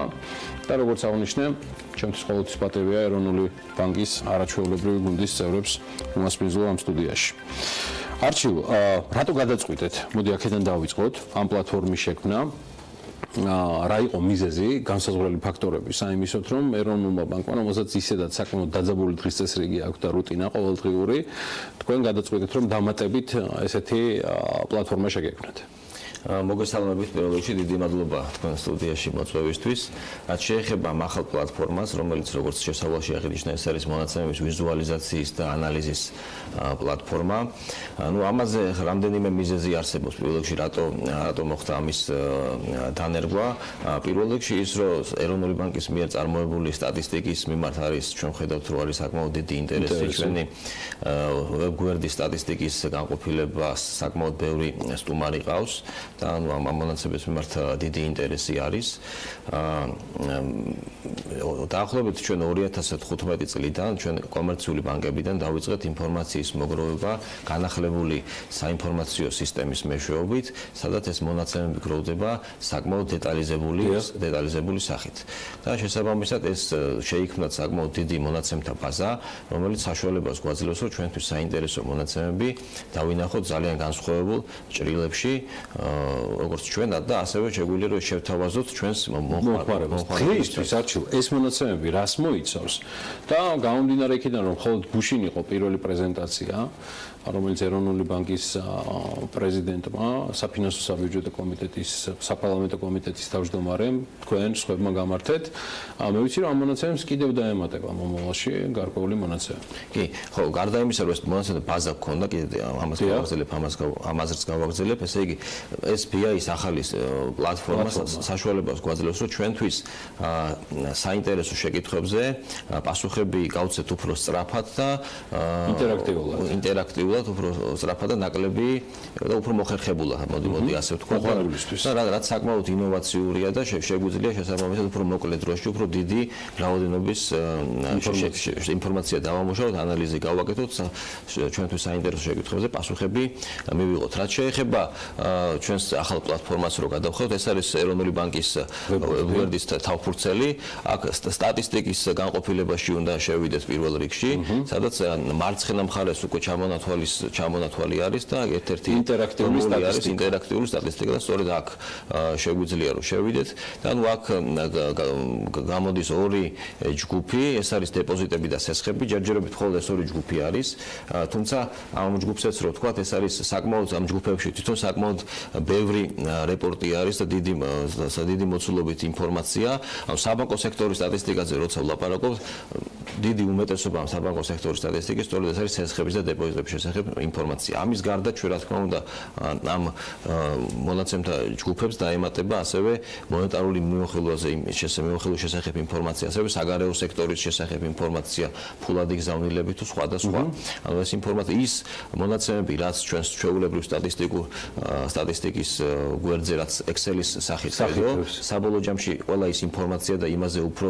და როგორც აღნიშნე, ჩემთვის ყოველთვის პატივია ეროვნული ბანკის არაჩვეულებრივი გუნდის წევრებს უმასპინძლო ამ სტუდიაში. არჩილ, რატო გადაწყვიტეთ? მოდი აქედან დავიწყოთ ამ პლატფორმის შექმნა. რა იყო მიზეზი, განსაზღვრელი ფაქტორები საიმისოთ, რომ ეროვნულმა ბანკმა, რომელსაც ისედაც საკმაოდ დაძაბული დღის წესრიგი აქვს და რუტინა ყოველდღიური, თქვენ გადაწყვეტეთ, რომ დამატებით ესეთი პლატფორმა შეგექმნათ. მოგესალმებით პირველ რიგში დიდი მადლობა თქვენ სტუდიაში მოწვევისთვის. რაც შეეხება ამ ახალ პლატფორმას, რომელიც როგორც შესავალში აღინიშნა, ეს არის მონაცემების ვიზუალიზაციის და ანალიზის პლატფორმა. ამაზე რამდენიმე მიზეზი არსებობს. პირველ რიგში რატო მოხდა ამის დანერგვა? პირველ რიგში ის, რომ ეროვნული ბანკის მიერ წარმოებული სტატისტიკის მიმართ არის, ჩვენ ხედავთ, რომ არის საკმაოდ დიდი ინტერესი ჩვენი ვებგვერდის სტატისტიკის განყოფილებას საკმაოდ ბევრი სტუმარი ყავს. და ამ მონაცემების მიმართ დიდი ინტერესი არის. დაახლოებით ჩვენ 2015 წლიდან ჩვენ კომერციული ბანკებიდან დავიწყეთ ინფორმაციის მოგროვება განახლებული საინფორმაციო სისტემის მეშვეობით, სადაც ეს მონაცემები გროვდება საკმაოდ დეტალიზებული სახით. და შესაბამისად ეს შეიქმნა საკმაოდ დიდი მონაცემთა ბაზა, რომელიც საშუალებას გვაძლევს, რომ ჩვენთვის საინტერესო მონაცემები დავინახოთ ძალიან განსხვავებულ ჭრილებში, როგორც ჩვენად და ასევე შეგვიძლია რომ შევთავაზოთ ჩვენს მომხმარებელს. დღეისთვის არჩილ ეს მონაცემები რას მოიცავს და გამომდინარე იქიდან რომ მხოლოდ გუშინ იყო პირველი პრეზენტაცია, რომელიც ეროვნული ბანკის პრეზიდენტმა, საფინანსო საბიუჯეტო კომიტეტის, საპარლამენტო კომიტეტის თავმჯდომარემ თქვენ სხვებმა გამართეთ. მე ვიცი რომ ამ მონაცემებს კიდევ დაემატება მომავალში გარკვეული მონაცემები. კი, ხო, გარდა იმისა რომ ეს მონაცემთა ბაზა გქონდა, კიდევ ამაზეც გავაგრძელებ, ესე იგი ეს BI-ის ახალი პლატფორმა საშუალებას გვაძლევს, რომ ჩვენთვის საინტერესო შეკითხვებზე პასუხები გავცეთ უფრო სწრაფად და ინტერაქტიულად ნამდვილად უფრო სწრაფად და ნაკლები და უფრო მოხერხებულა, მოდი ასე ვთქვა. და რაც საკმაოდ ინოვაციურია და შეგვიძლია შესაბამისად უფრო მოკლე დროში, უფრო დიდი რაოდენობის ინფორმაცია დავამუშავოთ, ანალიზი გავაკეთოთ, ჩვენთვის საინტერესო შეკითხვებზე პასუხები მივიღოთ. რაც შეეხება ჩვენს ახალ პლატფორმას რო გადავხდით, ეს არის ეროვნული ბანკის ვერდის თავფურცელი, აქ სტატისტიკის განყოფილებაში უნდა შევიდეთ პირველ რიგში, სადაც მარცხენა მხარეს უკვე ჩამონათვალი არის და ერთ-ერთი ინტერაქტიული სტატისტიკა და სწორედ აქ შეგვიძლია რომ შევიდეთ და ნუ აქ გამოდის ორი ჯგუფი, ეს არის დეპოზიტები და სესხები, ჯერჯერობით მხოლოდ ეს ორი ჯგუფი არის, თუმცა ამ ჯგუფსაც რო ვთქვათ, ეს არის საკმაოდ ამ ჯგუფებში თვითონ საკმაოდ ბევრი რეპორტი არის და დიდი მოცულობით ინფორმაცია. ამ საბანკო სექტორის სტატისტიკაზე როცა ვლაპარაკობთ, დიდი უმეტესობა ამ საბანკო სექტორის სტატისტიკის სწორედ ეს არის სესხების და დეპოზიტების შესახებ ინფორმაცია. ამის გარდა ჩვენ რა თქმა უნდა ამ მონაცემთა ჯგუფებს დაემატება ასევე მონეტარული მიმოხილვაზე მიმოხილვის შესახებ ინფორმაცია, ასევე საგარეო სექტორის შესახებ ინფორმაცია, ფულადი გზავნილები თუ სხვა და სხვა. ანუ ეს ინფორმაცია ის მონაცემები, რაც ჩვენს ჩვეულებრივ სტატისტიკის გვერდზე რაც Excel-ის სახით ხედავთ, საბოლოო ჯამში ყველა ის ინფორმაცია და იმაზე უფრო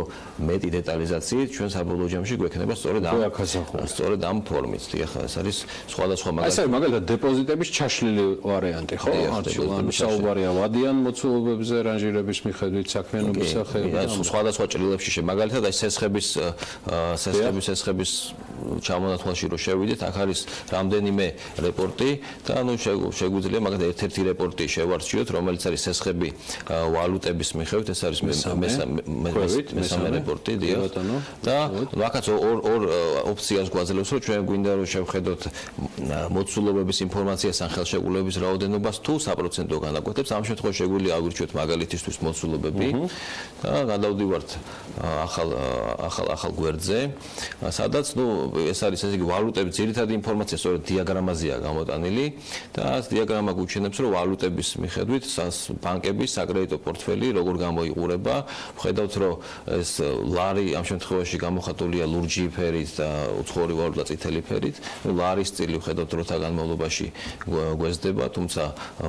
მეტი დეტალიზაციით ჩვენ საბოლოო ჯამში გვექნება სწორედ ამ ფორმით. ახლა ეს არის სხვადასხვა მაგალითად დეპოზიტების ჩაშლილი ვარიანტი, ხო? საუბარია ვადიან მოცულობებზე რანჟირების მიხედვით საქმიანობის სახეები. სხვადასხვა ჭრილებში მაგალითად აი სესხების ჩამონათვალში რო შევიდეთ, აქ არის რამდენიმე რეპორტი და ანუ შეგვიძლია მაგალითად ერთ-ერთი რეპორტი შევარჩიოთ, რომელიც არის სესხები ვალუტების მიხედვით, ეს არის მესამე რეპორტი, და აქაც ორ ოპციას გვაძლევს, რომ ჩვენ გვინდა რომ შევხედოთ მოცულობების ინფორმაციას ან ხელშეკრულების რაოდენობას თუ საპროცენტო განაკვეთებს. ამ შემთხვევაში შეგვიძლია აგვირჩიოთ მაგალითისთვის მოცულობები და გადავდივართ ახალ გვერდზე, სადაც ეს არის ესე იგი ვალუტების ძირითადი ინფორმაცია სწორედ დიაგრამაზეა გამოტანილი და ეს დიაგრამა გვიჩვენებს, რომ ვალუტების მიხედვით ბანკების საკრედიტო პორტფელი როგორ გამოიყურება. ვხედავთ, რომ ეს ლარი ამ შემთხვევაში გამოხატულია ლურჯი ფერით და უცხოური ვალუტა წითელი ფერით. ლარის წილი ვხედავთ, როცა განმავლობაში გვესდება, თუმცა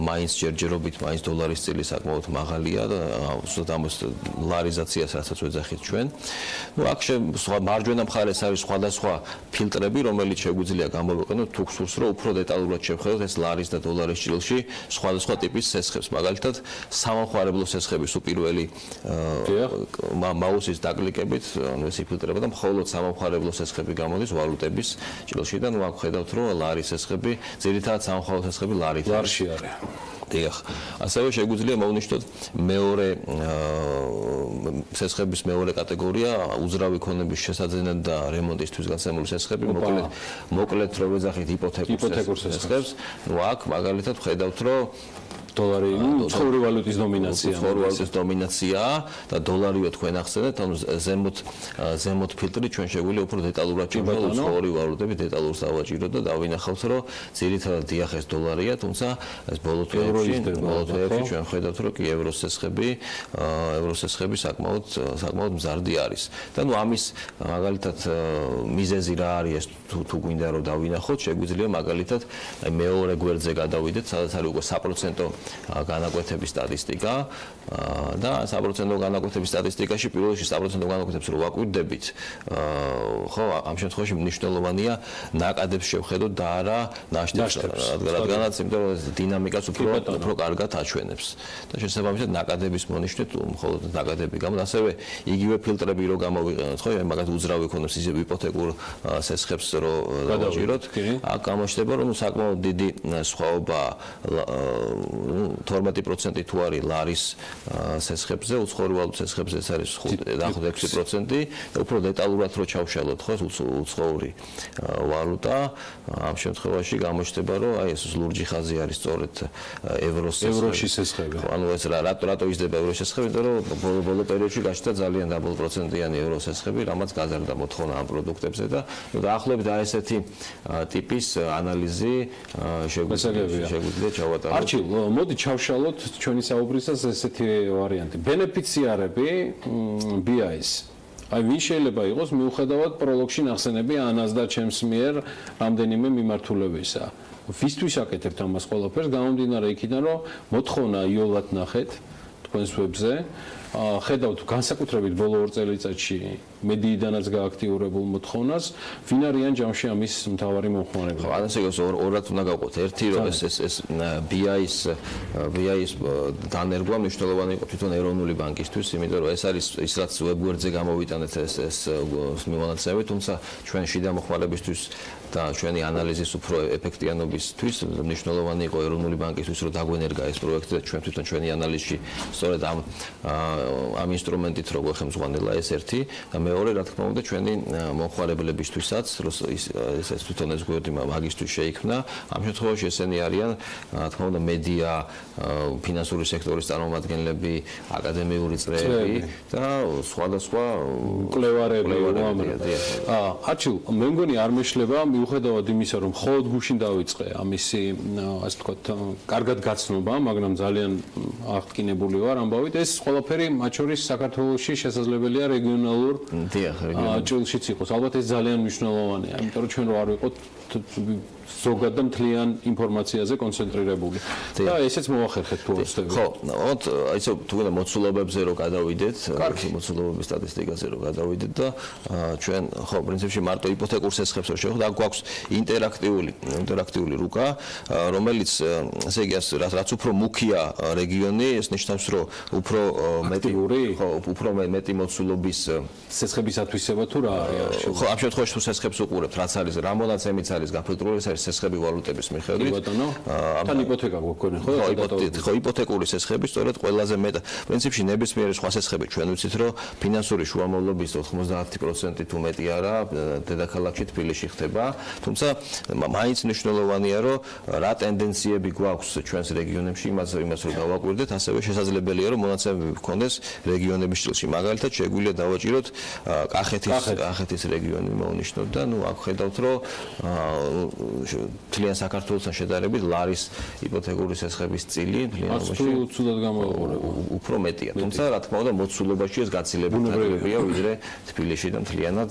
მაინც ჯერჯერობით მაინც დოლარის წილი საკმაოდ მაღალია და უბრალოდ ამ ლარიზაციას რასაც ვეძახით ჩვენ. აქ მარჯვენა მხარეს არის სხვადასხვა ფილტრები, რომელიც შეგვიძლია გამოვიყენოთ თუ გსურს, რომ უფრო დეტალურად შევხედოთ ეს ლარის და დოლარის ჭრილში სხვადასხვა ტიპის სესხებს. მაგალითად, სამომხმარებლო სესხები სუპირველი მაუსის დაკლიკებით, ანუ ეს იფილტრება და მხოლოდ სამომხმარებლო სესხები გამოდის ვალუტების ჭრილში და აქ ხედავთ, რომ ლარის სესხები, ძირითადად სამომხმარებლო სესხები ლარში არის. დიახ. ასევე შეგვიძლია მოვნიშნოთ მეორე სესხების მეორე კატეგორია, უძრავი ქონების შესაძენად და რემონტისთვის გასამული სესხები, მოკლედ რო ვეძახით იპოთეკურ სესხებს. აქ მაგალითად ვხედავთ, რომ დოლარი უცხოური ვალუტის დომინაცია და დოლარივე თქვენ ახსენეთ, ანუ ზემოთ ფილტრი ჩვენ შეგვიძლია უფრო დეტალურად შევხედოთ უცხოური ვალუტები დეტალურ სავაჭირო და დავინახავთ, რომ ძირითადად დიახ ეს დოლარია, თუმცა ეს ბოლო თვეებში ჩვენ ხედავთ, რომ კი ევროს სესხები საკმაოდ მზარდი არის. და ნუ ამის მაგალითად მიზეზი რა არის, თუ გვინდა რომ დავინახოთ, შეგვიძლია მაგალითად მეორე გვერდზე გადავიდეთ, სადაც არის უკვე საპროცენტო განაკვეთების სტატისტიკა და საპროცენტო განაკვეთების სტატისტიკაში პირველ რიგში საპროცენტო განაკვეთებს რო ვაკვირდებით, ხო, ამ შემთხვევაში მნიშვნელოვანია ნაკადებს შევხედოთ და არა ნაშთებს, რადგანაც იმიტომ რომ დინამიკას უფრო კარგად აჩვენებს. და შესაბამისად ნაკადების მონიშნეთ მხოლოდ ნაკადები გამოდის, ასევე იგივე ფილტრები რო გამოვიყენოთ, ხო, მაგათ უძრავი ქონებს ისე იპოთეკურ სესხებს რო დავაჭიროთ, აქ გამოჩნდება რომ საკმაოდ დიდი სხვაობა 12% თუ არის ლარის სესხებზე, უცხოური ვალუტის სესხებზე ეს არის 5-6% და უფრო დეტალურად რო ჩავშალოთ, ხო, უცხოური ვალუტა, ამ შემთხვევაში გამოჩნდება, რომ აი ეს ლურჯი ხაზი არის სწორედ ევროში სესხები. ანუ ეს რატო იზრდება ევროში სესხები, იმიტომ რომ ბოლო პერიოდში გაჩნდა ძალიან დაბოლპროცენტიანი ევროს სესხები, რამაც გაზარდა მოთხოვნა ამ პროდუქტებზე და დაახლოებით აი ესეთი ტიპის ანალიზი შეგვიძლია ჩავატაროთ. არჩილ, მოდი ჩავშალოთ ჩვენი საუბრისას ესეთი ვარიანტი. ბენეფიციარები BI-ის აი ვინ შეიძლება იყოს მიუხედავად პროლოგში ნახსენები ანას და ჩემს მიერ რამდენიმე მიმართულებისა. ვისთვის აკეთებთ ამას ყველაფერს? გამომდინარე იქიდან, რომ მოთხოვნა იოლად ნახეთ თქვენს ვებზე. ხედავთ განსაკუთრებით ბოლო 2 წელიწადში მედიიდანაც გააქტიურებულ მოთხოვნას, ვინ არიან ჯამში ამის მთავარი მომხმარებლები. ხო, ასე იყოს ორად უნდა გავყოთ. ერთი რომ ეს BI-ის დანერგვა მნიშვნელოვანი იყო თვითონ ეროვნული ბანკისთვის, იმიტომ რომ ეს არის ის რაც ვებგვერდზე გამოვიტანეთ ეს მიმონაცემები, თუმცა ჩვენ შიდა მოხმარებისთვის და ჩვენი ანალიზის უფრო ეფექტიანობისთვის მნიშვნელოვანი იყო ეროვნული ბანკისთვის რომ დაგვენერგა ეს პროექტი და ჩვენ თვითონ ჩვენი ანალიზში სწორედ ამ ინსტრუმენტით რო გვეხმძღვანელა ეს ერთი და მეორე რა თქმა უნდა ჩვენი მომხმარებლებისთვისაც ეს თვითონ ეს გვერდი მაგისთვის შეიქმნა ამ შემთხვევაში ესენი არიან რა თქმა უნდა მედია ფინანსური სექტორის წარმომადგენლები აკადემიური წრეები და სხვადასხვა მკვლევარები არჩილ მე მგონი არ მეშლება მიუხედავად იმისა რომ მხოლოდ გუშინ დავიწყე ამისი ასე ვთქვათ კარგად გაცნობა მაგრამ ძალიან აღტკინებული ვარ ამბავით ეს ყველაფერი მათ შორის საქართველოში შესაძლებელია რეგიონალურ ჭრილშიც იყოს ალბათ ეს ძალიან მნიშვნელოვანია იმიტომ რომ ჩვენ რო არ ვიყოთ ზოგად და მთლიან ინფორმაციაზე კონცენტრირებული და ესეც მოახერხეთ თუ ვსწრებით ხო აიცო თუ უნდა მოცულობებზე რო გადავიდეთ მოცულობების სტატისტიკაზე რო გადავიდეთ და ჩვენ ხო პრინციპში მარტო იპოთეკურ სესხებს რო შევხვდეთ აქ გვაქვს ინტერაქტიული რუკა რომელიც ესე იგი რაც უფრო მუქია რეგიონი ეს ნიშნავს რომ უფრო უფრო მეტი მოცულობის სესხების ათვისება თუ რა არის ხო ამ შემთხვევაში თუ სესხებს უყურებთ რაც არის რა მონაცემიც არის გაფილტრებული ეს არის სესხები ვალუტების მიხედვით თან იპოთეკა გვქონე ხო იპოთეკური სესხები სწორედ ყველაზე მეტად პრინციპში ნებისმიერი სხვა სესხები ჩვენ ვიცით რომ ფინანსური შუამავლობის 90% თუ მეტი არა დედაქალაქში თბილისში ხდება თუმცა მაინც მნიშვნელოვანია რომ რა ტენდენციები გვაქვს ჩვენს რეგიონებში იმას რომ დავაკვირდეთ ასევე შესაძლებელია რომ მონაცემები გქონდეს რეგიონების ჭრილში მაგალითად შეგვიძლია დავაჭიროთ კახეთის რეგიონი მოვნიშნოთ და ნუ აქ ხედავთ რომ თლიან საქართველოსთან შედარებით ლარის იპოთეკური სესხების წილი უფრო მეტია თუმცა რა თქმა უნდა მოცულობაში ეს გაცილებით ნაკლებია ვიდრე თბილისში და მთლიანად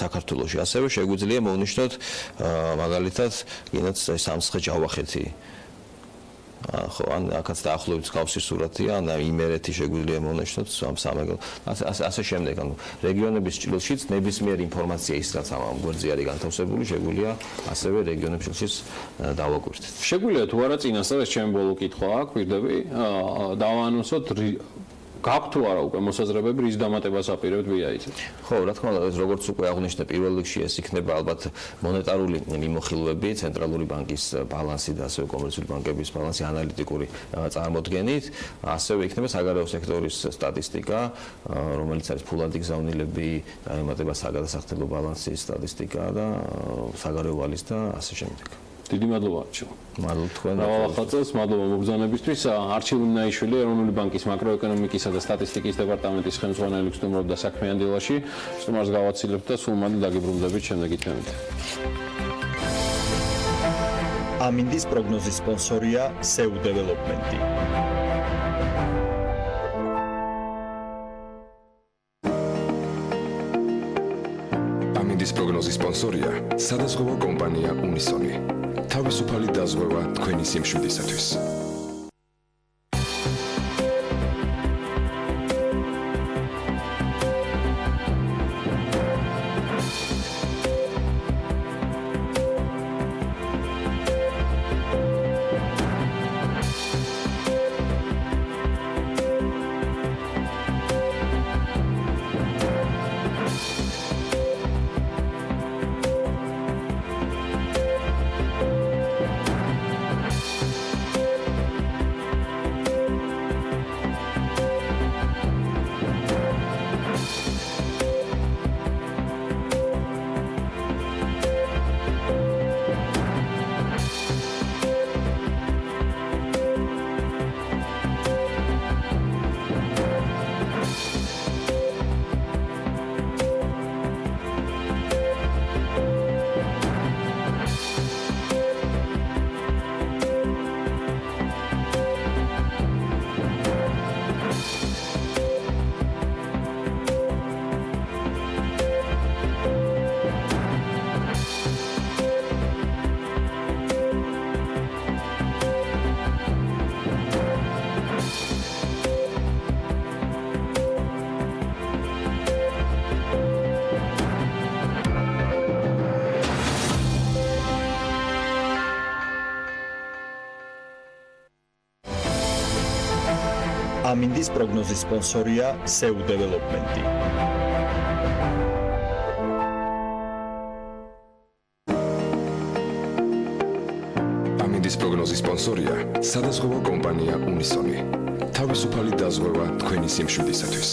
საქართველოში ასევე შეგვიძლია მოვნიშნოთ მაგალითად კიდაც სამცხე ჯავახეთი ხო ან აქაც დაახლოებით გავსი სურათია ან იმერეთი შეგვიძლია მოვნიშნოთ სამეგრელო ასე შემდეგ ანუ რეგიონების ჭრილშიც ნებისმიერი ინფორმაცია ის რაც ამ გვერდზე არის განთავსებული შეგვიძლია ასევე რეგიონების ჭრილშიც დავაკვირდეთ შეგვიძლია თუ არა წინასწარ ეს ჩემი ბოლო კითხვა აქვს პირდები დავაანონსოთ გაქვთ თუ არა უკვე მოსაზრებები რის დამატებას აპირებთ BI-ზე? ხო, რა თქმა უნდა, ეს როგორც უკვე აღვნიშნე პირველ რიგში ეს იქნება ალბათ მონეტარული მიმოხილვები, ცენტრალური ბანკის ბალანსი და ასევე კომერციული ბანკების ბალანსი ანალიტიკური წარმოდგენით, ასევე იქნება საგარეო სექტორის სტატისტიკა, რომელიც არის ფულადი გზავნილები, ემატება საგადასახდელო ბალანსის სტატისტიკა და საგარეო ვალის და ასე შემდეგ. დიდი მადლობა არჩილ. მადლობა თქვენ. ახალწელს მადლობა მოგზაურობისთვის. არჩილ ნაიშვილი ეროვნული ბანკის მაკროეკონომიკისა და სტატისტიკის დეპარტამენტის ხელმძღვანელი სტუმრობდა საქმიანი დილაში. სტუმარს გავაცილებთ და სულ მალე დაგიბრუნდებით შემდეგი თემით. ამინდის პროგნოზის სპონსორია SEU დეველოპმენტი. ამინდის პროგნოზის სპონსორია სადაზღვევო კომპანია უნისონი. თავისუფალი დაზღვევა თქვენი სიმშვიდისათვის. ამინდის პროგნოზის სპონსორია SEU დეველოპმენტი. ამინდის პროგნოზის სპონსორია სადაზღვევო კომპანია უნისონი. თავისუფალი დაზღვევა თქვენი სიმშვიდისათვის.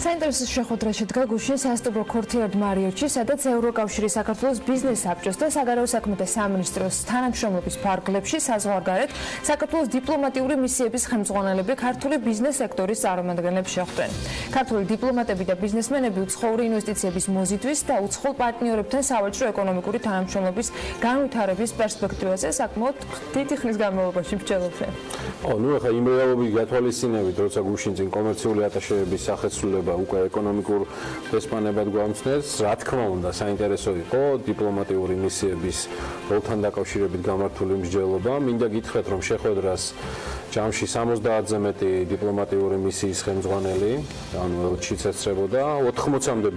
საინტერესო შეხვედრა შედგა გუშინ სასტუმრო ქორთიად მარიოტში, სადაც ევროკავშირის საქართველოს ბიზნეს საბჭოს და საგარეო საქმეთა სამინისტროს თანამშრომლობის ფარგლებში საზღვარგარეთ საქართველოს დიპლომატიური მისიების ხელმძღვანელები ქართული ბიზნეს სექტორის წარმომადგენლებს შეხვდნენ. ქართული დიპლომატები და ბიზნესმენები უცხოური ინვესტიციების მოზიდვის და უცხოელ პარტნიორებთან სავაჭრო ეკონომიკური თანამშრომლობის განვითარების პერსპექტივაზე საკმაოდ დიდი ხნის განმავლობაში მსჯელობდნენ. ნუ ახლა იმ რეალობები გათვალისწინებით, როცა გუშინ წინ კომერციული ატაშეების სახეცვლილება უკვე ეკონომიკურ დესპანებად გვამცნეს, რა თქმა უნდა, საინტერესო იყო დიპლომატიური მისიების როლთან დაკავშირებით გამართული მსჯელობა. მინდა გითხრათ, რომ შეხვედრას ჯამში 70-ზე მეტი დიპლომატიური მისიის ხელმძღვანელი, ანუ ელჩიც ესწრებოდა, 80-მდე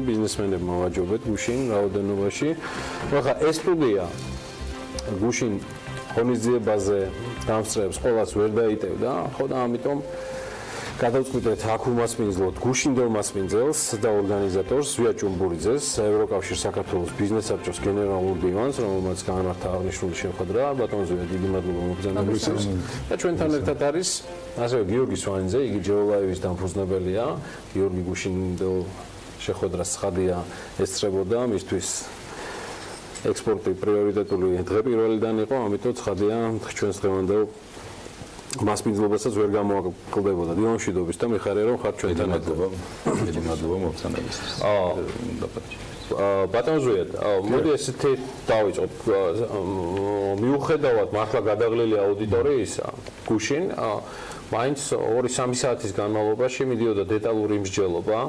ბიზნესმენებმა ვაჯობეთ გუშინ რაოდენობაში. ახლა ეს სტუდია გუშინ ღონისძიებაზე დამსწრეებს ყოველას ვერ დაიტევდა, ხო და ამიტომ გადავწყვიტეთ აქ უმასპინძლოთ გუშინდელ მასპინძელს და ორგანიზატორს ზვია ჭუმბურიძეს, ევროკავშირის საქართველოს ბიზნეს საბჭოს გენერალურ დივანს, რომელმაც გამართა აღნიშნული შეხვედრა. ბატონ ზვია, დიდი მადლობა მოგზაურობისთვის. და ჩვენთან ერთად არის ასევე გიორგი სვანიძე, იგი ჯეოლაივის დამფუძნებელია. გიორგი გუშინდელ შეხვედრას ცხადია ესწრებოდა, მისთვის ექსპორტი პრიორიტეტული დღე პირველიდან იყო, ამიტომ ცხადია ჩვენს დღევანდელ მასპინძლობასაც ვერ გამოაკლდებოდა. დილამშვიდობის და მიხარია რომ ხართ ჩვენთან ერთად. დიდი მადლობა მოგზაურობისთვის. ბატონ ზვია, მოდი ესეთი დავიწყოთ. მიუხედავად მართლა გადაღლილი აუდიტორიისა, გუშინ მაინც 2-3 საათის განმავლობაში მიდიოდა დეტალური მსჯელობა,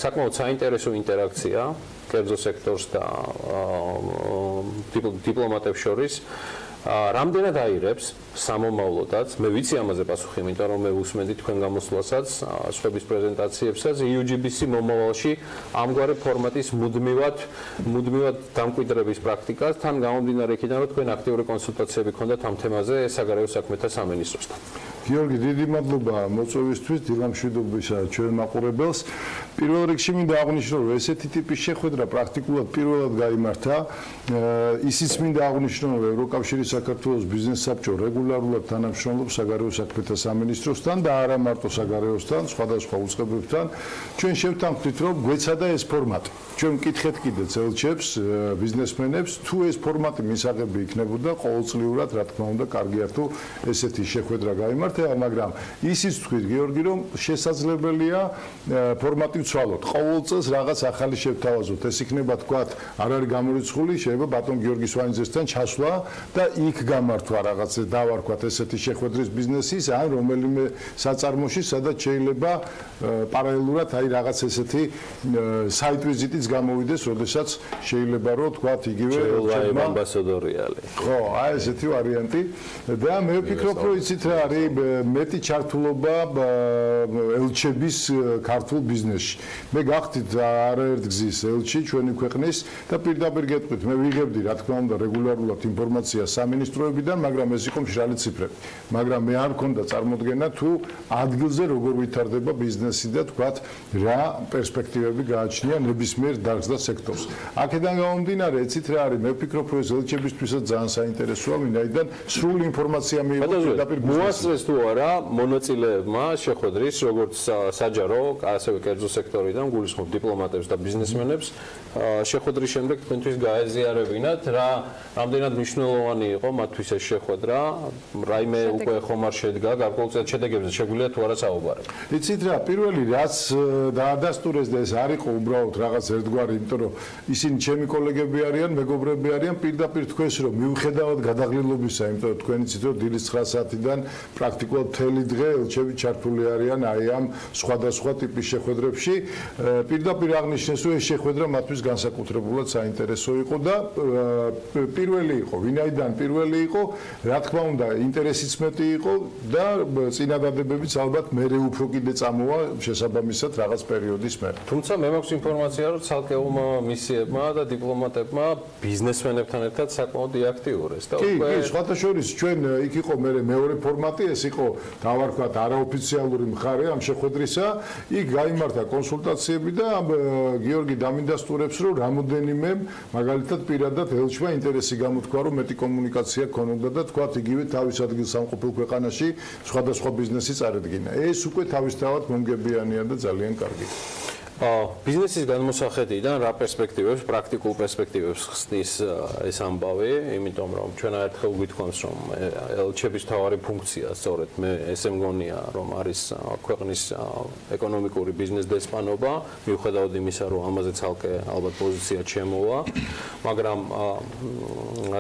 საკმაოდ საინტერესო ინტერაქცია კერძო სექტორს და დიპლომატებს შორის. რამდენად აირებს სამომავლოდაც, მე ვიცი ამაზე პასუხი, იმიტომ რომ მე უსმენდი თქვენ გამოსვლასაც, სხვების პრეზენტაციებსაც, UGBC მომავალში ამგვარი ფორმატის მუდმივად დამკვიდრების პრაქტიკას, თან გამომდინარე იქიდან, რომ თქვენ აქტიური კონსულტაციები ქონდათ ამ თემაზე საგარეო საქმეთა სამინისტროსთან. გიორგი, დიდი მადლობა მოწვევისთვის, დილამშვიდობისა ჩვენ მაყურებელს. პირველ რიგში მინდა აღვნიშნო, რომ ესეთი ტიპის შეხვედრა პრაქტიკულად პირველად გაიმართა. ისიც მინდა აღვნიშნო, რომ ევროკავშირის საქართველოს ბიზნეს საბჭო რეგულარულად თანამშრომლობს საგარეო საქმეთა სამინისტროსთან და არა მარტო საგარეოსთან, სხვადასხვა უწყებებთან. ჩვენ შევთანხმდით, რომ გვეცადა ეს ფორმატი. ჩვენ მკითხეთ კიდეც ელჩებს, ბიზნესმენებს, თუ ეს ფორმატი მისაღები იქნებოდა ყოველწლიურად, რა თქმა უნდა, კარგია თუ ესეთი შეხვედრა გაიმართა, მაგრამ ისიც თქვით, გიორგი, რომ შესაძლებელია ფორმატი ვცვალოთ. ყოველ წელს რაღაც ახალი შევთავაზოთ. ეს იქნება თქვათ, არ არის გამორიცხული, შეიძლება ბატონ გიორგი სვანიძესთან ჩასვლა და იქ გამართვა რაღაც დავარქვათ ესეთი შეხვედრის ბიზნესის, ან რომელიმე საწარმოში, სადაც შეიძლება პარალელურად აი რაღაც ესეთი საით ვიზიტიც გამოვიდეს, როდესაც შეიძლება რომ თქვათ იგივე ამბასადორიალი. ხო, აი ესეთი ვარიანტი და მე ვფიქრობ, რომ იცით რა არის მეტი ჩართულობა ელჩების ქართულ ბიზნესში. მე გახდით არაერთ გზის ელჩი ჩვენი ქვეყნის და პირდაპირ გეტყვით, მე ვიღებდი რა თქმა უნდა რეგულარულად ინფორმაციას სამინისტროებიდან, მაგრამ ეს იყო მშრალი ციფრები. მაგრამ მე არ მქონდა წარმოდგენა თუ ადგილზე როგორ ვითარდება ბიზნესი და თქვათ რა პერსპექტივები გააჩნია ნებისმიერ დარგს და სექტორს. აქედან გამომდინარე, იცით რა არის, მე ვფიქრობ, რომ ეს ელჩებისთვისაც ძალიან საინტერესოა, ვინაიდან სრული ინფორმაცია მიიღო პირდაპირ მოასწრეს თუ არა მონაწილეებმა შეხვედრის, როგორც საჯარო, ასევე კერძო სექტორიდან გულისხმობ დიპლომატებს და ბიზნესმენებს, შეხვედრის შემდეგ თქვენთვის გაეზიარებინათ, რამდენად მნიშვნელოვანი იყო მათთვის ეს შეხვედრა, რაიმე უკვე ხომ არ შედგა, გარკვეულწილად შედეგებზე შეგვიძლია თუ არა საუბარი. იცით რა, პირველი რაც დაადასტურეს და ეს არ იყო უბრალოდ რაღაც ერთ ერთგვარი, იმიტომ რომ ისინი ჩემი კოლეგები არიან, მეგობრები არიან, პირდაპირ თქვენს რომ მიუხედავად გადაღლილობისა, იმიტომ რომ თქვენ იცით რომ დილის 9 საათიდან პრაქტიკულად მთელი დღე ელჩები ჩართული არიან აი ამ სხვადასხვა ტიპის შეხვედრებში. პირდაპირ აღნიშნეს რომ ეს შეხვედრა მათთვის განსაკუთრებულად საინტერესო იყო და პირველი იყო, ვინაიდან პირველი იყო, რა თქმა უნდა, ინტერესიც მეტი იყო და წინადადებებიც ალბათ მერე უფრო კიდე წამოვა შესაბამისად რაღაც პერიოდის მერე. თუმცა მე მაქვს ინფორმაცია, რომ ცალკეულმა მისიებმა და დიპლომატებმა ბიზნესმენებთან ერთად საკმაოდ აქტიურეს და უკვე კი, სხვათა შორის ჩვენ იქ იყო მეორე ფორმატი, ეს იყო დავარქვათ არაოფიციალური მხარე ამ შეხვედრისა, იქ გაიმართა კონსულტაციები და გიორგი დამინდასტურებს, რომ რამოდენიმე მაგალითად პირადად ელჩმა ინტერესი გამოთქვა, რომ მეტი კომუნიკაცია ქონოდა და თქვათ იგივე თავის ადგილს სამყოფელ ქვეყანაში სხვადასხვა ბიზნესი წარედგინა. ეს უკვე თავისთავად მომგებიანია და ძალიან კარგი. ბიზნესის განმოსახედიდან რა პერსპექტივებს, პრაქტიკულ პერსპექტივებს ხსნის ეს ამბავი, იმიტომ რომ ჩვენ ერთხელ გვითხოვს, რომ ელჩების მთავარი ფუნქცია სწორედ მე ესე მგონია, რომ არის ქვეყნის ეკონომიკური ბიზნეს დესპანობა, მიუხედავად იმისა, რომ ამაზე ცალკე ალბათ პოზიცია ჩემოვა, მაგრამ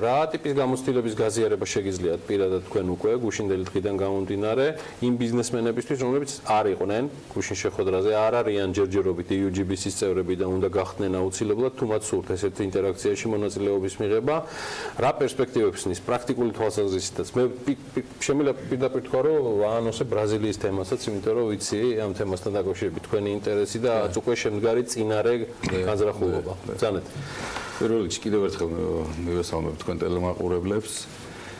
რა ტიპის გამოცდილების გაზიარება შეგიძლიათ პირადად თქვენ უკვე გუშინდელი დღიდან გამომდინარე იმ ბიზნესმენებისთვის, რომლებიც არ იყვნენ გუშინ შეხვედრაზე, არ არიან ჯერჯერობით UGBC-ის წევრები და უნდა გახდნენ აუცილებლად თუ მათ სურთ ესეთ ინტერაქციაში მონაწილეობის მიღება, რა პერსპექტივებს ნის პრაქტიკული თვალსაზრისითაც. მე შემიძლია პირდაპირ თქვა, რომ ვაანონსე ბრაზილიის თემასაც, იმიტომ რომ ვიცი ამ თემასთან დაკავშირებით თქვენი ინტერესი და უკვე შემდგარი წინარე განზრახულობა. ბრძანეთ. პირველ რიგში კიდევ ერთხელ მივესალმებ თქვენ ტელემაყურებლებს.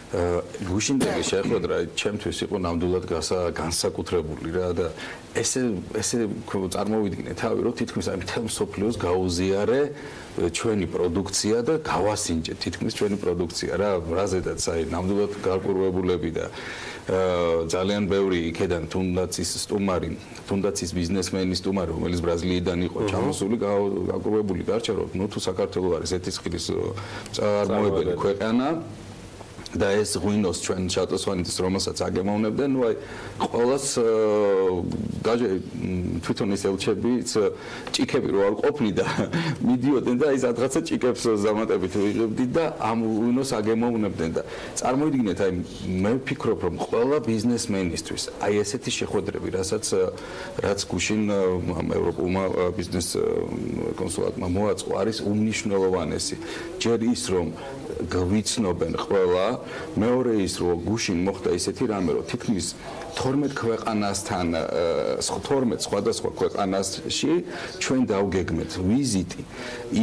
გუშინდელი შეხვედრა ჩემთვის იყო ნამდვილად განსაკუთრებული რა და ესე წარმოვიდგინე თავი რომ თითქმის აი მთელ მსოფლიოს გაუზიარე ჩვენი პროდუქცია და გავასინჯეთ თითქმის ჩვენი პროდუქცია რა რაზედაც აი ნამდვილად გარკვეულებულები და ძალიან ბევრი იქედან თუნდაც ის სტუმარი, თუნდაც ის ბიზნესმენი სტუმარი, რომელიც ბრაზილიიდან იყო ჩამოსული, გარკვეული დარჩა რომ ნუ თუ საქართველოს არის ეთისყიდის წარმოებელი ქვეყანა და ეს ღვინოს ჩვენ შატოსვანეთის რომელსაც აგემოვნებდნენ, ნუ აი ყოველას თვითონ ის ელჩებიც ჭიქები რო არ ყოფნი და მიდიოდნენ და ის რაღაცა ჭიქებს ზამატებით ვიღებდით და ამ ღვინოს აგემოვნებდნენ და წარმოიდგინეთ აი მე ვფიქრობ რომ ყველა ბიზნესმენისთვის აი ესეთი შეხვედრები რაც გუშინ ევროპულმა ბიზნეს კონსულტატმა მოაწყო არის უმნიშვნელოვანესი ჯერ ის რომ გვიცნობენ ყველა მეორე ის რომ გუშინ მოხდა ისეთი რამე რომ თითქმის 12 ქვეყანასთან 12 სხვადასხვა ქვეყანაში ჩვენ დავგეგმეთ ვიზიტი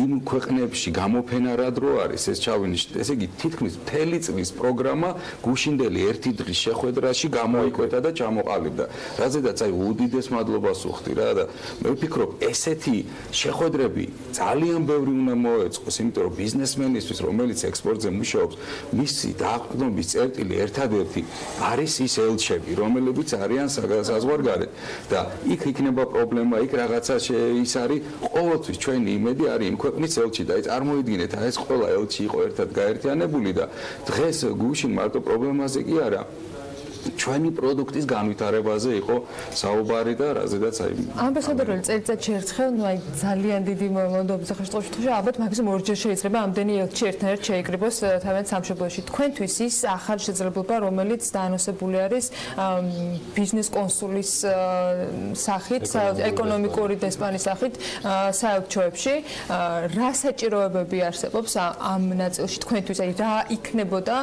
იმ ქვეყნებში გამოფენა რა დრო არის ეს ჩავინიშნეთ ესე იგი თითქმის მთელი წლის პროგრამა გუშინდელი ერთი დღის შეხვედრაში გამოიკვეთა და ჩამოყალიბდა რაზედაც აი უდიდეს მადლობას ვუხდი რა და მე ვფიქრობ ესეთი შეხვედრები ძალიან ბევრი უნდა მოეწყოს იმიტომ რომ ბიზნესმენისთვის რომელიც ექსპორტზე მუშაობს მისი დაყრდნობის წერტილი ერთადერთი არის ის ელჩები რომლებიც არიან საზღვარგარეთ და იქ იქნება პრობლემა იქ რაღაცა ის არის ყოველთვის ჩვენი იმედი არის იმ ქვეყნის ელჩი და წარმოიდგინეთ ეს ყველა ელჩი იყო ერთად გაერთიანებული და დღეს გუშინ მარტო პრობლემაზე კი არა ჩვენი პროდუქტის განვითარებაზე იყო საუბარი და რაზედაც აი ამბასადორული წელიწადში ერთხელ ნუ აი ძალიან დიდი მონდობის ახალშტოში ალბათ მაქსიმუმ ორჯერ შეიძლება ამდენი ელჩი ერთნაირად შეიკრიბოს თავიანთ სამშობლოში თქვენთვის ის ახალი შეძლებლობა რომელიც დაანონსებული არის ბიზნეს კონსულის სახით ეკონომიკური დესპანის სახით საელჩოებში რა საჭიროებები არსებობს ამ ნაწილში თქვენთვის აი რა იქნებოდა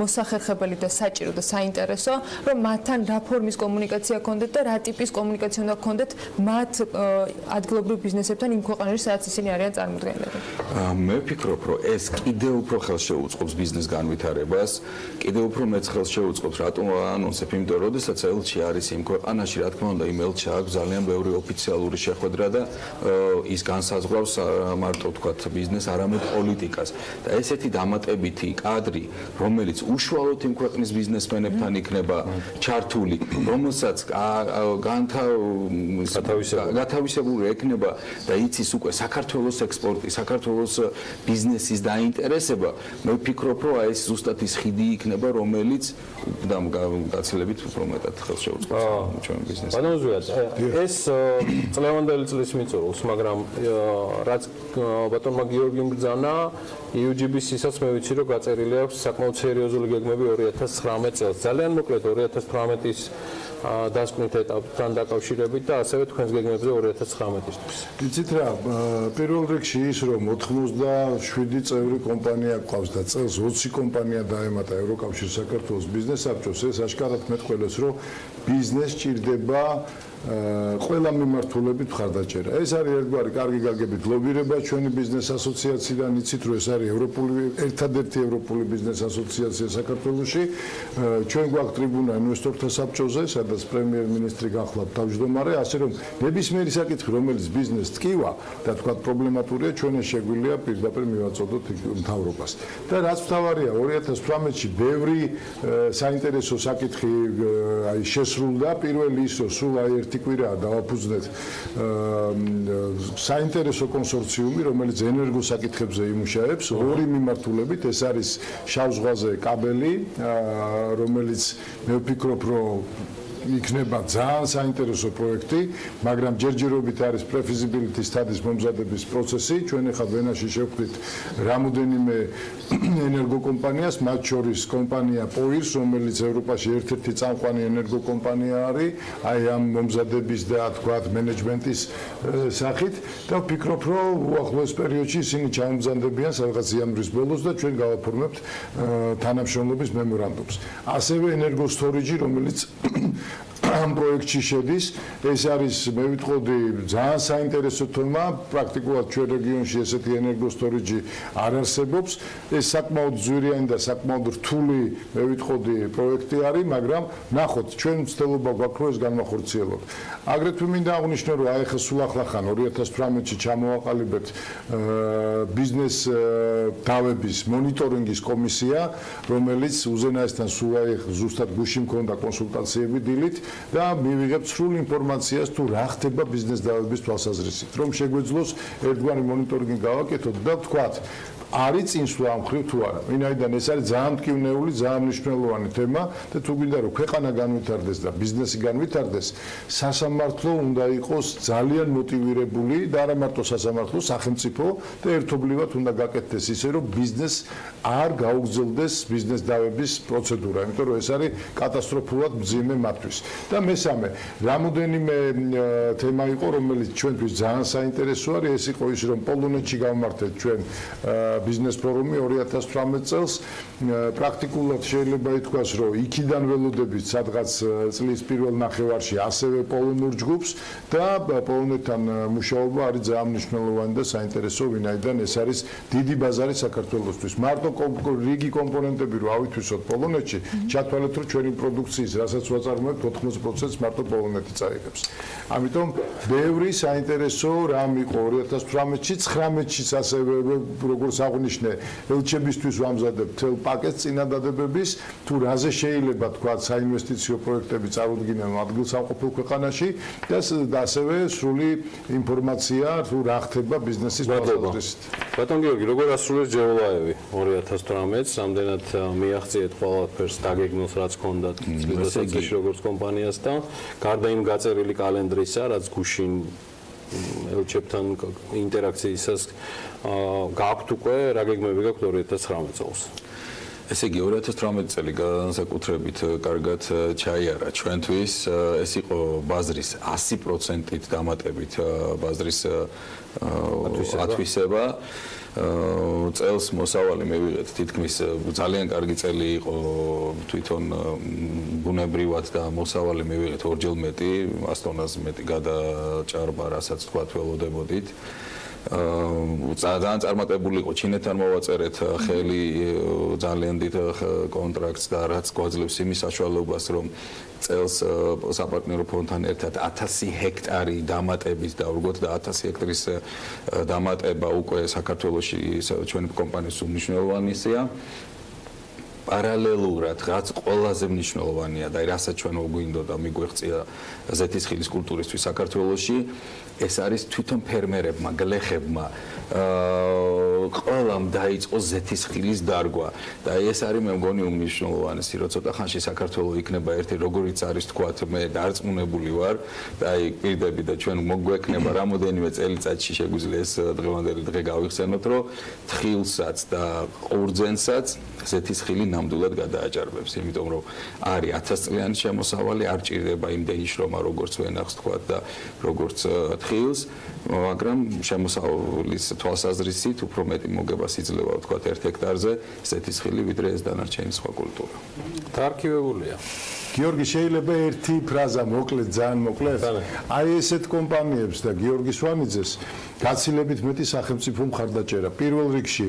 მოსახერხებელი და საჭირო და საინტერესო რომ მათთან რა ფორმის კომუნიკაცია გქონდეთ და რა ტიპის კომუნიკაცია უნდა გქონდეთ მათ ადგილობრივ ბიზნესებთან იმ ქვეყანაში სადაც ისინი არიან წარმოდგენილები. მე ვფიქრობ რომ ეს კიდევ უფრო ხელს შეუწყობს ბიზნეს განვითარებას, კიდევ უფრო მეც ხელს შეუწყობს რატომ ანონსებ, იმიტომ რომ როდესაც ელჩი არის იმ ქვეყანაში, რა თქმა უნდა, იმ ელჩს აქვს ძალიან ბევრი ოფიციალური შეხვედრა და ის განსაზღვრავს მარტო ვთქვათ ბიზნეს, არამედ პოლიტიკას. და ესეთი დამატებითი კადრი, რომელიც უშუალოდ იმ ქვეყნის ბიზნესმენებთან იქნება იქნება ჩართული, რომელსაც გათავისებული ექნება და იცის უკვე საქართველოს ექსპორტი, საქართველოს ბიზნესის დაინტერესება, მე ვფიქრობ, რომ ეს ზუსტად ის ხიდი იქნება, რომელიც გაცილებით უფრო მეტად ხელს შეუწყობს ჩვენ ბიზნესს. ეს წლევანდელი წლის მიწურულს, მაგრამ რაც ბატონმა გიორგიმ ბრძანა UGB-საც მე ვიცი რომ გაწერილი აქვს საკმაოდ სერიოზული გეგმები 2019 წელს. ძალიან მოკლედ 2018-ის დასკვნით ეტაპთან დაკავშირებით და ასევე თქვენს გეგმებზე 2019-ისთვის. იცით რა, პირველ რიგში ის რომ 87 წევრი კომპანია გვყავს და წელს 20 კომპანია დაემატა ევროკავშირის საქართველოს ბიზნეს საბჭოს, ეს აშკარად მეტყველებს რომ ბიზნესს ჭირდება ყველა მიმართულებით მხარდაჭერა. ეს არის ერთგვარი კარგი გაგებით ლობირება ჩვენი ბიზნეს ასოციაციიდან, იცით რომ ეს არის ერთადერთი ევროპული ბიზნეს ასოციაცია საქართველოში. ჩვენ გვაქვს ტრიბუნა ინვესტორთა საბჭოზე, სადაც პრემიერ-მინისტრი გახლავთ თავმჯდომარე, ასე რომ ნებისმიერი საკითხი, რომელიც ბიზნესს ტკივა და თქვა პრობლემატურია, ჩვენ ეს შეგვიძლია პირდაპირ მივაწოდოთ მთავრობას. და რაც მთავარია, 2018-ში ბევრი საინტერესო საკითხი შესრულდა. პირველი ის რომ სულ ერთი კვირაა დავაფუძნეთ საინტერესო კონსორციუმი, რომელიც ენერგოს საკითხებზე იმუშავებს, ორი მიმართულებით, ეს არის შავ ზღვაზე კაბელი, რომელიც მე ვფიქრობ, რომ იქნება ძალიან საინტერესო პროექტი, მაგრამ ჯერჯერობით არის pre-feasibility studies მომზადების პროცესი. ჩვენ ახლა ვენაში შევხვდით რამოდენიმე ენერგოკომპანიას, მათ შორის კომპანია POIRS, რომელიც ევროპაში ერთ-ერთი წამყვანი ენერგოკომპანია არის, აი ამ მომზადების და თქვათ მენეჯმენტის სახით და ვფიქრობ, რომ უახლოეს პერიოდში ისინი ჩამომზადებიან სადღაც იანვრის ბოლოს და ჩვენ გავაფორმებთ თანამშრომლობის მემორანდუმს. ასევე ენერგოსტორიჯი, რომელიც ამ პროექტში შედის, ეს არის მე ვიტყოდი ძალიან საინტერესო თემა, პრაქტიკულად ჩვენ რეგიონში ესეთი ენერგოსტორიჯი არ არსებობს. ეს საკმაოდ ძვირიანი და საკმაოდ რთული მე ვიტყოდი პროექტი არის, მაგრამ ნახოთ, ჩვენ მცდელობა გვაქვს რომ ეს განმახორციელოთ. აგრეთვე მინდა აღვნიშნო, რომ აი ხა სულ ახლახან 2018-ში ჩამოვაყალიბეთ ბიზნეს დავების მონიტორინგის კომისია, რომელიც უზენაესთან სულ აი ზუსტად გუში მქონდა კონსულტაციები დილით და მივიღებთ სრულ ინფორმაციას თუ რა ხდება ბიზნეს დავების თვალსაზრისით, რომ შეგვეძლოს ერთგვარი მონიტორინგი გავაკეთოთ და ვთქვათ არის წინსვლა ამ ხრივ თუ არა. ვინაიდან ეს არის ძალიან მტკივნეული, ძალიან მნიშვნელოვანი თემა და თუ გვინდა რომ ქვეყანა განვითარდეს და ბიზნესი განვითარდეს, სასამართლო უნდა იყოს ძალიან მოტივირებული და არა მარტო სასამართლო, სახელმწიფო და ერთობლივად უნდა გაკეთდეს ისე რომ ბიზნეს არ გაუგრძელდეს ბიზნეს დავების პროცედურა, იმიტომ რომ ეს არის კატასტროფულად მძიმე მათთვის. და მესამე, რამოდენიმე თემა იყო, რომელიც ჩვენთვის ძალიან საინტერესო არის, ეს იყო ის რომ პოლონეთში გავმართეთ ჩვენ ბიზნეს ფორუმი 2018 წელს. პრაქტიკულად შეიძლება ითქვას, რომ იქიდან ველოდებით სადღაც წლის პირველ ნახევარში ასევე პოლონურ ჯგუფს და პოლონეთთან მუშაობა არის ძალიან მნიშვნელოვანი და საინტერესო, ვინაიდან ეს არის დიდი ბაზარი საქართველოსთვის. მარტო რიგი კომპონენტები რო ავითვისოთ პოლონეთში, ჩათვალეთ, რომ ჩვენი პროდუქციის, რასაც ვაწარმოებთ, 80%-ს მარტო პოლონეთი წაიღებს. ამიტომ ბევრი საინტერესო რამ იყო 2018-ში, 19-შიც ასევე როგორც აღნიშნე, ელჩებისთვის ვამზადებთ თელ პაკეტს წინადადებების, თუ რაზე შეიძლება თქვა საინვესტიციო პროექტები წარუდგინენ ადგილსამყოფელ ქვეყანაში და ასევე სრული ინფორმაცია თუ რა ხდება ბიზნესის თვალსაზრისით. ბატონ გიორგი, როგორ ასრულეს ჯეოლაევი 2018-ს, რამდენად მიაღწიეთ ყველაფერს დაგეგმოს, რაც ჰქონდათ წლისდაცვაში როგორც კომპანიას და გარდა იმ გაწერილი კალენდრისა, რაც გუშინ ელჩებთან ინტერაქციისას გაქვთ უკვე, რა გეგმები გაქვთ 2019 წელს? ესე იგი 2018 წელი განსაკუთრებით კარგად ჩაიარა ჩვენთვის, ეს იყო ბაზრის 100%-ით დამატებით ბაზრის ათვისება. წელს მოსავალი მივიღეთ თითქმის ძალიან კარგი წელი იყო თვითონ ბუნებრივად და მოსავალი მივიღეთ ორჯერ მეტი, 100 ტონაზე მეტი გადაჭარბა, რასაც თქვა ველოდებოდით. ძალიან წარმატებული იყო ჩინეთთან მოვაწერეთ ხელი ძალიან დიდ კონტრაქტს და რაც გვაძლევს იმის საშუალებას რომ წელს საპარტნიორო ფონდთან ერთად 1000 ჰექტარი დამატებით და უბრალოდ 1000 ჰექტარის დამატება უკვე საქართველოში ჩვენი კომპანიის უმნიშვნელოვანესია. პარალელურად რაც ყველაზე მნიშვნელოვანია და რასაც ჩვენ გვინდოდა მიგვეღწია ზეთისხილის კულტურისთვის საქართველოში ეს არის თვითონ ფერმერებმა, გლეხებმა ყველამ დაიწყო ზეთისხილის დარგვა და ეს არის მე მგონი უმნიშვნელოვანესი რომ ცოტა ხანში საქართველოს იქნება ერთი როგორიც არის თქვათ მე დარწმუნებული ვარ და აი პირდები და ჩვენ მოგვექნება რამოდენიმე წელიწადში შეგვიძლია ეს დღევანდელი დღე გავიხსენოთ რომ თხილსაც და ყურძენსაც ზეთისხილი ნამდვილად გადააჭარბებს იმიტომ რომ არის 1000 წლიანი შემოსავალი არ ჭირდება იმდენი შრომა როგორც ვენახს თქვათ და როგორც თხილს მაგრამ შემოსავლის თვალსაზრისით უფრო მეტი მოგებას იძლევა თქვათ 1 ჰექტარზე ზეთისხილი ვიდრე ეს დანარჩენი სხვა კულტურა. დარქივებულია. გიორგი შეიძლება ერთი ფრაზა მოკლედ ძალიან მოკლედ აი ესეთ კომპანიებს და გიორგი სვანიძეს გაცილებით მეტი სახელმწიფო მხარდაჭერა პირველ რიგში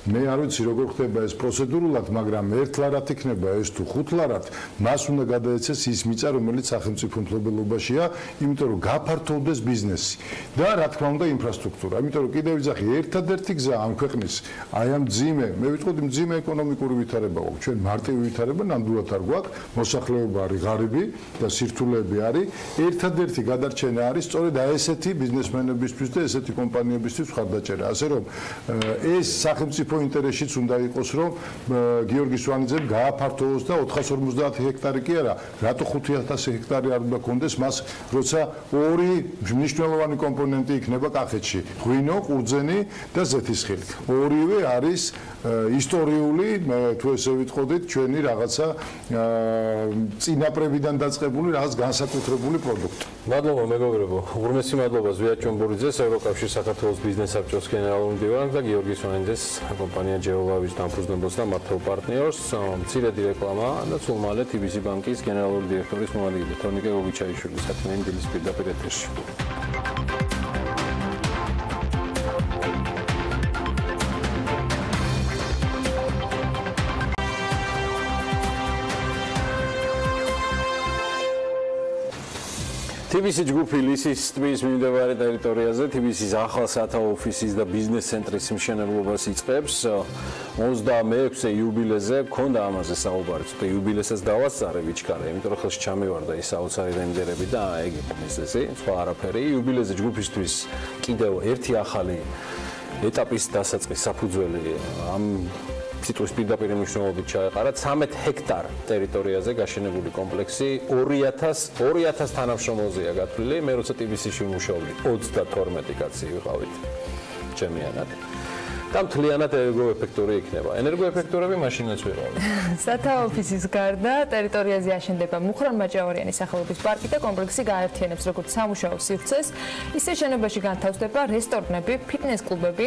მე არ ვიცი როგორ ხდება ეს პროცედურულად მაგრამ ერთლარად იქნება ეს თუ ხუთლარად მას უნდა გადაეცეს ის მიწა რომელიც სახელმწიფო მფლობელობაშია იმიტომ რომ გაფართოვდეს ბიზნესი და რა თქმა უნდა ინფრასტრუქტურა იმიტომ რომ კიდევ ვიძახი ერთადერთი გზა ამ ქვეყნის აი ამ ძიმე მე ვიტყოდი ძიმე ეკონომიკური ვითარება გვაქვს ჩვენ მარტივი ვითარება ნამდვილად არ გვაქვს მოსახლეობა არის ღარიბი და სირთულეები არის ერთადერთი გადარჩენა არის სწორედ აი ესეთი ბიზნესმენებისთვის და ესეთი კომპანიებისთვის მხარდაჭერა ასე რომ ეს სახელმწიფო ინტერესშიც უნდა იყოს რომ გიორგი სვანიძემ გააფართოვოს და 450 ჰექტარი კი არა რატო 5000 ჰექტარი არ უნდა კონდეს მას როცა ორი მნიშვნელოვანი კომპონენტი იქნება კახეთში ღვინო, ყურძენი და ზეთისხილი ორივე არის ისტორიული თუ ესე ვიტყოდით ჩვენი რაღაცა წინაპრებიდან დაწყებული რაღაც განსაკუთრებული პროდუქტი. მადლობა მეგობრებო. უღრმესი მადლობა ზვიად ჭომბურიძეს, ევროკავშირის საქართველოს ბიზნეს საბჭოს გენერალურ მდივანს და გიორგი სვანიძეს, კომპანია ჯეოვავის დამფუძნებელს და მართლ პარტნიორს. მცირედი რეკლამა და სულ მალე თიბისი ბანკის გენერალური დირექტორის მოადგილე თორნიკე გოგიჩაიშვილი საქმიანი დილის პირდაპირ ეთერში. თიბისის ჯგუფი ლისის ტბის მიმდებარე ტერიტორიაზე თიბისის ახალ სათაო ოფისის და ბიზნეს ცენტრის მშენებლობას იწყებს 26-ე იუბილეზე გქონდა ამაზე საუბარი ცოტა იუბილესაც დავასწარე ვიჩქარე იმიტომ რომ ხელში ჩამივარდა ის საოცარი რენდერები და ეგ იყო მიზეზი სხვა არაფერი იუბილეზე ჯგუფისთვის კიდევ ერთი ახალი ეტაპის დასაწყის საფუძველი ამ სიტყვის პირდაპირ მნიშვნელობით ჩაეყარა 13 ჰექტარ ტერიტორიაზე გაშენებული კომპლექსი 2000 თანამშრომელზეა გათვლილი მე როცა ტიბისში ვმუშაობდი 32 კაცი ვიყავით ჩემიანად და მთლიანად ენერგოეფექტური იქნება. ენერგოეფექტურები მაშინაც ვიყავით. სათაო ოფისის გარდა ტერიტორიაზე აშენდება მუხრან-მაჭავარიანი სახელობის პარკი და კომპლექსი გაერთიანებს როგორც სამუშაო სივრცეს, ისე შენობაში განთავსდება რესტორნები, ფიტნეს კლუბები,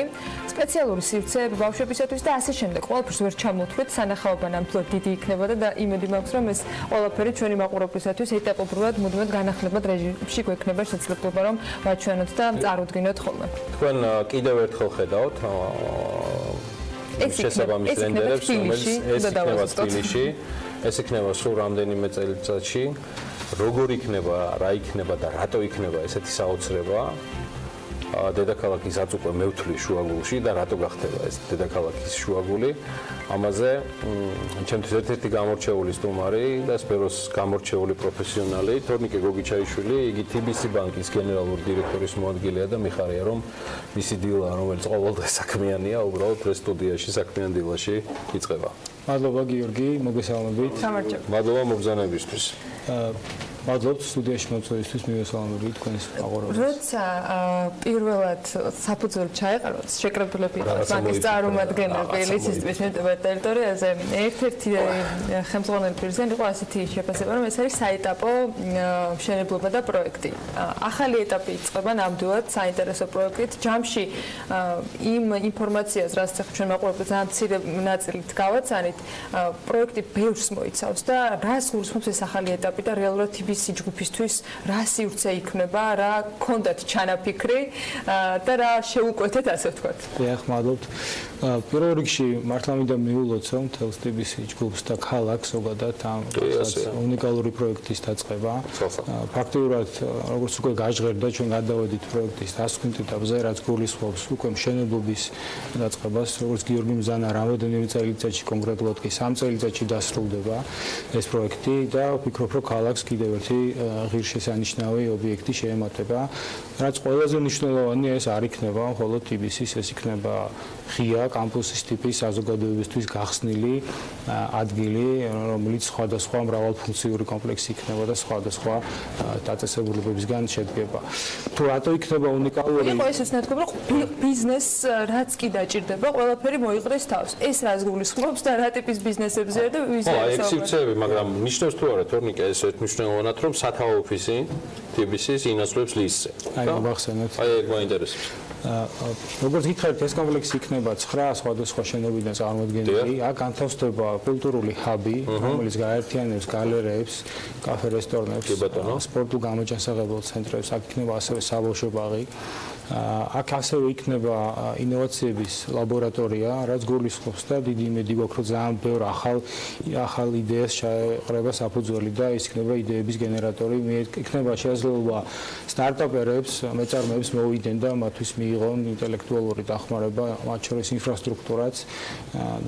სპეციალური სივრცეები ბავშვებისათვის და ასე შემდეგ. ყველაფერს ვერ ჩამოვთვლით, სანახაობა ნამდვილად დიდი იქნებოდა და იმედი მაქვს, რომ ეს ყველაფერი ჩვენი მაყურებლისათვის ეტაპობრივად მუდმივად განახლებად რეჟიმში გვექნება შესაძლებლობა, რომ ვაჩვენოთ და წარუდგინოთ ხოლმე. თქვენ კიდევ ერთხელ ხედავთ შესაბამის რენდერებს, რომელიც ეს იქნება თბილისში, ეს იქნება სულ რამდენიმე წელიწადში, როგორ იქნება, რა იქნება და რატო იქნება ესეთი საოცრება დედაქალაქის აწუყვე მევთვლის შუაგულში და რატო გახდება ეს დედაქალაქის შუაგული ამაზე ჩემთვის ერთ-ერთი გამორჩეული სტუმარი და სპეროს გამორჩეული პროფესიონალი თორნიკე გოგიჩაიშვილი იგი თიბისი ბანკის გენერალური დირექტორის მოადგილეა და მიხარია რომ მისი დილა რომელიც ყოველდღე საქმიანია უბრალოდ ეს სტუდიაში საქმიან დილაში იწყება მადლობა გიორგი მოგესალმებით მადლობა მოგზაურობისთვის მადლობთ სტუდიაში მოწვევისთვის მივესალმები თქვენს აყურებელს. როცა პირველად საფუძველი ჩაეყარა, შეკრებილები ბანკის წარმომადგენლები ლისის ტბის მიმდებარე ტერიტორიაზე, ერთ-ერთი ხელმძღვანელი პირზე იყო ასეთი შეფასება, რომ ეს არის საეტაპო მშენებლობა და პროექტი. ახალი ეტაპი იწყება ნამდვილად საინტერესო პროექტით. ჯამში იმ ინფორმაციას, რაც ჩვენ მაყურებელს ძალიან მცირე ნაწილით გავაცანით, პროექტი ბევრს მოიცავს და რას გულისხმობს ეს ახალი ეტაპი და რეალურად თბილისი ჯგუფისთვის რა სივრცე იქნება, რა გქონდათ ჩანაფიქრი და რა შეუკვეთეთ ასე ვთქვათ. დიახ, მადლობთ. პირველ რიგში მართლა მინდა მიულოცო მთელს თბილისი ჯგუფს და ქალაქს ზოგადად ამ უნიკალური პროექტის დაწყება. ფაქტიურად, როგორც უკვე გაჟღერდა, ჩვენ გადავედით პროექტის დასკვნით ეტაპზე, რაც გულისხმობს უკვე მშენებლობის დაწყებას, როგორც გიორგი მზანა რამოდენიმე წელიწადში კონკრეტულად პრაქტიკულად კი 3 წელიწადში დასრულდება ეს პროექტი და ვფიქრობ, რომ ქალაქს კიდევ ერთი ღირსშესანიშნავი ობიექტი შეემატება. რაც ყველაზე მნიშვნელოვანია, ეს არ იქნება მხოლოდ თიბისის, ეს იქნება ღია კამპუსის ტიპის საზოგადოებისთვის გახსნილი ადგილი, რომელიც სხვადასხვა მრავალფუნქციური კომპლექსი იქნება და სხვადასხვა დაწესებულებებისგან შედგება. თუ რატო იქნება უნიკალური? იყო ეს ნათქვამი, რომ ბიზნესს რაც კი დაჭირდება, ყველაფერი მოიყრეს თავს. ეს რას გულისხმობს და რა ტიპის ბიზნესებზე და ვიზიარებს? ეს სივრცეები, მაგრამ ნიშნავს თუ არა თორნიკე ეს მნიშვნელოვნად, რომ სათაო ოფისი თიბისის ინაცვლებს ლისზე. აი, მახსენეთ. აი, ეგ მაინტერესებს. როგორც გითხარით, ეს კომპლექსი იქნება 9 სხვადასხვა შენობიდან წარმოდგენილი. აქ განთავსდება კულტურული ჰაბი, რომელიც გაერთიანებს გალერეებს, კაფე-რესტორნებს, სპორტულ გამოჯანსაღებელ ცენტრებს. აქ იქნება ასევე საბავშვო ბაღი. აქ ასევე იქნება ინოვაციების ლაბორატორია, რაც გულისხმობს და დიდი იმედი გვაქვს, რომ ძალიან ბევრ ახალ იდეას ჩაეყრება საფუძველი და ის იქნება იდეების გენერატორი. იქნება შესაძლებლობა სტარტაპერებს, მეწარმეებს მოვიდნენ და მათთვის მიიღონ ინტელექტუალური დახმარება, მათ შორის ინფრასტრუქტურაც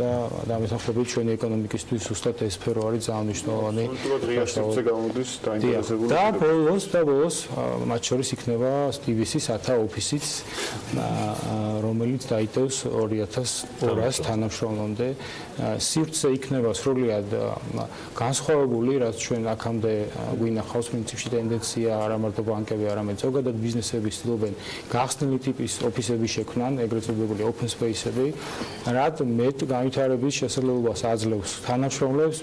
და დამეთანხმებით ჩვენი ეკონომიკისთვის ზუსტად ეს სფერო არის ძალიან მნიშვნელოვანი. და ბოლოს მათ შორის იქნება თბილისის სათაო ოფისი, რომელიც დაიტევს 2200 თანამშრომლამდე. სივრცე იქნება სრულიად განსხვავებული, რაც ჩვენ აქამდე გვინახავს პრინციპში ტენდენცია არა მარტო ბანკები, არამედ ზოგადად ბიზნესები ცდილობენ გახსნილი ტიპის ოფისების შექმნან, ეგრეთ წოდებული open space-ები, რაც მეტ განვითარების შესაძლებლობას აძლევს თანამშრომლებს,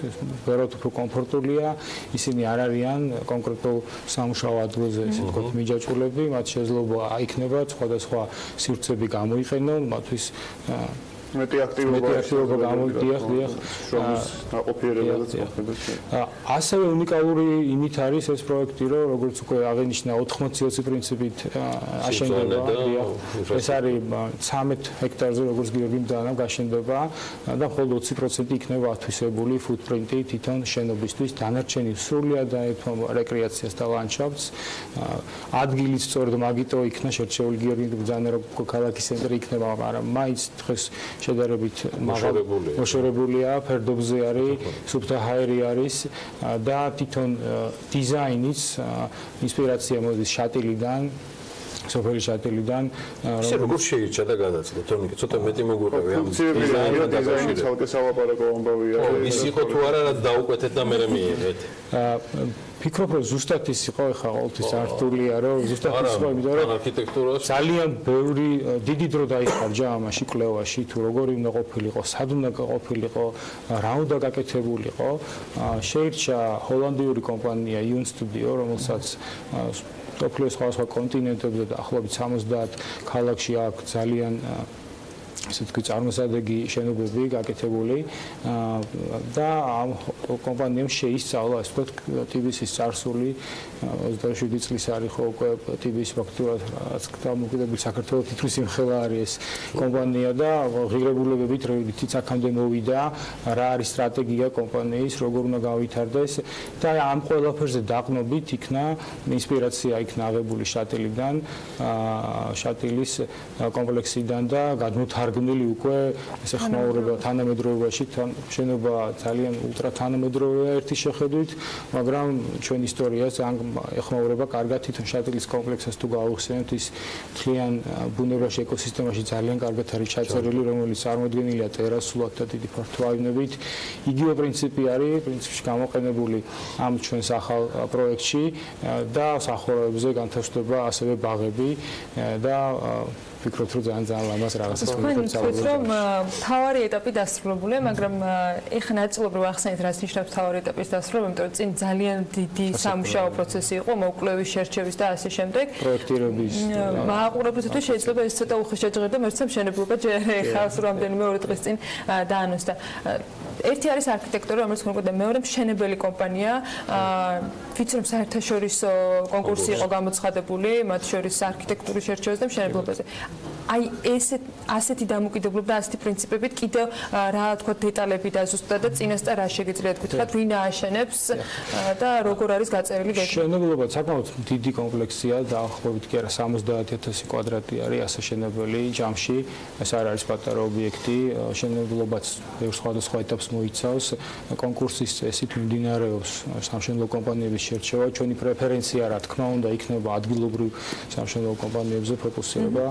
ბევრად უფრო კომფორტულია, ისინი არ არიან კონკრეტულ სამუშაო ადგილზე, ესე ვთქვათ, მიჯაჭვულები, მათ შესაძლებლობა იქნება სხვადასხვა სივრცეები გამოიყენონ, მათთვის მეტი აქტივობა გამოდიახ. ასევე უნიკალური იმით არის ეს პროექტი, რომ როგორც უკვე აღინიშნა 80-20 პრინციპით აშენდება. ეს არის 13 ჰექტარზე, როგორც გიორგიმ დაანამ გაშენდება და მხოლოდ 20% იქნება ათვისებული ფუტპრინტი თვითონ შენობისთვის, დანარჩენი სრულად დაეთმობა რეკრეაციას და ლანდშაფტს. ადგილიც სწორედ მაგიტო იქნა შერჩეული გიორგიმ დაანამ, რომ ქალაქის ცენტრი იქნება, მაგრამ მაინც დღეს შედარებით მოშორებულია, ფერდობზე არის, სუფთა ჰაერი არის და თვითონ დიზაინიც ინსპირაცია მოდის შატილიდან, სოფელი შატილიდან. ესე როგორ შეირჩა და გადაწყდა თორნიკე, ცოტა მეტი მოგვიყევი ამ დიზაინთან დაკავშირებით. ცალკე სალაპარაკო ამბავია. ის იყო თუ არა რაც დაუკვეთეთ და მე მიიღეთ. ფიქრობ, რომ ზუსტად ის იყო, ეხლა ყოველთვის ართულია, რომ ზუსტად ის იყო, იმიტომ რომ არქიტექტურას ძალიან ბევრი დიდი დრო დაიხარჯა ამაში კვლევაში, თუ როგორი უნდა ყოფილიყო, სად უნდა ყოფილიყო, რა უნდა გაკეთებულიყო. შეირჩა ჰოლანდიური კომპანია Ion Studio, რომელსაც მსოფლიოს სხვადასხვა კონტინენტებზე და ახლობით 70 ქალაქში აქვს ძალიან ესე ვთქვი, წარმოსადეგი შენობები გაკეთებული და ამ კომპანიამ შეისწავლა, ასე ვთქვათ, თიბისის წარსული 27 წლის არის ხო უკვე თიბისის ფაქტურად დამოუკიდებელი საქართველოს თითქმის იმხელა არის ეს კომპანია და ღირებულებებით რითიც აქამდე მოვიდა, რა არის სტრატეგია კომპანიის, როგორ უნდა გავითარდეს და ამ ყველაფერზე დაყნობით იქნა ინსპირაცია იქნა აღებული შატილიდან, შატილის კომპლექსიდან და გადმოთარგმნილი უკვე ესე ხმაურება თანამედროვეობაში, შენობა ძალიან ულტრა თანამედროვეა ერთი შეხედვით, მაგრამ ჩვენ ისტორიას ეხმაურება კარგად თვითონ შატილის კომპლექსს თუ გავიხსენებთ ის მთლიან ბუნებაში ეკოსისტემაში ძალიან კარგად არის ჩაწერილი, რომელიც წარმოდგენილია ტერასულად და დიდი ფართოავნებით. იგივე პრინციპი არის პრინციპში გამოყენებული ამ ჩვენს ახალ პროექტში და სახურავებზე განთავსდება ასევე ბაღები და ვფიქრობთ, რომ ძალიან ლამაზ რაღაცას ვფიქრობთ, რომ თავარი ეტაპი დასრულებულია, მაგრამ ეხლა ნაწილობრივ ახსენეთ, რაც ნიშნავს თავარი ეტაპის დასრულება, იმიტომ რომ წინ ძალიან დიდი სამუშაო პროცესი იყო, მოკვლევის, შერჩევის და ასე შემდეგ. პროექტირების. მაყურებლისთვის შეიძლება ეს ცოტა უხეშ შეჯღერდა, მერც მშენებლობა ჯერ ეხლა რამდენიმე 2 დღის წინ დაანონსდა. ერთი არის არქიტექტორი, რომელიც მოკვდა, მეორე მშენებელი კომპანია. ვიცი რომ საერთაშორისო კონკურსი იყო გამოცხადებული, მათ შორის არქიტექტურის შერჩევაზე და მშენებლობაზე. აი ასეთი დამოკიდებულება და ასეთი პრინციპებით კიდევ რა თქვა დეტალები და ზუსტად და წინასწარ რა შეგიძლიათ გითხრათ ვინ ააშენებს და როგორ არის გაწერილი გეგმა მშენებლობა საკმაოდ დიდი კომპლექსია დაახლოებით კი არა 70000 კვადრატი არის ასაშენებელი ჯამში ეს არ არის პატარა ობიექტი მშენებლობაც სხვადასხვა ეტაპს მოიცავს კონკურსის წესით მიმდინარეობს სამშენებლო კომპანიების შერჩევა ჩვენი პრეფერენცია რა თქმა უნდა იქნება ადგილობრივ სამშენებლო კომპანიებზე ფოკუსირება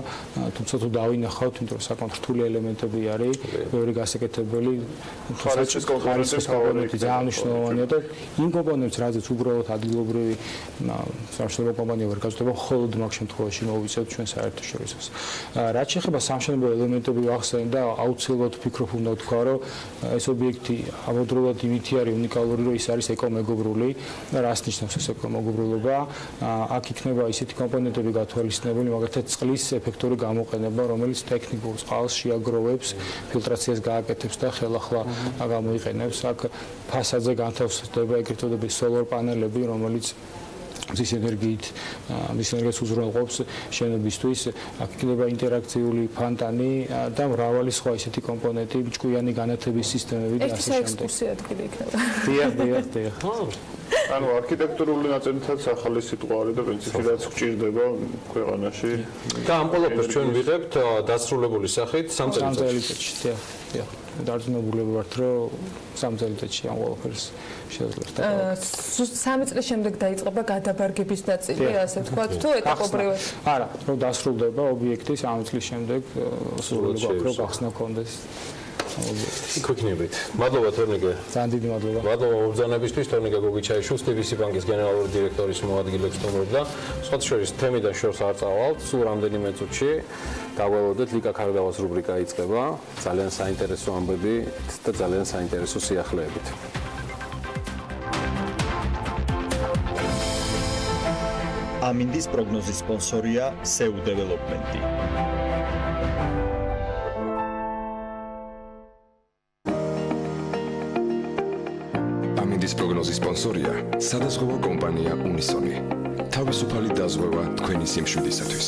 თუმცა თუ დავინახავთ იმიტომ რომ საკმაოდ რთული ელემენტები არის ბევრი გასაკეთებელი ხარისხის კომპონენტი ძალიან მნიშვნელოვანია და იმ კომპონენტებს რაზეც უბრალოდ ადგილობრივი სამშენებლო კომპანია ვერ გაზრდება მხოლოდ მაგ შემთხვევაში მოვიცავთ ჩვენ საერთაშორისოს რაც შეეხება სამშენებლო ელემენტები ვახსენე და აუცილებლად ვფიქრობ უნდა ვთქვა რომ ეს ობიექტი ამავდროულად იმითი არის უნიკალური რომ ის არის ეკომეგობრული და რას ნიშნავს ეს ეკომეგობრულობა აქ იქნება ისეთი კომპონენტები გათვალისწინებული მაგალითად წყლის ეფექტური გამოყენება რომელიც ტექნიკურ წყალს შეაგროვებს ფილტრაციას გააკეთებს და ხელახლა გამოიყენებს აქ ფასადზე განთავსდება ეგრეთ წოდებული სოლარ პანელები რომელიც მზის ენერგიით მზის ენერგიას უზრუნველყოფს შენობისთვის აქ იქნება ინტერაქციული ფანტანი და მრავალი სხვა ისეთი კომპონენტი ჭკვიანი განათების სისტემები და ასე შემდეგ ექსკურსია ადგილი იქნება დიახ ანუ არქიტექტურული ნაწილითაც ახალი სიტყვა არის და პრინციპში რაც გვჭირდება ქვეყანაში და ამ ყველაფერს ჩვენ ვიღებთ დასრულებული სახით 3 წელიწადში დიახ დარწმუნებული ვართ რომ 3 წელიწადში ამ ყველაფერს შეძლებს 3 წლის შემდეგ დაიწყება გადაბარგების ნაწილი ასე ვთქვათ თუ ეტაპობრივად არა რომ დასრულდება ობიექტი 3 წლის შემდეგ სრულად გვაქვს გახსნა კონდეს იქნებით. მადლობა თორნიკე. ძალიან დიდი მადლობა. მადლობა უბრძანებისთვის თორნიკე გოგიჩაიშვილს, თბილისი ბანკის გენერალური დირექტორის მოადგილედ სტუმრობ და სხვა შორის თემიდან შორს არ წავალთ, სულ რამდენიმე წუთში დაგველოდეთ ლიკა ქარდავას რუბრიკა იწყება, ძალიან საინტერესო ამბები და ძალიან საინტერესო სიახლეებით. ამინდის პროგნოზის სპონსორია SEU დეველოპმენტი. ამინდის პროგნოზის სპონსორია სადაზღვევო კომპანია უნისონი. თავისუფალი დაზღვევა თქვენი სიმშვიდისათვის.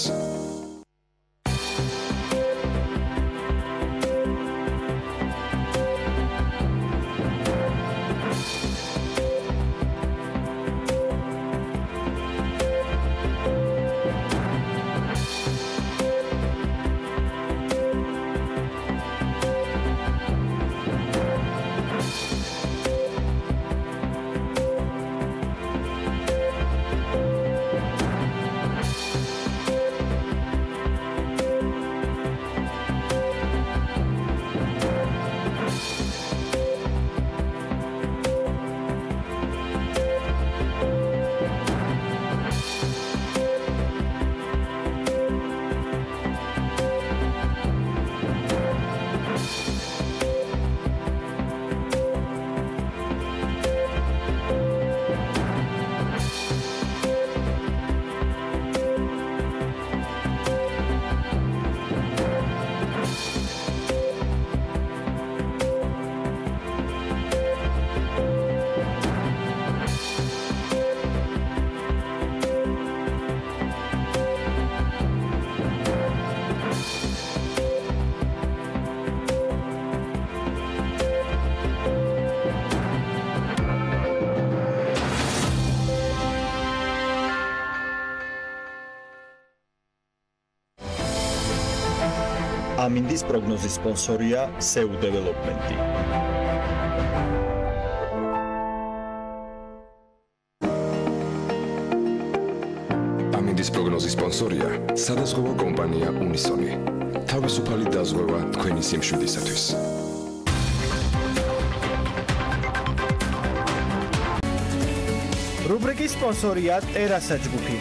ამინდის პროგნოზის სპონსორია SEU დეველოპმენტი. ამინდის პროგნოზის სპონსორია სადაზღვევო კომპანია უნისონი. თავისუფალი დაზღვევა თქვენი სიმშვიდისათვის. რუბრიკის სპონსორია ტერასა ჯგუფი.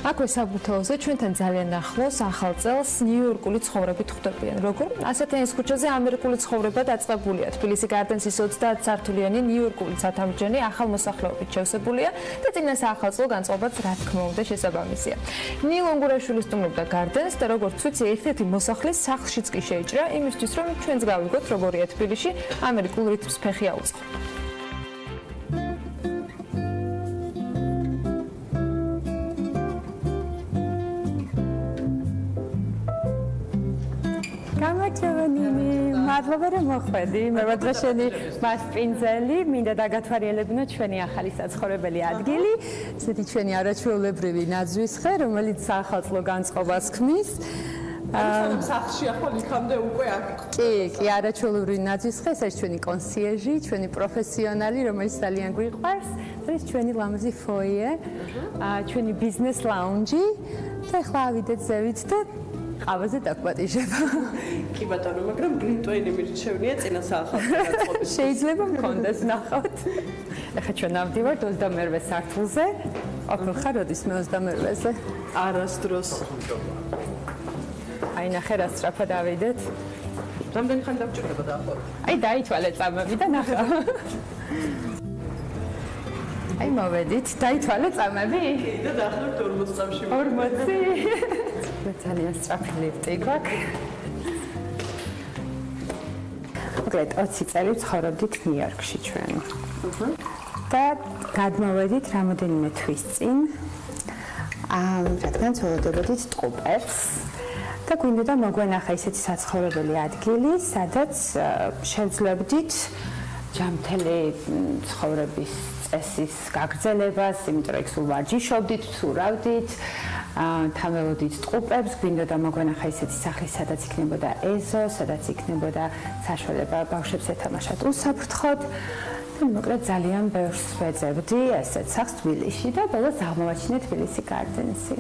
აქვე საბუთოზე ჩვენთან ძალიან ახლოს ახალ წელს ნიუ-იორკული ცხოვრებით ხვდებიან. როგორ? ასათიანის ქუჩაზე ამერიკული ცხოვრება დაწყებულია. თბილისი გარდენსის 30 სართულიანი ნიუ-იორკული სათამბჯენი ახალ მოსახლეობით შევსებულია და წინა საახალწლო განწყობაც რა თქმა უნდა შესაბამისია. ნილ ონგურაშვილი სტუმრობდა გარდენს და როგორც ვიცი, ერთ-ერთი მოსახლის სახლშიც კი შეიჭრა იმისთვის, რომ ჩვენც გავიგოთ, როგორია თბილისში ამერიკულ რიტმს ფეხი აუწყო. მადლობა რომ მოხვედი. მე ვადრა შენი მასპინძელი, მინდა დაგათვალიერებინოთ ჩვენი ახალი საცხოვრებელი ადგილი, ესეთი ჩვენი არაჩვეულებრივი ნაძვის ხე, რომელიც საახალწლო განწყობას ქმნის. სახლში ახლა იქამდე უკვე აქ. კი, არაჩვეულებრივი ნაძვის ხე, ეს ჩვენი კონსიეჟი, ჩვენი პროფესიონალი, რომელიც ძალიან გვიყვარს. ეს ჩვენი ლამაზი ფოიე, ჩვენი ბიზნეს ლაუნჯი და ახლა ავიდეთ ზევით და ყავაზე დაგვატიჟება. კი ბატონო, მაგრამ გრინტვეინი მირჩევნია წინა საახალწლო განწყობის. შეიძლება მქონდეს ნახავთ. ახლა ჩვენ ავდივართ 22-ე სართულზე. ყოფილხარ როდის მე 22-ზე? არასდროს. აი ნახე რა სწრაფად ავიდეთ. რამდენი ხანი დავჭირდება დაახლოებით? აი დაითვალე წამები და ნახე. აი მოვედით, დაითვალე წამები? კი და დაახლოებით 40 წამში. 40. ძალიან სწრაფი ლიფტი გვაქვს. მოკლედ 20 წელი ცხოვრობდით ნიუ-იორკში ჩვენ. და გადმოვედით რამოდენიმე თვის წინ. რადგან ცხოვრობდით ტყუპებს. და გვინდოდა მოგვენახა ისეთი საცხოვრებელი ადგილი, სადაც შევძლებდით ჯანმრთელი ცხოვრების წესის გაგრძელებას, იმიტომ რომ სულ ვარჯიშობდით, ცურავდით, თამელოდით ტყუპებს, გვინდოდა მოგვენახა ისეთი სახლი, სადაც იქნებოდა ეზო, სადაც იქნებოდა საშუალება ბავშვებს ეთამაშათ უსაფრთხოდ. და მოკლედ ძალიან ბევრს ვეძებდი ესეთ სახლს თბილისში და ბოლოს აღმოვაჩინე თბილისი გარდენსი.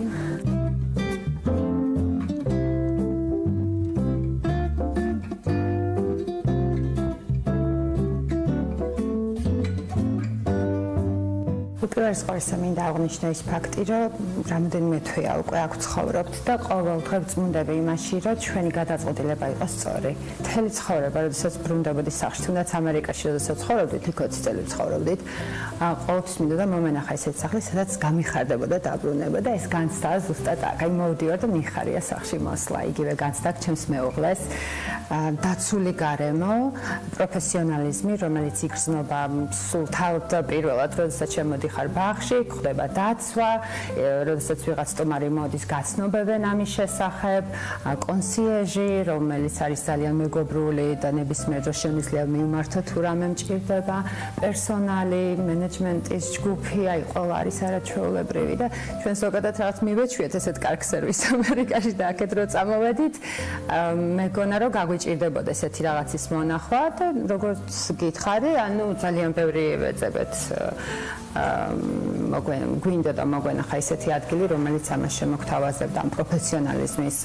უპირველეს ყოვლისა მინდა აღვნიშნო ის ფაქტი, რომ რამოდენიმე თვეა უკვე აქ ცხოვრობთ და ყოველ დღე ვწმუნდები იმაში, რომ ჩვენი გადაწყვეტილება იყოს სწორი. მთელი ცხოვრება, როდესაც ბრუნდებოდი სახლში, თუნდაც ამერიკაში, როდესაც ცხოვრობდით, 20 წელი ცხოვრობდით, ყოველთვის მინდოდა მომენახა ისეთი სახლი, სადაც გამიხარდებოდა დაბრუნება და ეს განცდა ზუსტად აქ. აი მოვდივარ და მიხარია სახლში მოსვლა, იგივე განცდა ჩემს მეუღლეს. დაცული გარემო, პროფესიონალიზმი, რომელიც იგრძნობა სულ თავდაპირველად, როდესაც შემოდიხარ ბაღში, ხდება დაცვა, როდესაც ვიღაც სტუმარი მოდის, გაცნობებენ ამის შესახებ, კონსიეჟი, რომელიც არის ძალიან მეგობრული და ნებისმიერ დროს შემიძლია მიმართო თუ რამე მჭირდება, პერსონალი, მენეჯმენტის ჯგუფი, აი ყველა არის არაჩვეულებრივი და ჩვენ ზოგადად რაღაც მივეჩვიეთ ესეთ კარგ სერვისს ამერიკაში და აქეთ რო წამოვედით, მეგონა რომ გაგვიჭირდებოდა ესეთი რაღაცის მონახვა და როგორც გითხარი, ანუ ძალიან ბევრი ვეძებეთ გვინდა და მოგვენახა ისეთი ადგილი, რომელიც ამას შემოგთავაზებდა ამ პროფესიონალიზმის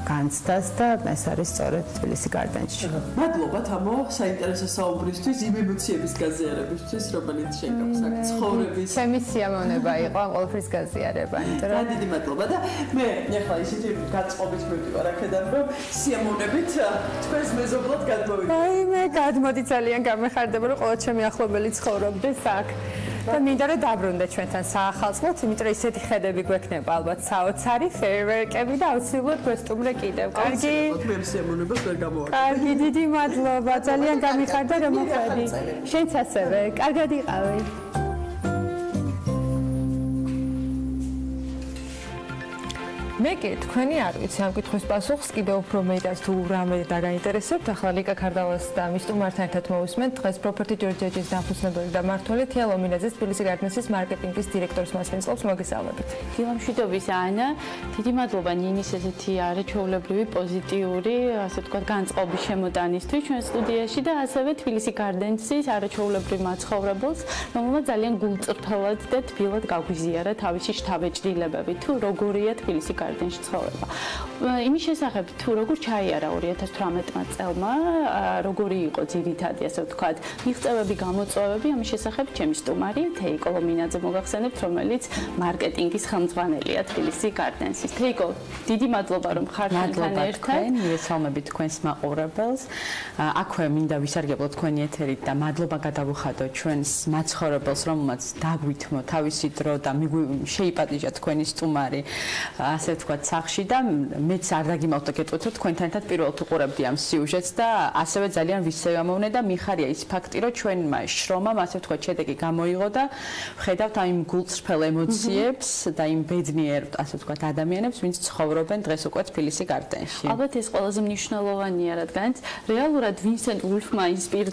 განცდას და ეს არის სწორედ თბილისი გარდენსში. მადლობა თამო საინტერესო საუბრისთვის, იმ ემოციების გაზიარებისთვის, რომელიც შეგაქვს აქ ცხოვრების. ჩემი სიამოვნება იყო ამ ყველაფრის გაზიარება, იმიტომ რომ დიდი მადლობა და მე ახლა ისეთი გაწყობით მივდივარ აქედან, რომ სიამოვნებით თქვენს მეზობლად გადმოვიდი. აი მე გადმოდი ძალიან გამეხარდება, რომ ყველა ჩემი ახლობელი ცხოვრობდეს აქ. და მინდა რომ დაბრუნდე ჩვენთან საახალწლოდ, იმიტომ რომ ისეთი ხედები გვექნება ალბათ საოცარი, ფეიერვერკები და აუცილებლად გვესტუმრე კიდევ. კარგი. მე სიამოვნებას ვერ გამოვაკეთე. კარგი, დიდი მადლობა. ძალიან გამიხარდა რომ მოხვედი. შენც ასევე. კარგად იყავი. მე კი თქვენი არ ვიცი ამ კითხვის პასუხს კიდევ უფრო მეტად თუ რამე დაგაინტერესებთ ახლა ლიკა ქარდავას და მის სტუმართან ერთად მოვისმენთ დღეს პროპერტი ჯორჯიაჯის დამფუძნებელი და მმართველი თელა მინაძის თბილისი გარდენსის მარკეტინგის დირექტორის მასპინძლობს მოგესალმებით. დილამშვიდობის ანა, დიდი მადლობა ნინის ესეთი არაჩვეულებრივი პოზიტიური, ასე ვთქვათ, განწყობის შემოტანისთვის ჩვენ სტუდიაში და ასევე თბილისი გარდენსის არაჩვეულებრივ მაცხოვრებელს, რომელმაც ძალიან გულწრფელად და თბილად გაგვიზიარა თავისი შთაბეჭდილებები თუ როგორია თბილისი გარდენსში ცხოვრება. იმის შესახებ თუ როგორ ჩაიარა 2018 წელმა, როგორი იყო ძირითადი, ასე ვთქვათ, მიღწევები, გამოწვევები, ამის შესახებ ჩემი სტუმარი თეიკო მინაძე მოგახსენებთ, რომელიც მარკეტინგის ხელმძღვანელია თბილისი გარდენსის. თეიკო, დიდი მადლობა რომ ხართ ჩვენთან ერთად. მივესალმებით თქვენს მაყურებელს. აქვე მინდა ვისარგებლო თქვენი ეთერით და მადლობა გადავუხადო ჩვენს მაცხოვრებელს, რომელმაც დაგვითმო თავისი დრო და შეიპატიჟა თქვენი სტუმარი. ასე ვთქვათ, სახში და მეც არ დაგიმოვდა გეტყვით, რომ თქვენთანაც პირველად უყურებდი ამ სიუჟეტს და ასევე ძალიან ვისეამოვნე და მიხარია ის ფაქტი, რომ ჩვენმა შრომამ, ასე ვთქვათ, შედეგი გამოიღო და ვხედავთ ამ გულწრფელ ემოციებს და იმ ბედნიერ, ასე ვთქვათ, ადამიანებს, ვინც ცხოვრობენ დღეს უკვე თბილისის გარდენში. ალბათ ეს ყველაზე მნიშვნელოვანია, რადგან რეალურად ვინსენტ ვულფმა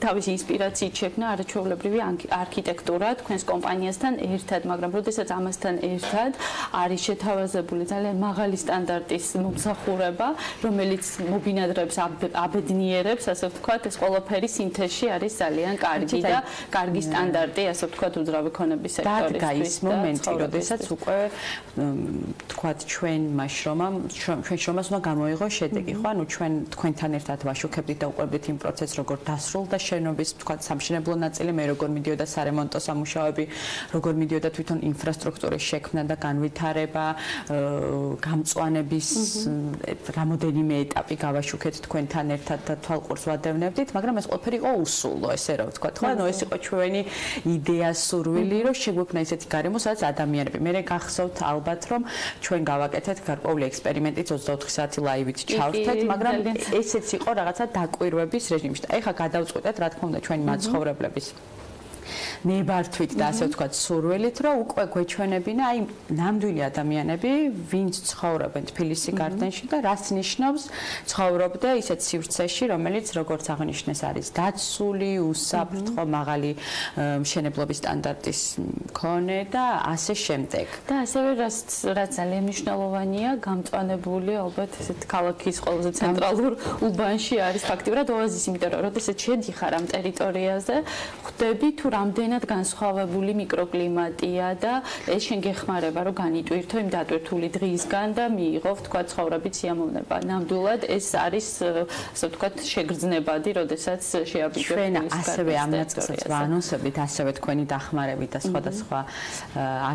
თავის ინსპირაციით შექმნა არაჩვეულებრივი არქიტექტურა თქვენს კომპანიასთან ერთად, მაგრამ როდესაც ამასთან ერთად არის შეთავაზებული ძალიან მაღალი სტანდარტის მომსახურება, რომელიც მობინადრებს, აბედნიერებს, ასე ვთქვათ, ეს ყველაფერი სინთეზში არის ძალიან კარგი და კარგი სტანდარტი, ასე ვთქვათ, უძრავი ქონების სექტორისთვის. დადგა ის მომენტი, როდესაც უკვე ვთქვათ, ჩვენმა შრომას უნდა გამოიღო შედეგი, ხო? ანუ ჩვენ თქვენთან ერთად ვაშუქებდით და უყურებდით იმ პროცესს, როგორ დასრულდა შენობის, ვთქვათ, სამშენებლო ნაწილი, მე როგორ მიდიოდა სარემონტო სამუშაოები, როგორ მიდიოდა თვითონ ინფრასტრუქტურის შექმნა და განვითარება, გამწვანების რამოდენიმე ეტაპი გავაშუქეთ თქვენთან ერთად და თვალყურს ვადევნებდით, მაგრამ ეს ყველაფერი იყო უსულო, ესე რომ ვთქვათ, ხო? ანუ ეს იყო ჩვენი იდეა, სურვილი, რომ შეგვექმნა ისეთი გარემო, სადაც ადამიანები. მე გახსოვთ ალბათ, რომ ჩვენ გავაკეთეთ გარკვეული ექსპერიმენტიც 24 საათი ლაივით ჩავერთეთ, მაგრამ ესეც იყო რაღაცა დაკვირვების რეჟიმში. და ეხლა გადავწყვეტეთ, რა თქმა უნდა, ჩვენი მაცხოვრებლების ნებართვით და ასე ვთქვათ, სურვილით, რომ უკვე გვეჩვენებინა აი ნამდვილი ადამიანები, ვინც ცხოვრობენ თბილისის გარდენში და რას ნიშნავს ცხოვრობდე ისეთ სივრცეში, რომელიც როგორც აღნიშნეს არის დაცული, უსაფრთხო, მაღალი მშენებლობის სტანდარტის მქონე და ასე შემდეგ. და ასევე რაც ძალიან მნიშვნელოვანია, გამწვანებული ალბათ ესეთ ქალაქის ყველაზე ცენტრალურ უბანში არის ფაქტიურად ოაზის, იმიტომ რომ როდესაც შედიხარ ამ ტერიტორიაზე, ხვდები თუ რამდენად განსხვავებული მიკროკლიმატია და ეს შენ გეხმარება რომ განიტვირთო იმ დატვირთული დღისგან და მიიღო ვთქვათ ცხოვრებით სიამოვნება. ნამდვილად ეს არის ასე ვთქვათ შეგრძნებადი, როდესაც შეაბიჯებს ჩვენ ასევე ამ ნაწილსაც ვანონსებით, ასევე თქვენი დახმარებით და სხვადასხვა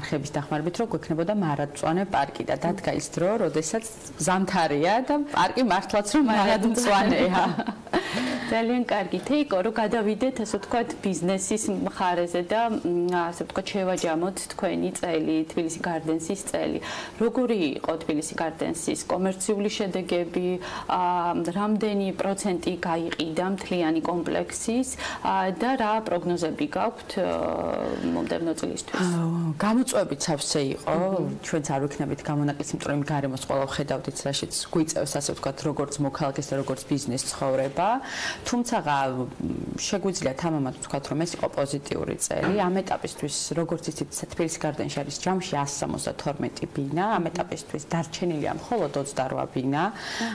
არხების დახმარებით, რომ გვექნებოდა მარადმწვანე პარკი და დადგა ის დრო, როდესაც ზამთარია და პარკი მართლაც რომ მარადმწვანეა. ძალიან კარგი თეიკო, რომ გადავიდეთ ასე ვთქვათ ბიზნესის მხარეზე და ასე ვთქვათ შევაჯამოთ თქვენი წელი, თბილისის გარდენსის წელი. როგორი იყო თბილისის გარდენსის კომერციული შედეგები, რამდენი პროცენტი გაიყიდა მთლიანი კომპლექსის და რა პროგნოზები გაქვთ მომდევნო წლისთვის? გამოწვევებით სავსე იყო, ჩვენც არ ვიქნებით გამონაკლისი, იმიტომ რომ გარემოს ყველა ვხედავდით, რაშიც გვიწევს ასე ვთქვათ, როგორც მოქალაქეს და როგორც ბიზნეს ცხოვრება. თუმცა შეგვიძლია თამამად ვთქვათ, რომ ეს იყო პოზიტიური წელი. ამ ეტაპისთვის, როგორც იცით, თბილისის გარდენში არის ჯამში 172 ბინა, ამ ეტაპისთვის დარჩენილია მხოლოდ 28 ბინა.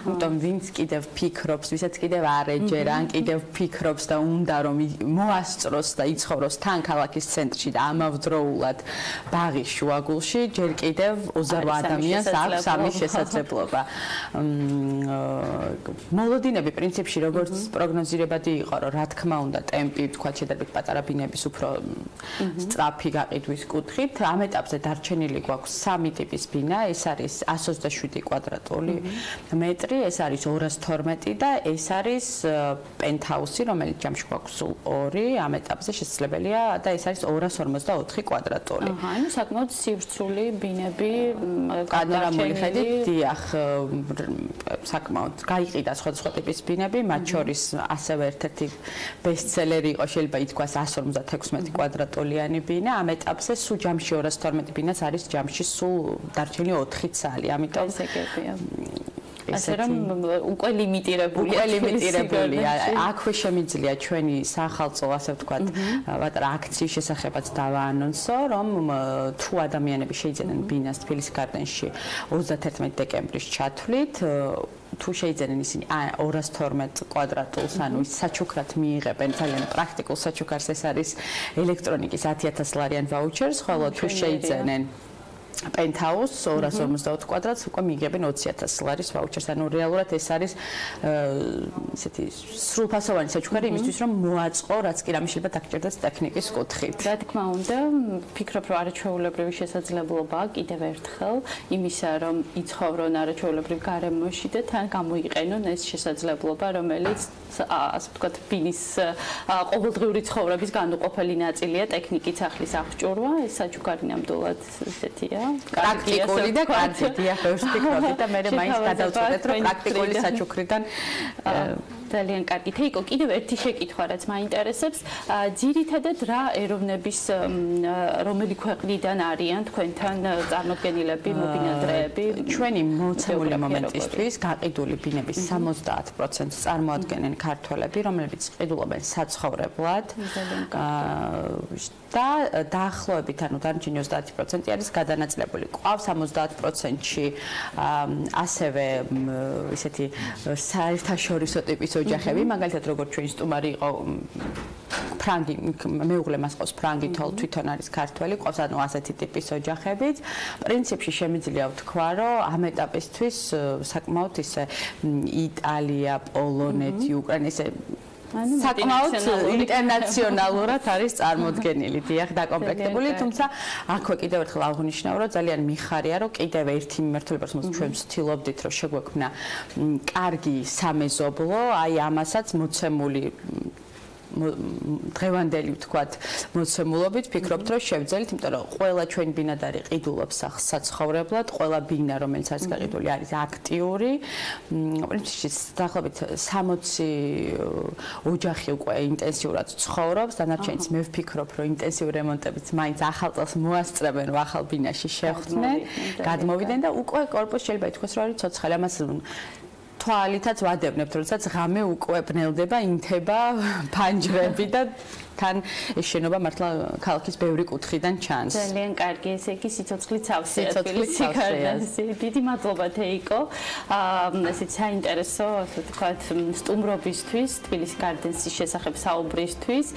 ამიტომ ვინც კიდევ ფიქრობს, ვისაც კიდევ არ ეჯერა, ან კიდევ ფიქრობს და უნდა რომ მოასწროს და იცხოვროს თან ქალაქის ცენტრში და ამავდროულად ბაღის შუაგულში, ჯერ კიდევ 28 ადამიანს აქვს ამის შესაძლებლობა. მოლოდინები პრინციპში როგორც პროგნოზირებადი იყო, რომ რა თქმა უნდა ტემპი თქვა შედარებით პატარა ბინების უფრო სწრაფი გაყიდვის კუთხით. ამ ეტაპზე დარჩენილი გვაქვს 3 ტიპის ბინა, ეს არის 127 კვადრატული მეტრი, ეს არის 212 და ეს არის პენტჰაუსი, რომელიც ჯამში გვაქვს სულ 2, ამ ეტაპზე შესაძლებელია და ეს არის 254 კვადრატული. ანუ საკმაოდ სივრცული ბინები პანორამული ხედით, დიახ, საკმაოდ გაიყიდა სხვადასხვა ტიპის ბინები, მათ შორის ასევე ერთ-ერთი ბესტსელერი იყო, შეიძლება ითქვას 156 კვადრატულიანი ბინა, ამ ეტაპზე სულ ჯამში 212 ბინაც არის ჯამში სულ დარჩენილი 4 ცალი, ამიტომ ასე რომ უკვე ლიმიტირებულია. აქვე შემიძლია ჩვენი სახალხო, ასე ვთქვათ, პატარა აქციის შესახებაც დავაანონსო, რომ თუ ადამიანები შეიძენენ ბინას თბილისის გარდენში 31 დეკემბრის ჩათვლით, თუ შეიძენენ ისინი 212 კვადრატულს, ანუ საჩუქრად მიიღებენ ძალიან პრაქტიკულ საჩუქარს, ეს არის ელექტრონიკის 10000 ლარიან ვაუჩერს, ხოლო თუ შეიძენენ პენტჰაუს 252 კვადრატს უკვე მიიღებენ 20000 ლარის ვაუჩერს. ანუ რეალურად ეს არის ისეთი სრულფასოვანი საჩუქარი იმისთვის, რომ მოაწყო, რაც კი რამე შეიძლება დაგჭირდეს ტექნიკის კუთხით. რა თქმა უნდა, ვფიქრობ, რომ არაჩვეულებრივი შესაძლებლობაა კიდევ ერთხელ იმისა, რომ იცხოვრონ არაჩვეულებრივ გარემოში და თან გამოიყენონ ეს შესაძლებლობა, რომელიც ასე ვთქვათ, ბინის ყოველდღიური ცხოვრების განუყოფელი ნაწილია ტექნიკის ახლის აღჭურვა. ეს საჩუქარი ნამდვილად ესეთია. პრაქტიკული და კარგი დიახ, ბევრს ფიქრობდი და მე მაინც გადავწყვეტეთ, რომ პრაქტიკული საჩუქრიდან ძალიან კარგი. თეიკო, კიდევ ერთი შეკითხვა, რაც მაინტერესებს, ძირითადად რა ეროვნების რომელი ქვეყნიდან არიან თქვენთან წარმოდგენილები, მობინადრეები? ჩვენი მოცემული მომენტისთვის გაყიდული ბინების 70%-ს წარმოადგენენ ქართველები, რომლებიც ყიდულობენ საცხოვრებლად. და დაახლოებით, ანუ დარჩენილი 30% არის გადანაწილებული. ყავს 70%-ში ასევე ისეთი საერთაშორისო ტიპის ოჯახები, მაგალითად როგორც ჩვენი სტუმარი იყო ფრანგი, მეუღლე მას ყავს ფრანგი თол, თვითონ არის ქართველი, ყავს ანუ ასეთი ტიპის ოჯახებიც. პრინციპში შემიძლია ვთქვა, რომ ამ ეტაპისთვის საკმაოდ ისე იტალია, პოლონეთი, უკრაინა ისე საკმაოდ ინტერნაციონალურად არის წარმოდგენილი, დიახ, დაკომპლექტებული, თუმცა აქვე კიდევ ერთხელ აღნიშნავ, რომ ძალიან მიხარია, რომ კიდევ ერთი მიმართულება, რომელიც ჩვენ ვცდილობდით, რომ შეგვექმნა კარგი სამეზობლო, აი ამასაც მოცემული დღევანდელი ვთქვათ მოცემულობით ვფიქრობთ რომ შევძელით, იმიტომ რომ ყველა ჩვენ ბინადარი ყიდულობს საცხოვრებლად, ყველა ბინა რომელიც არის გაყიდული არის აქტიური. პრინციპში დაახლოებით 60 ოჯახი უკვე ინტენსიურად ცხოვრობს, დანარჩენიც მე ვფიქრობ რომ ინტენსიური რემონტებით მაინც ახალ წელს მოასწრებენ, რომ ახალ ბინაში შევხვდნენ, გადმოვიდნენ და უკვე კორპუსი შეიძლება ითქვას რომ არის ცოცხალი. ამას თვალითაც ვადევნებთ, როდესაც ღამე უკვე ბნელდება, ინთება ფანჯრები და თან ეს შენობა მართლა ქალაქის ბევრი კუთხიდან ჩანს. ძალიან კარგი, ესე იგი სიცოცხლით სავსეა თბილისი გარდენსი. დიდი მადლობა თეიკო. ესეც საინტერესო, ასე ვთქვათ, სტუმრობისთვის, თბილისი გარდენსის შესახებ საუბრისთვის.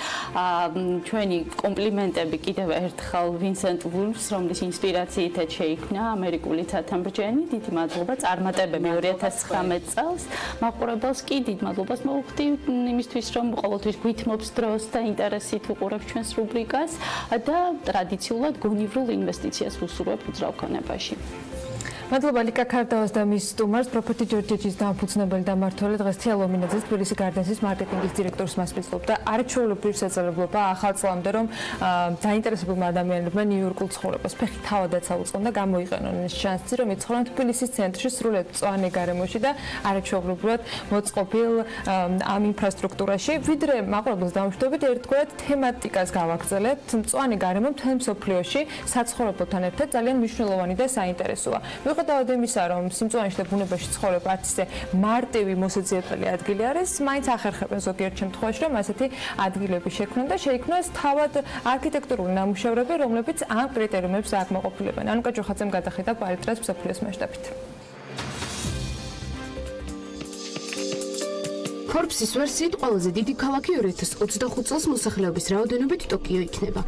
ჩვენი კომპლიმენტები კიდევ ერთხელ ვინსენტ ვულფს, რომლის ინსპირაციითაც შეიქმნა ამერიკული ცათამბჯენი. დიდი მადლობა წარმატებები 2019 წელს. მაყურებელს კი დიდ მადლობას მოვუხდი იმისთვის, რომ ყოველთვის გვითმობს დროს და ინტერესით უყურებთ ჩვენს რუბრიკას და ტრადიციულად გონივრულ ინვესტიციას ვუსურვებთ უძრავ ქონებაში. მადლობა ლიკა ქარდაოს და მის სტუმარს, პროფიტი ჯორჯიჩის დამფუძნებელი და მმართველი დღეს თეალომინაძეს, თბილისი გარდენსის მარკეტინგის დირექტორს მასპინძლობდა და არაჩვეულებრივ შესაძლებლობა ახალ წლამდე, რომ დაინტერესებულმა ადამიანებმა ნიუ-იორკულ ცხოვრებას ფეხი თავადაც აუწყონ და გამოიყენონ ეს შანსი, რომ იცხოვრონ თბილისის ცენტრში სრულიად მწვანე გარემოში და არაჩვეულებრივად მოწყობილ ამ ინფრასტრუქტურაში. ვიდრე მაყურებელს დავუშვებით, ერთგვარად თემატიკას გავაგრძელებთ. მწვანე გარემო მთელ მსოფლიოში საცხოვრებელთან ერთად ძალიან მნიშვნელოვანი და საინტერესოა. მიუხედავად იმისა, რომ სიმწვანეში და ბუნებაში ცხოვრება არც ისე მარტივი მოსაძიებელი ადგილი არის, მაინც ახერხებენ ზოგიერთ შემთხვევაში, რომ ასეთი ადგილები შექმნან და შეიქმნას თავად არქიტექტურული ნამუშევრები, რომლებიც ამ კრიტერიუმებს აკმაყოფილებენ. ანუკა ჯოხაძემ გადახედა პარიტრას მსოფლიოს მასშტაბით. Forbes-ის ვერსიით ყველაზე დიდი ქალაქი 2025 წელს მოსახლეობის რაოდენობით ტოკიო იქნება,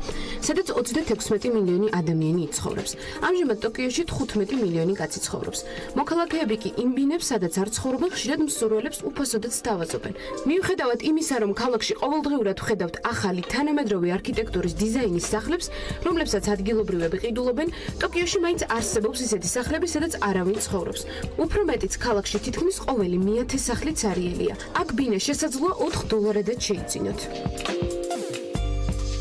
სადაც 36 მილიონი ადამიანი იცხოვრებს. ამჟამად ტოკიოში 15 მილიონი კაცი ცხოვრობს. მოქალაქეები კი იმ ბინებს, სადაც არ ცხოვრობენ, ხშირად მსურველებს უფასოდაც სთავაზობენ. მიუხედავად იმისა, რომ ქალაქში ყოველდღიურად ვხედავთ ახალი თანამედროვე არქიტექტურის დიზაინის სახლებს, რომლებსაც ადგილობრივები ყიდულობენ, ტოკიოში მაინც არსებობს ისეთი სახლები, სადაც არავინ ცხოვრობს. უფრო მეტიც, ქალაქში თითქმის ყოველი მეათე სახლი ცარიელია. ბინა შესაძლოა $4-დან შეიძინოთ.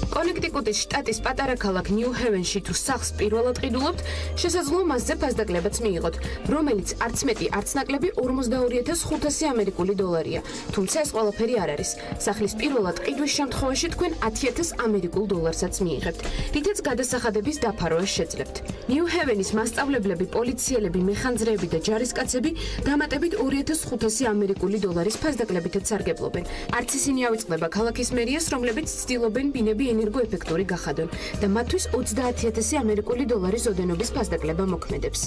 კონექტიკუტის შტატის პატარა ქალაქ ნიუ-ჰევენში თუ სახლს პირველად ყიდულობთ, შესაძლოა მასზე ფასდაკლებაც მიიღოთ, რომელიც არც მეტი, არც ნაკლები $42,500 ამერიკული დოლარია. თუმცა ეს ყველაფერი არ არის. სახლის პირველად ყიდვის შემთხვევაში თქვენ $10,000 ამერიკულ დოლარსაც მიიღებთ, რითაც გადასახადების დაფარვას შეძლებთ. ნიუ-ჰევენის მასწავლებლები, პოლიციელები, მეხანძრეები და ჯარისკაცები დამატებით $2,500 ამერიკული დოლარის ფასდაკლებითაც სარგებლობენ. არც ისინი ავიწყდება ქალაქის მერიას, რომლებიც ცდილობენ ბინები ენერგოეფექტური გახადონ და მათთვის $30,000 ამერიკული დოლარის ოდენობის ფასდაკლება მოქმედებს.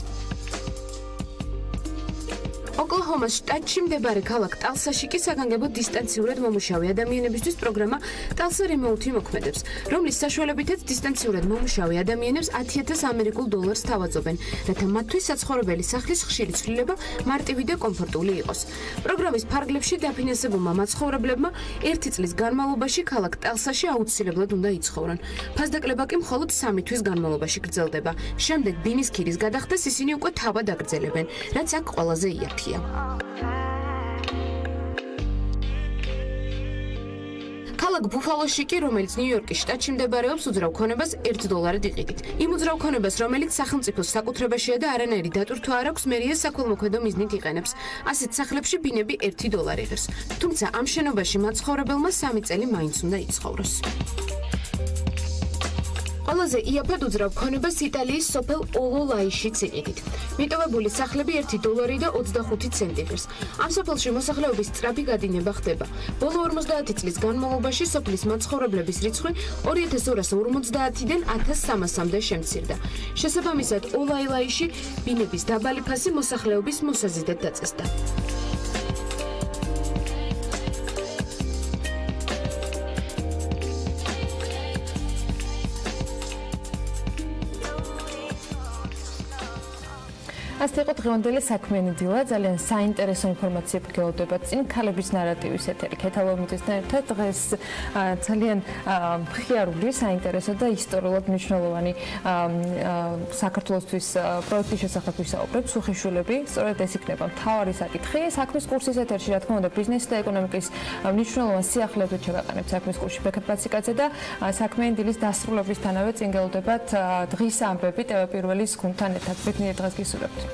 ოკლაჰომას შტატში მდებარე ქალაქ ტალსაში კი საგანგებო დისტანციურად მომუშავე ადამიანებისთვის პროგრამა ტალსა რემოუთი მოქმედებს, რომლის საშუალებითაც დისტანციურად მომუშავე ადამიანებს $10,000 ამერიკულ დოლარს თავაზობენ, რათა მათთვის საცხოვრებელი სახლის ხშირი ცვლილება მარტივი და კომფორტული იყოს. პროგრამის ფარგლებში დაფინანსებულმა მაცხოვრებლებმა 1 წლის განმავლობაში ქალაქ ტალსაში აუცილებლად უნდა იცხოვრონ. ფასდაკლება კი მხოლოდ 3 თვის განმავლობაში გრძელდება. შემდეგ ბინის ქირის გადახდეს ისინი უკვე თავად აგრძელებენ, რაც აქ ყველაზე იაფია. ქალაქ ბუფალოში კი, რომელიც ნიუ-იორკის შტატში მდებარეობს, უძრავ ქონებას $1 იყიდით. იმ უძრავ ქონებას, რომელიც სახელმწიფოს საკუთრებაშია და არანაირი დატვირთვა არ აქვს, მერია საქველმოქმედო მიზნით იყენებს. ასეთ სახლებში ბინები $1 ღირს. თუმცა ამ შენობაში მაცხოვრებელმა 3 წელი მაინც უნდა იცხოვროს. ყველაზე იაფად უძრავ ქონებას იტალიის სოფელ ოლოლაიშიც იყიდით. მიტოვებული სახლები $1 და 25 ცენტი ღირს. ამ სოფელში მოსახლეობის სწრაფი გადინება ხდება. ბოლო 50 წლის განმავლობაში სოფლის მაცხოვრებლების რიცხვი 2250-დან 1300-მდე შემცირდა. შესაბამისად, ოლოლაიში ბინების დაბალი ფასი მოსახლეობის მოსაზიდად დაწესდა. ასე იყო დღევანდელი საქმიანი დილა, ძალიან საინტერესო ინფორმაციები გეოდება წინ ქალების ნარატივის ეთერი ქეთალომიტესთან ერთად დღეს ძალიან მხიარული, საინტერესო და ისტორიულად მნიშვნელოვანი საქართველოსთვის პროექტის შესახებ ვისაუბრებთ. სუხიშვილები, სწორედ ეს იქნება მთავარი საკითხი. საქმის კურსის ეთერში, რა თქმა უნდა, ბიზნესი და ეკონომიკის მნიშვნელოვან სიახლეებით შევაყენებთ საქმის კურსში ბექებაციკაძე და საქმიანი დილის დასრულებისთანავე წინ გეოდებათ დღის ამბები ტევ პირველის გუნდთან ერთად. ბედნიერ დღეს გისურვებთ.